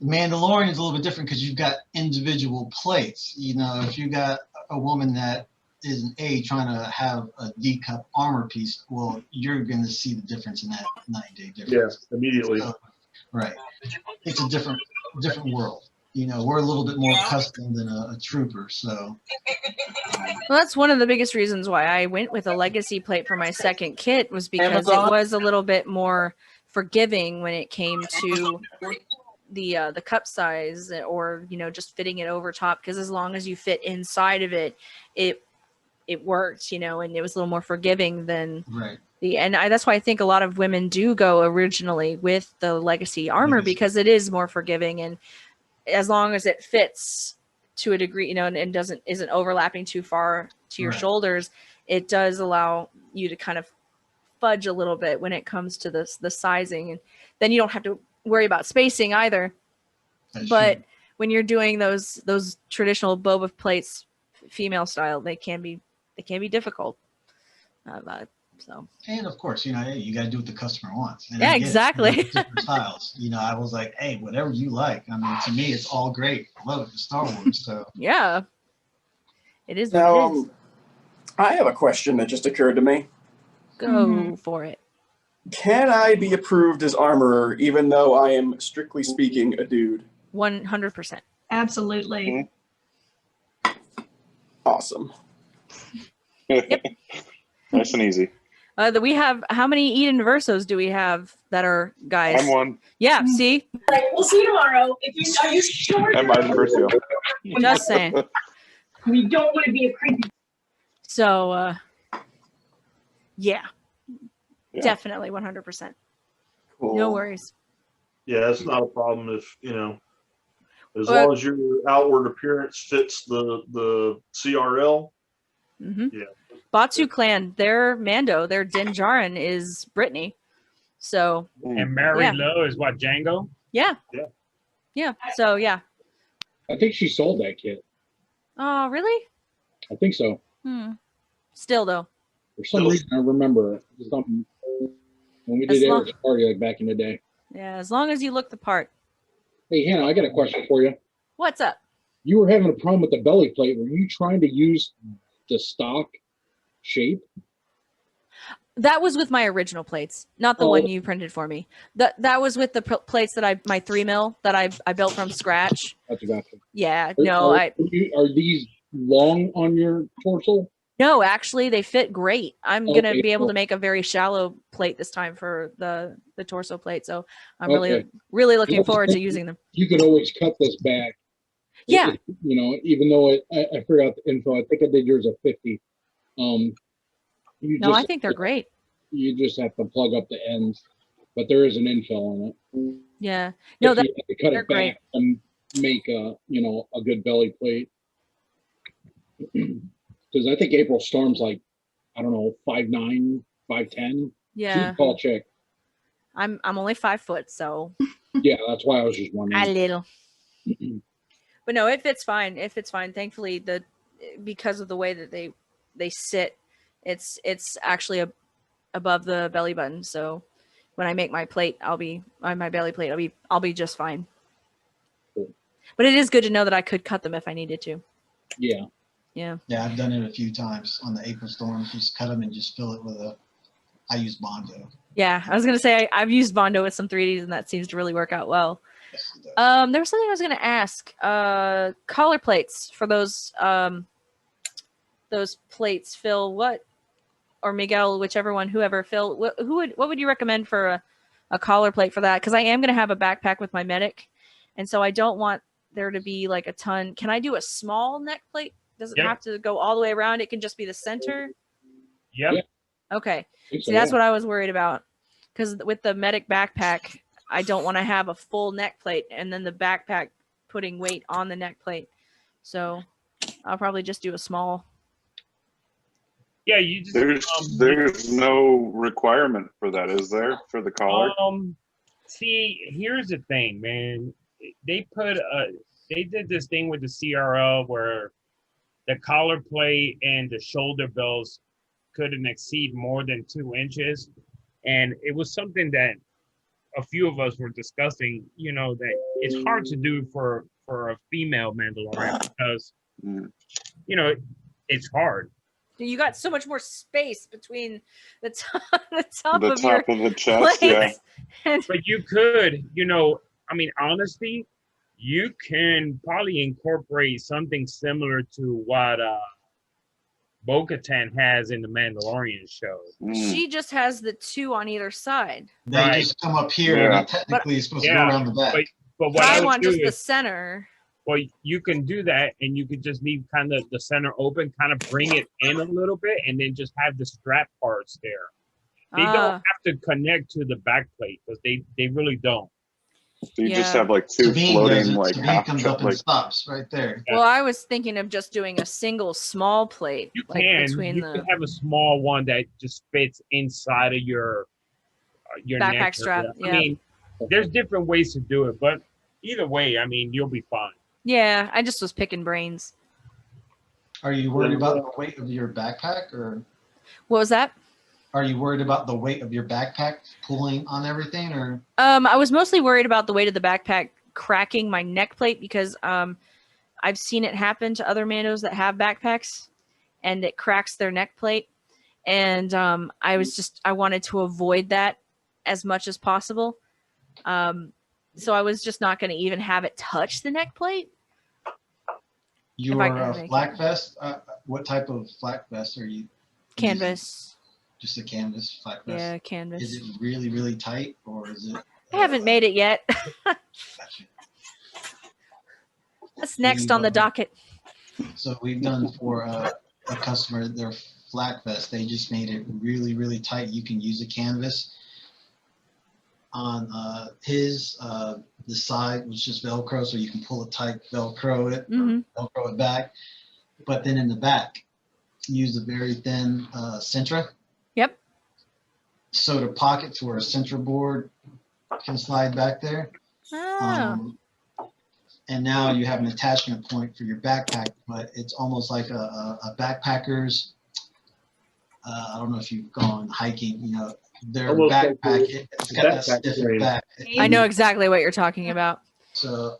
Mandalorian is a little bit different because you've got individual plates. You know, if you got a woman that is an A trying to have a D cup armor piece, well, you're going to see the difference in that 9-day difference. Yeah, immediately. So, right. It's a different world. you know, we're a little bit more custom than a trooper. So Well, that's one of the biggest reasons why I went with a legacy plate for my second kit, was because Amazon? it was a little bit more forgiving when it came to the cup size, or just fitting it over top, because as long as you fit inside of it, it worked, and it was a little more forgiving than right. That's why I think a lot of women do go originally with the legacy armor, because it is more forgiving, and as long as it fits to a degree, and isn't overlapping too far to your Right. shoulders, it does allow you to kind of fudge a little bit when it comes to the sizing, and then you don't have to worry about spacing either. But when you're doing those traditional boba plates, female style, they can be difficult. So. And of course, you know, hey, you got to do what the customer wants. And Yeah, I get it. exactly. You know, different styles. You know, I was like, hey, whatever you like. I mean, to me, it's all great. I love it for Star Wars. So yeah, it is Now, what it is. I have a question that just occurred to me. Go for it. Can I be approved as armorer even though I am strictly speaking a dude? 100%. Absolutely. Awesome. Yep. Nice and easy. We have, how many Eden Versos do we have that are guys? I'm one. Yeah, see? Like, we'll see you tomorrow. Are you sure? I'm Iden Versio. Just saying. We don't want to be a creepy. So, yeah, definitely 100%. Cool. No worries. Yeah, it's not a problem if, you know, as long as your outward appearance fits the CRL. Mm-hmm. Yeah. Batu clan, their Mando, their Din Djarin is Brittany. So. And Mary Lowe is what, Django? Yeah. Yeah. Yeah. So, yeah. I think she sold that kit. Oh, really? I think so. Still, though. For some reason, I remember something when we did Eric's party like back in the day. Yeah, as long as you look the part. Hey, Hannah, I got a question for you. What's up? You were having a problem with the belly plate. Were you trying to use the stock shape? That was with my original plates, not the one you printed for me. That was with the plates that my 3 mil that I built from scratch. Gotcha. Yeah, Are these long on your torso? No, actually, they fit great. I'm gonna be able to make a very shallow plate this time for the torso plate. So I'm really looking forward to using them. You could always cut this back. Yeah. You know, even though I forgot the info, I think I did yours at 50. I think they're great. You just have to plug up the ends, but there is an infill on it. Yeah. No, you have to cut it back great. and make a good belly plate. Because I think April Storm's like, I don't know, 5'9", 5'10". Yeah. She's a tall chick. I'm only 5 foot, so. Yeah, that's why I was just wondering. A little. But no, it fits fine. It fits fine. Thankfully, because of the way that they sit, it's actually above the belly button. So when I make my plate, my belly plate, I'll be just fine. Cool. But it is good to know that I could cut them if I needed to. Yeah. Yeah. Yeah, I've done it a few times on the April Storm. Just cut them and just fill it with I use Bondo. Yeah, I was gonna say I've used Bondo with some 3Ds and that seems to really work out well. Yes, it There does. was something I was gonna ask. Collar plates for those plates, Phil. What, or Miguel, whichever one, whoever, Phil. What would you recommend for a collar plate for that? Because I am gonna have a backpack with my medic, and so I don't want there to be like a ton. Can I do a small neck plate? Does it have to go all the way around? It can just be the center? Yep. Okay. See, that's what I was worried about. Because with the medic backpack, I don't want to have a full neck plate and then the backpack putting weight on the neck plate. So I'll probably just do a small. Yeah, you just there's no requirement for that, is there, for the collar? See, here's the thing, man. They did this thing with the CRL where the collar plate and the shoulder belts couldn't exceed more than 2 inches. And it was something that a few of us were discussing, you know, that it's hard to do for a female Mandalorian because, you know, it's hard. You got so much more space between the top of the chest, legs. But you could, you know, I mean, honestly, you can probably incorporate something similar to what Bo-Katan has in the Mandalorian show. She just has the two on either side. They just come up here, and technically it's supposed to go around the back. But what I I would want do just the is, center. well, you can do that, and you could just leave kind of the center open, kind of bring it in a little bit, and then just have the strap parts there. They don't have to connect to the back plate because they really don't. So you just have like two floating like half comes up and stops right there. Well, I was thinking of just doing a single small plate. You like can between you the can have a small one that just fits inside of your backpack neck strap. area. Yeah. I mean, there's different ways to do it, but either way, I mean, you'll be fine. Yeah, I just was picking brains. Are you worried about the weight of your backpack, or What was that? are you worried about the weight of your backpack pulling on everything, or? I was mostly worried about the weight of the backpack cracking my neck plate because I've seen it happen to other Mandos that have backpacks, and it cracks their neck plate. And I wanted to avoid that as much as possible. So I was just not going to even have it touch the neck plate. Your flak vest, what type of flak vest are you? Canvas. Just a canvas flak vest? Yeah, canvas. Is it really, really tight, or is it? I haven't made it yet. That's next on the docket. So we've done for a customer their flak vest. They just made it really, really tight. You can use a canvas on the side was just Velcro, so you can pull it tight, Velcro it, Velcro it back. But then in the back, use a very thin Centra. Yep. So the pockets where a Centra board can slide back there. Oh. And now you have an attachment point for your backpack, but it's almost like a backpacker's. I don't know if you've gone hiking, you know, their Almost backpack, like it's got that backpack stiff frame. back. I know exactly what you're talking about. So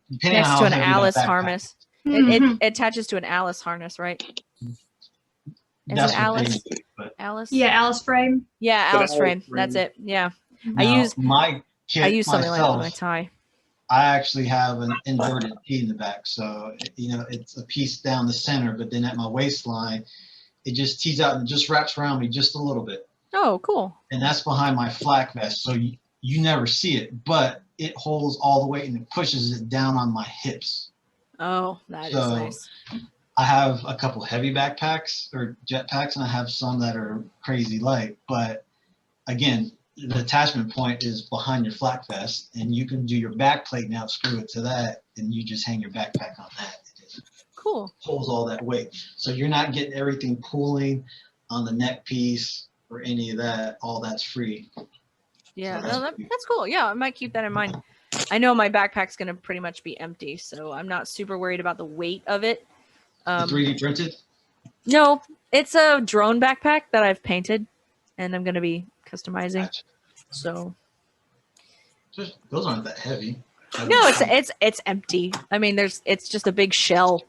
depending Next on to how an heavy that Alice backpack harness. is. It attaches to an Alice harness, right? Is That's it what they Alice? do, but Alice? Yeah, Alice frame. Yeah, But Alice Alice frame. frame. That's it. Yeah. Now, my kit I use something like that with my myself, tie. I actually have an inverted T in the back. So, you know, it's a piece down the center, but then at my waistline, it just tees out and just wraps around me just a little bit. Oh, cool. And that's behind my flak vest. So you never see it, but it holds all the weight and it pushes it down on my hips. Oh, that is So, nice. I have a couple heavy backpacks or jetpacks, and I have some that are crazy light. But again, the attachment point is behind your flak vest, and you can do your back plate now, screw it to that, and you just hang your backpack on that. It just cool. Holds all that weight. So you're not getting everything pulling on the neck piece or any of that. All that's free. Yeah, So no, that's cool. Yeah, I might keep that in mind. I know my backpack's going to pretty much be empty, so I'm not super worried about the weight of it. The 3D printed? No, it's a drone backpack that I've painted, and I'm going to be customizing. Gotcha. So Those aren't that heavy. no, it's empty. I mean, it's just a big shell,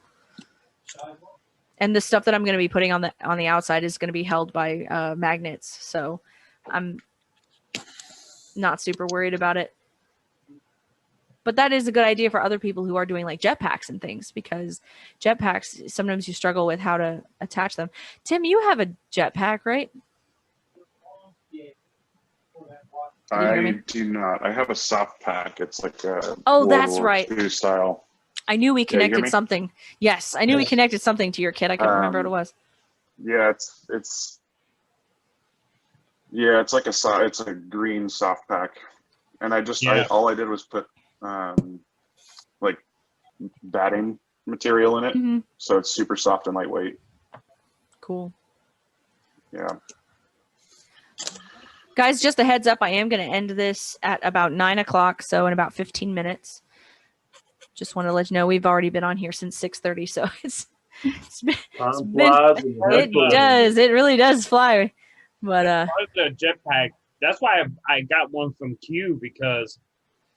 and the stuff that I'm going to be putting on the outside is going to be held by magnets. So I'm not super worried about it. But that is a good idea for other people who are doing like jetpacks and things, because jetpacks, sometimes you struggle with how to attach them. Tim, you have a jetpack, right? I do not. I have a soft pack. It's like a Oh, World that's War right. II style. I knew we Yeah, you hear connected me? something. Yes, I knew we connected something to your kit. I couldn't remember what it was. Yeah, it's like it's a green soft pack, and all I did was put like batting material in it, so it's super soft and lightweight. Cool. Yeah. Guys, just a heads up, I am going to end this at about 9 o'clock, so in about 15 minutes. Just want to let you know we've already been on here since 6:30, so it really does fly. But the jetpack, that's why I got one from Q, because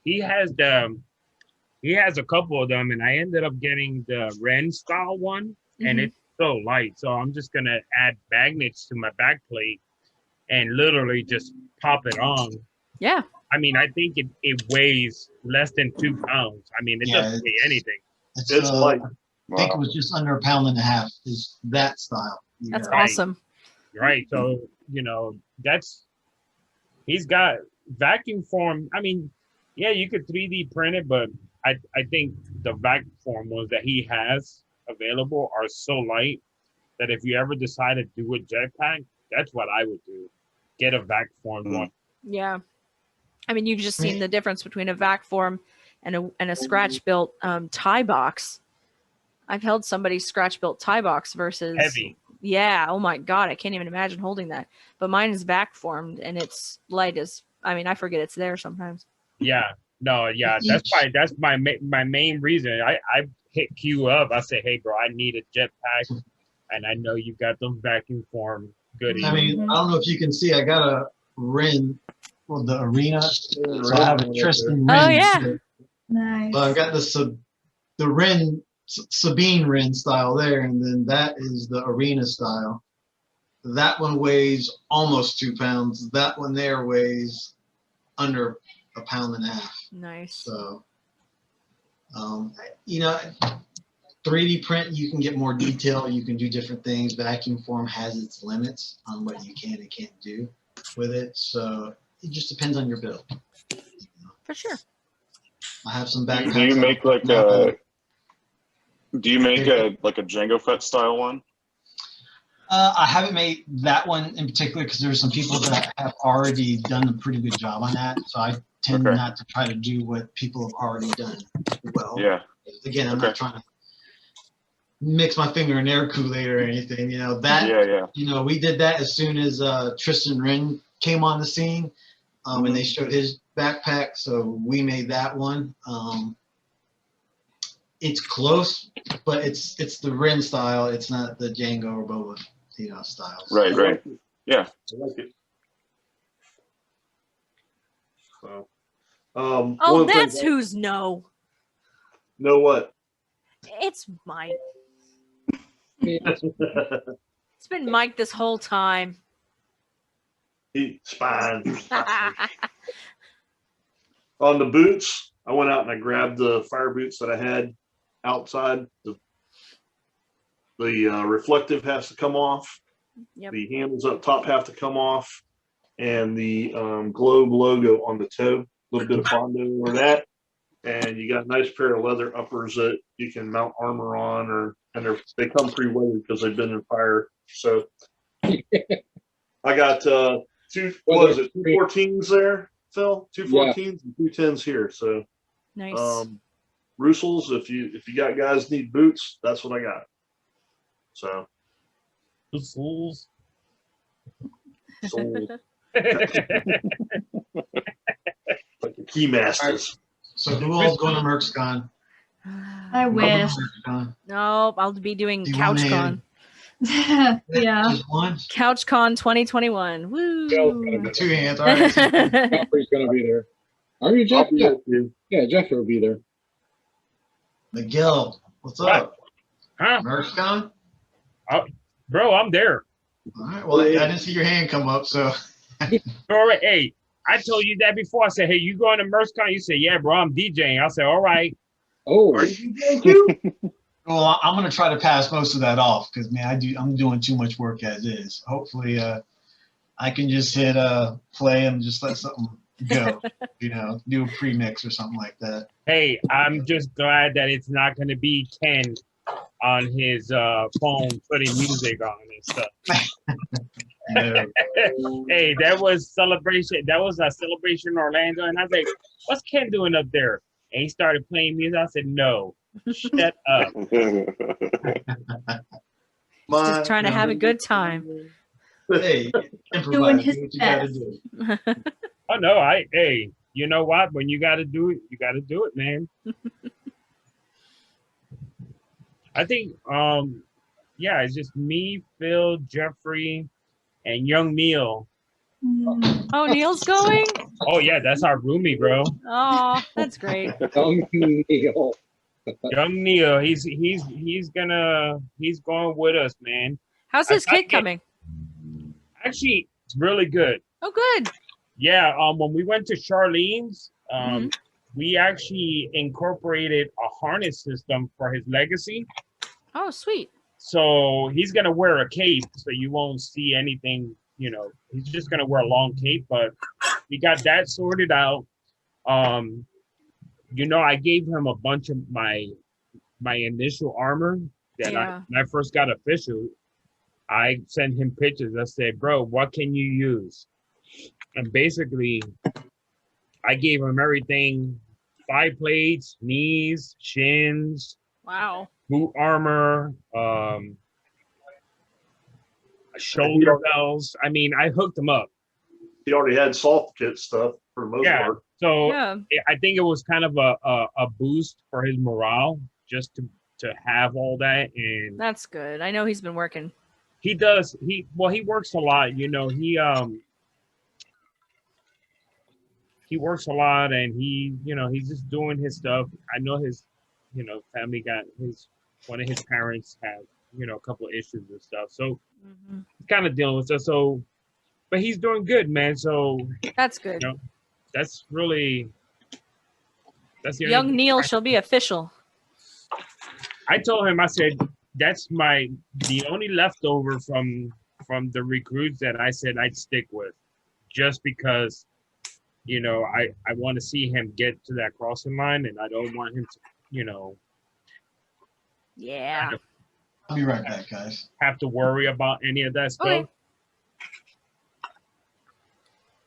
he has a couple of them, and I ended up getting the Ren style one, and it's so light. So I'm just gonna add magnets to my back plate and literally just pop it on. Yeah. I mean, I think it weighs less than 2 pounds. I mean, it Yeah, doesn't weigh anything. It's light. I think it was just under 1.5 pounds. Is that style? That's Right. awesome. Right. So, he's got vacuum form. I mean, yeah, you could 3D print it, but I think the vacuum form ones that he has available are so light that if you ever decide to do a jetpack, that's what I would do. Get a vac formed one. Yeah. I mean, you've just seen the difference between a vac form and a scratch built tie box. I've held somebody's scratch built tie box versus heavy. Yeah. Oh my God. I can't even imagine holding that. But mine is vac formed and it's light as, I mean, I forget it's there sometimes. Yeah. No, yeah. That's my main reason. I hit Q up. I say, hey bro, I need a jetpack and I know you got them vacuum form goodies. I mean, I don't know if you can see, I got a Rin for the arena. So I have a Tristan Rin. Oh yeah. Nice. So I've got the Rin, Sabine Rin style there, and then that is the arena style. That one weighs almost 2 pounds. That one there weighs under 1.5 pounds. Nice. So, 3D print, you can get more detail. You can do different things. Vacuum form has its limits on what you can and can't do with it. So it just depends on your build. For sure. I have some backpacks. Do you make like a Django Fett style one? I haven't made that one in particular because there's some people that have already done a pretty good job on that. So I tend not to try to do what people have already done well. Yeah. Again, I'm not trying to mix my finger in air Kool-Aid or anything. We did that as soon as Tristan Rin came on the scene, and they showed his backpack. So we made that one. It's close, but it's the Rin style. It's not the Django or Boba, styles. Right. Yeah. I like it. So, oh, that's who's no. Know what? It's Mike. It's been Mike this whole time. He's fine. On the boots, I went out and I grabbed the fire boots that I had outside. The reflective has to come off. Yep. The handles up top have to come off, and the globe logo on the toe. A little bit of Bondo over that, and you got a nice pair of leather uppers that you can mount armor on, and they come pre-weighted because they've been in fire. So I got two 214s there, Phil. 214s and 210s here. So nice. Russells, if you got guys need boots, that's what I got. So Russells. Like the Keymasters. So who all's going to MercsCon? I wish. No, I'll be doing CouchCon. Yeah. CouchCon 2021. Woo! 2 hands. All right. Jeffrey's gonna be there. Are you, Jeff? Yeah, Jeffrey will be there. Miguel, what's up? Huh? MercsCon? Bro, I'm there. All right. Well, I didn't see your hand come up, so. All right. Hey, I told you that before. I said, hey, you going to MercsCon? You said, yeah, bro, I'm DJing. I said, all right. Oh, are you DJing too? Well, I'm gonna try to pass most of that off because man, I'm doing too much work as is. Hopefully, I can just hit play and just let something go. Do a pre-mix or something like that. Hey, I'm just glad that it's not gonna be Ken on his phone putting music on and stuff. No. Hey, that was celebration. That was a celebration in Orlando, and I was like, "What's Ken doing up there?" And he started playing music. I said, "No, shut up." Just trying to have a good time. Hey, doing his best. Oh no, hey, you know what? When you got to do it, you got to do it, man. I think, it's just me, Phil, Jeffrey, and young Neil. Oh, Neil's going? Oh yeah, that's our roomie, bro. Oh, that's great. Young Neil. Young Neil, he's going with us, man. How's his kid coming? Actually, it's really good. Oh, good. Yeah, when we went to Charlene's, we actually incorporated a harness system for his legacy. Oh, sweet. So he's gonna wear a cape, so you won't see anything. You know, he's just gonna wear a long cape. But we got that sorted out. You know, I gave him a bunch of my initial armor that when I first got official. I sent him pictures. I said, bro, what can you use? And basically, I gave him everything: thigh plates, knees, shins. Wow. Boot armor, shoulder bells. I mean, I hooked him up. He already had soft kit stuff for the most part. So I think it was kind of a boost for his morale just to have all that. And that's good. I know he's been working. He does. He works a lot. You know, he works a lot, and he's just doing his stuff. I know his, family got one of his parents had, a couple of issues and stuff. So he's kind of dealing with stuff. So, but he's doing good, man. So that's good. That's really, that's the young Neil shall be official. I told him, I said, that's the only leftover from the recruits that I said I'd stick with, just because, I want to see him get to that crossing line, and I don't want him to, yeah. I'll be right back, guys. Have to worry about any of that stuff. Okay.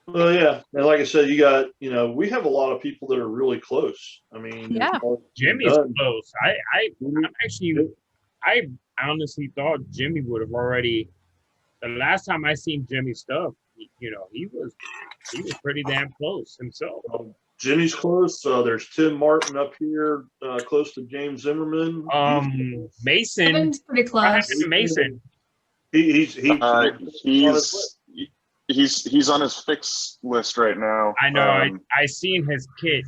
Well, yeah, and like I said, you got, we have a lot of people that are really close. I mean, yeah, Jimmy's close. I honestly thought Jimmy would have already. The last time I seen Jimmy's stuff, he was pretty damn close himself. Jimmy's close. There's Tim Martin up here, close to James Zimmerman. Mason, pretty close. What happened to Mason? He's on his fix list right now. I know. I seen his kit.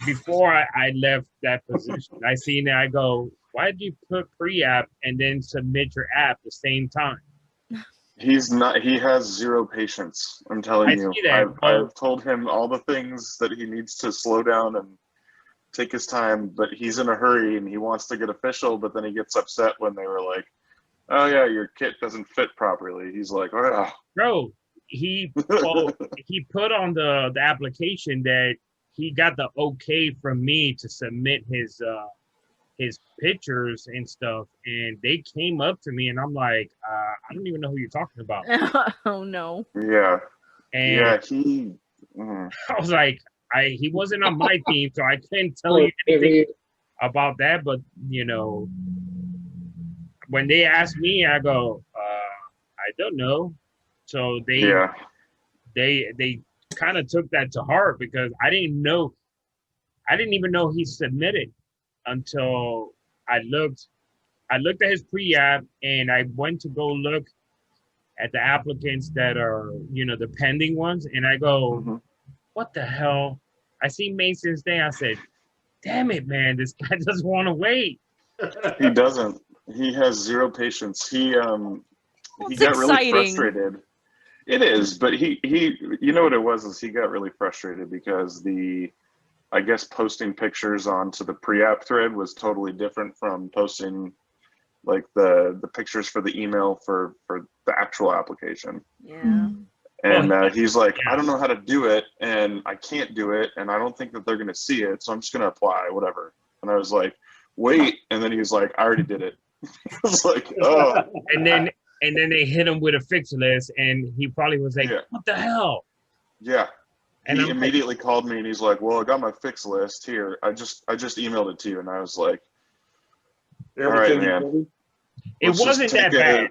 Before I left that position, I seen it. I go, why did you put pre-app and then submit your app at the same time? He's not. He has zero patience. I'm telling you. See that. I've told him all the things that he needs to slow down and take his time, but he's in a hurry and he wants to get official. But then he gets upset when they were like, "Oh yeah, your kit doesn't fit properly." He's like, "Oh, bro." He put on the application that he got the okay from me to submit his pictures and stuff, and they came up to me, and I'm like, I don't even know who you're talking about. Oh no. Yeah. And yeah, I was like, he wasn't on my team, so I couldn't tell you anything about that. But when they asked me, I go, I don't know. So they kind of took that to heart, because I didn't even know he submitted until I looked at his pre-app, and I went to go look at the applicants that are, the pending ones, and I go, what the hell? I see Mason's thing. I said, damn it, man, this guy doesn't want to wait. He doesn't. He has zero patience. He got really frustrated. It is, but he what it was is he got really frustrated because I guess posting pictures onto the pre-app thread was totally different from posting like the pictures for the email for the actual application. Yeah. And he's like, I don't know how to do it, and I can't do it, and I don't think that they're going to see it, so I'm just going to apply, whatever. And I was like, wait. And then he was like, I already did it. I was like, oh. And then they hit him with a fix list, and he probably was like, what the hell? Yeah. And he immediately called me, and he's like, well, I got my fix list here. I just emailed it to you. And I was like, all right, man. It wasn't that bad.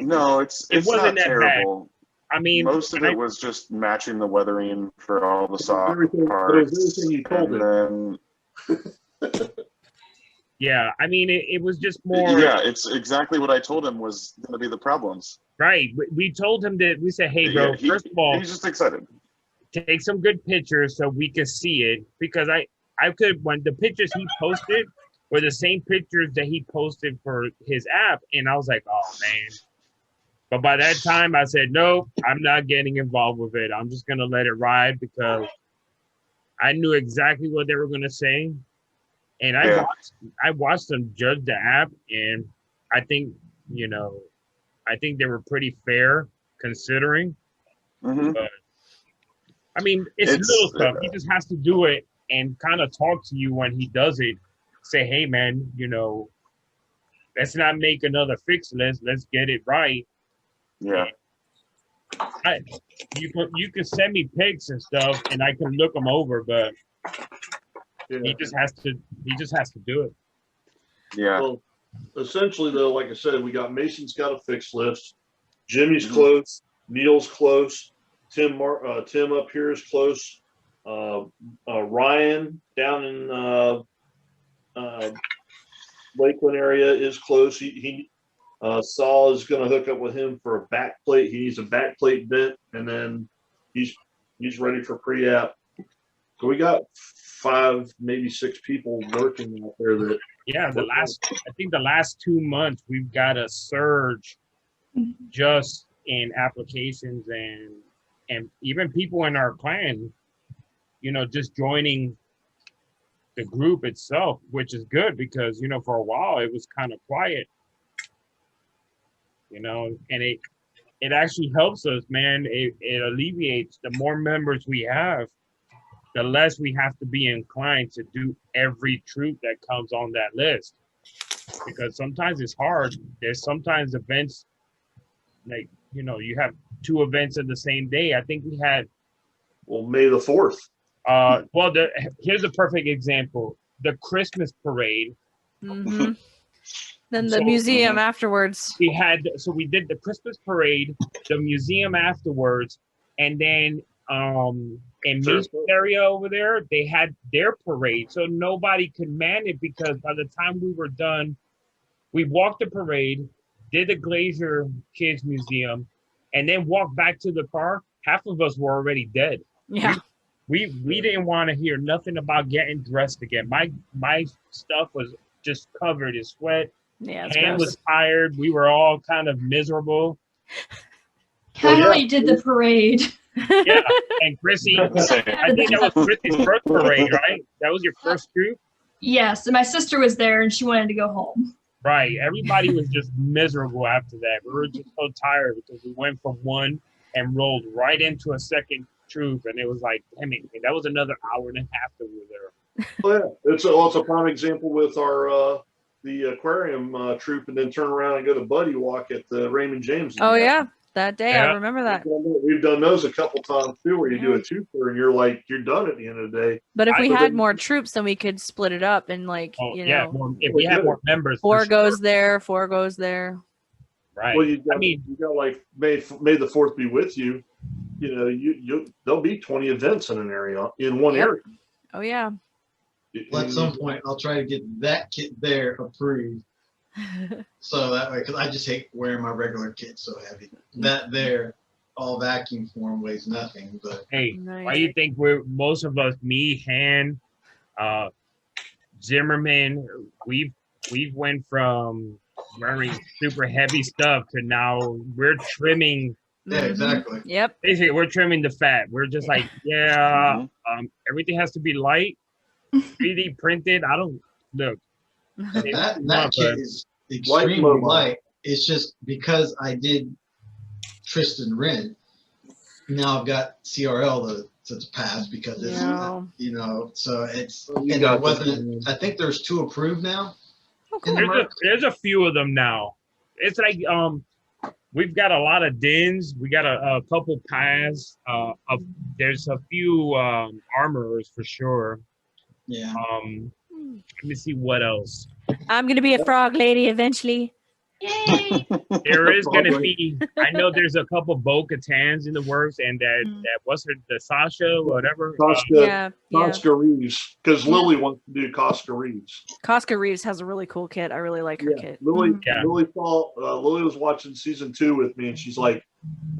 No, it's wasn't not that terrible. bad. I mean, most of it was just matching the weathering for all the soft everything you told and then yeah, I mean, it was just more. Yeah, it's exactly what I told him was going to be the problems. Right. We told him that we said, hey, bro, first of all, he's just excited. Take some good pictures so we can see it, because I could, when the pictures he posted were the same pictures that he posted for his app, and I was like, oh man. But by that time, I said, nope, I'm not getting involved with it. I'm just going to let it ride because I knew exactly what they were going to say. And I watched them judge the app, and I think, I think they were pretty fair considering. But, I mean, it's little stuff. He just has to do it and kind of talk to you when he does it. Say, hey, man, let's not make another fix. Let's get it right. Yeah. You can send me pics and stuff, and I can look them over, but he just has to do it. Yeah. Well, essentially, though, like I said, we got Mason's got a fixed list. Jimmy's close. Neil's close. Tim up here is close. Ryan down in Lakeland area is close. Saul is going to hook up with him for a back plate. He needs a back plate bent, and then he's ready for pre-app. So we got 5, maybe 6 people working out there that. Yeah, I think the last 2 months we've got a surge just in applications and even people in our clan, just joining the group itself, which is good because for a while it was kind of quiet. And it actually helps us, man. It alleviates. The more members we have, the less we have to be inclined to do every troop that comes on that list. Because sometimes it's hard. There's sometimes events like, you have 2 events in the same day. I think we had. Well, May the 4th. Here's a perfect example. The Christmas parade. Mm-hmm. Then the museum afterwards. We did the Christmas parade, the museum afterwards, and then in Mason's area over there, they had their parade. So nobody could man it because by the time we were done, we walked the parade, did the Glacier Kids Museum, and then walked back to the car. Half of us were already dead. Yeah. We didn't want to hear nothing about getting dressed again. My stuff was just covered in sweat. Yeah, Hand was tired. We were all kind of miserable. Kylie did the parade. Yeah, and Chrissy, I think that was Chrissy's first parade, right? That was your first troop? Yes, and my sister was there and she wanted to go home. Right. Everybody was just miserable after that. We were just so tired because we went from one and rolled right into a second troop, and it was like, damn it, that was another hour and a half that we were there. Oh, yeah. It's a prime example with our the aquarium troop, and then turn around and go to Buddy Walk at the Raymond James. Oh yeah, that day I remember that. We've done those a couple times too, where you do a twofer and you're done at the end of the day. But if we had more troops, then we could split it up and if we had more members, 4 goes there, 4 goes there. Right. Well, you got like May the 4th be with you. There'll be 20 events in an area in one area. Oh yeah. Well, at some point, I'll try to get that kit there approved. So that way, because I just hate wearing my regular kit so heavy. That there, all vacuum form weighs nothing. But hey, why do you think most of us, me, Han, Zimmerman, we've went from wearing super heavy stuff to now we're trimming. Yeah, exactly. Yep. Basically, we're trimming the fat. We're just like, everything has to be light, 3D printed. I don't look. That kit is extremely light. It's just because I did Tristan Wren. Now I've got CRL to pass because it's so it's it wasn't. I think there's 2 approved now. There's a few of them now. It's like we've got a lot of DINs. We got a couple paths. There's a few armorers for sure. Yeah. Let me see what else. I'm gonna be a frog lady eventually. Yay! There is gonna be. I know there's a couple Bo-Katans in the works, and that what's her, the Sasha, whatever. Cosca Reeves, because Lily wants to do Cosca Reeves. Cosca Reeves has a really cool kit. I really like her kit. Lily was watching season 2 with me, and she's like,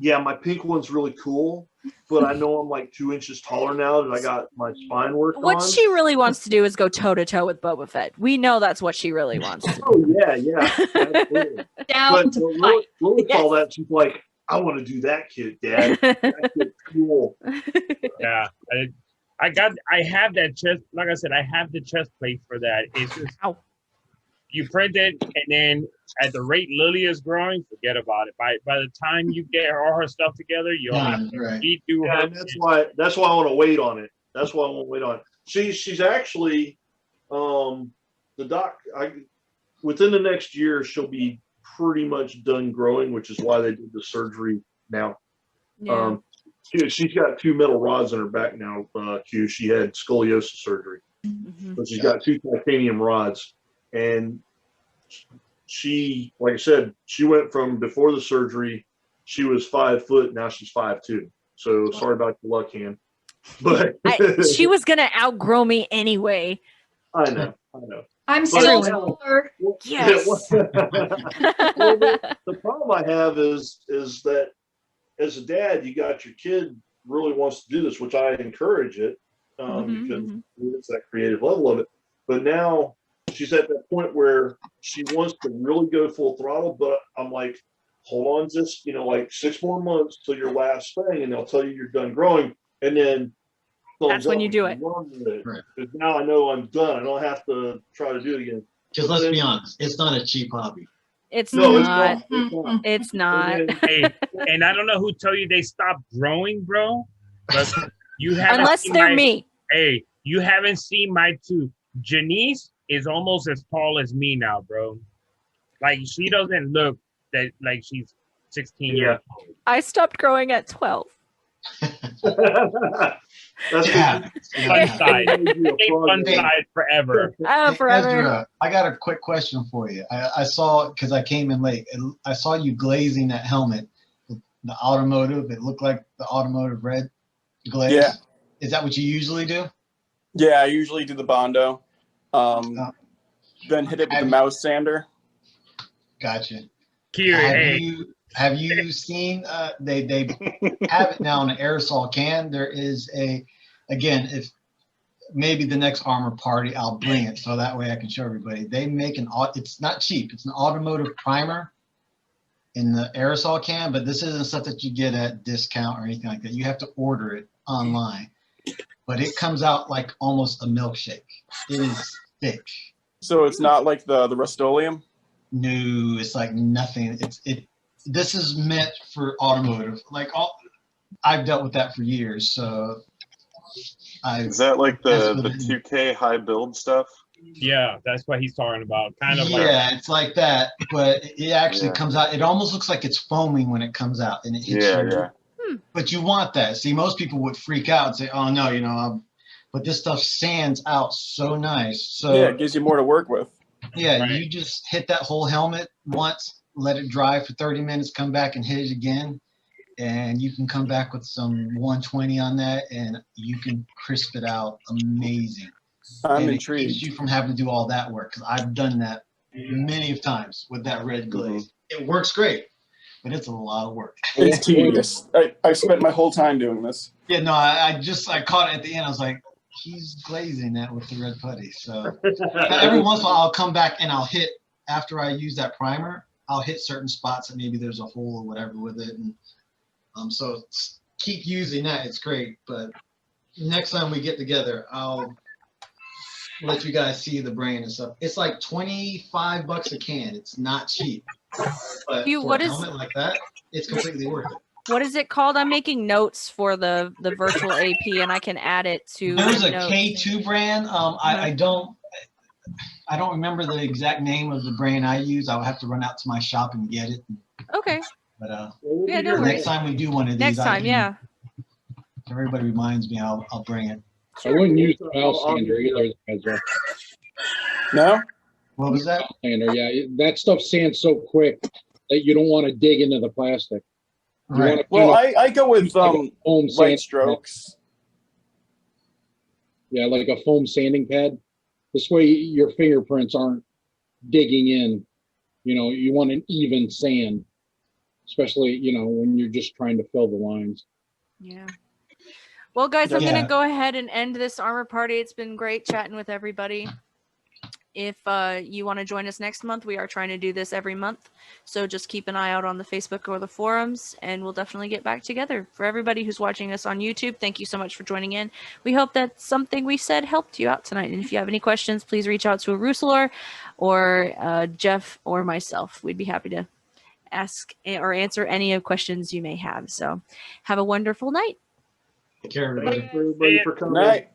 "Yeah, my pink one's really cool, but I know I'm like 2 inches taller now that I got my spine worked What on. she really wants to do is go toe to toe with Boba Fett. We know that's what she really wants to do. Oh yeah, absolutely. Down But to Lily saw that, she's like, I want to do that kid, Dad. That kid's cool. Yeah, I have that chest. Like I said, I have the chest plate for that. It's just you print it, and then at the rate Lily is growing, forget about it. By the time you get all her stuff together, you'll have to redo her. And that's why I want to wait on it. That's why I want to wait on it. She's actually the doc. Within the next year, she'll be pretty much done growing, which is why they did the surgery now. Yeah. She's got 2 metal rods in her back now. Q. She had scoliosis surgery, but she's got 2 titanium rods, and she, like I said, she went from before the surgery, she was 5 foot. Now she's 5'2". So sorry about your luck, hand. But she was gonna outgrow me anyway. I know. I'm But- still taller. Yes. The problem I have is that as a dad, you got your kid really wants to do this, which I encourage it because it's that creative level of it. But now she's at that point where she wants to really go full throttle. But I'm like, hold on, just like 6 more months till your last thing, and they'll tell you you're done growing, and then that's when you do it. Because now I know I'm done. I don't have to try to do it again. Because let's be honest, it's not a cheap hobby. It's No, not. it's not. It's not. Hey, and I don't know who told you they stopped growing, bro. But you haven't Unless seen they're me. Hey, you haven't seen my 2. Janice is almost as tall as me now, bro. Like she doesn't look that like she's 16 years old. I stopped growing at 12. That's fun side. Fun side forever. Oh, forever. Ezra, I got a quick question for you. I saw, because I came in late, and I saw you glazing that helmet, the automotive. It looked like the automotive red glaze. Yeah. Is that what you usually do? Yeah, I usually do the Bondo. Then hit it with the mouse sander. Gotcha. Kiri, Have you seen they have it now in an aerosol can? There is again, if maybe the next armor party I'll bring it so that way I can show everybody. They make it's not cheap, it's an automotive primer in the aerosol can, but this isn't stuff that you get at discount or anything like that. You have to order it online. But it comes out like almost a milkshake. It is thick. So it's not like the Rust-Oleum? No, it's like nothing. This is meant for automotive. Like I've dealt with that for years. So is that like the 2K high build stuff? Yeah, that's what he's talking about. Kind of it's like that, but it actually comes out. It almost looks like it's foaming when it comes out, and it hits you. Yeah. But you want that. See, most people would freak out and say, "Oh no, but this stuff sands out so nice." So yeah, it gives you more to work with. Yeah, you just hit that whole helmet once, let it dry for 30 minutes, come back and hit it again, and you can come back with some 120 on that, and you can crisp it out amazing. I'm intrigued. It keeps you from having to do all that work, because I've done that many of times with that red glaze. It works great, but it's a lot of work. It's tedious. I spent my whole time doing this. Yeah, no, I caught it at the end. I was like, he's glazing that with the red putty. So every once in a while, I'll come back and I'll hit, after I use that primer, I'll hit certain spots that maybe there's a hole or whatever with it. And so keep using that. It's great. But next time we get together, I'll let you guys see the brain and stuff. It's like $25 a can. It's not cheap. But for a helmet like that, it's completely worth it. What is it called? I'm making notes for the virtual AP, and I can add it to. There's a K2 brand. I don't remember the exact name of the brand I use. I'll have to run out to my shop and get it. Okay. But yeah, no worries. next time we do one of these, next time, if everybody reminds me, I'll bring it. I wouldn't use the mouse sander either. No? What was that? Sander, yeah, that stuff sands so quick that you don't want to dig into the plastic. Right. Well, I go with foam light strokes. Yeah, like a foam sanding pad. This way your fingerprints aren't digging in. You want an even sand, especially, when you're just trying to fill the lines. Yeah. Well, guys, I'm Yeah. going to go ahead and end this armor party. It's been great chatting with everybody. If you want to join us next month, we are trying to do this every month. So just keep an eye out on the Facebook or the forums, and we'll definitely get back together. For everybody who's watching us on YouTube, thank you so much for joining in. We hope that something we said helped you out tonight. And if you have any questions, please reach out to a Rusalor or Jeff or myself. We'd be happy to ask or answer any of questions you may have. So have a wonderful night. Take care, everybody. Thanks everybody for coming. Night.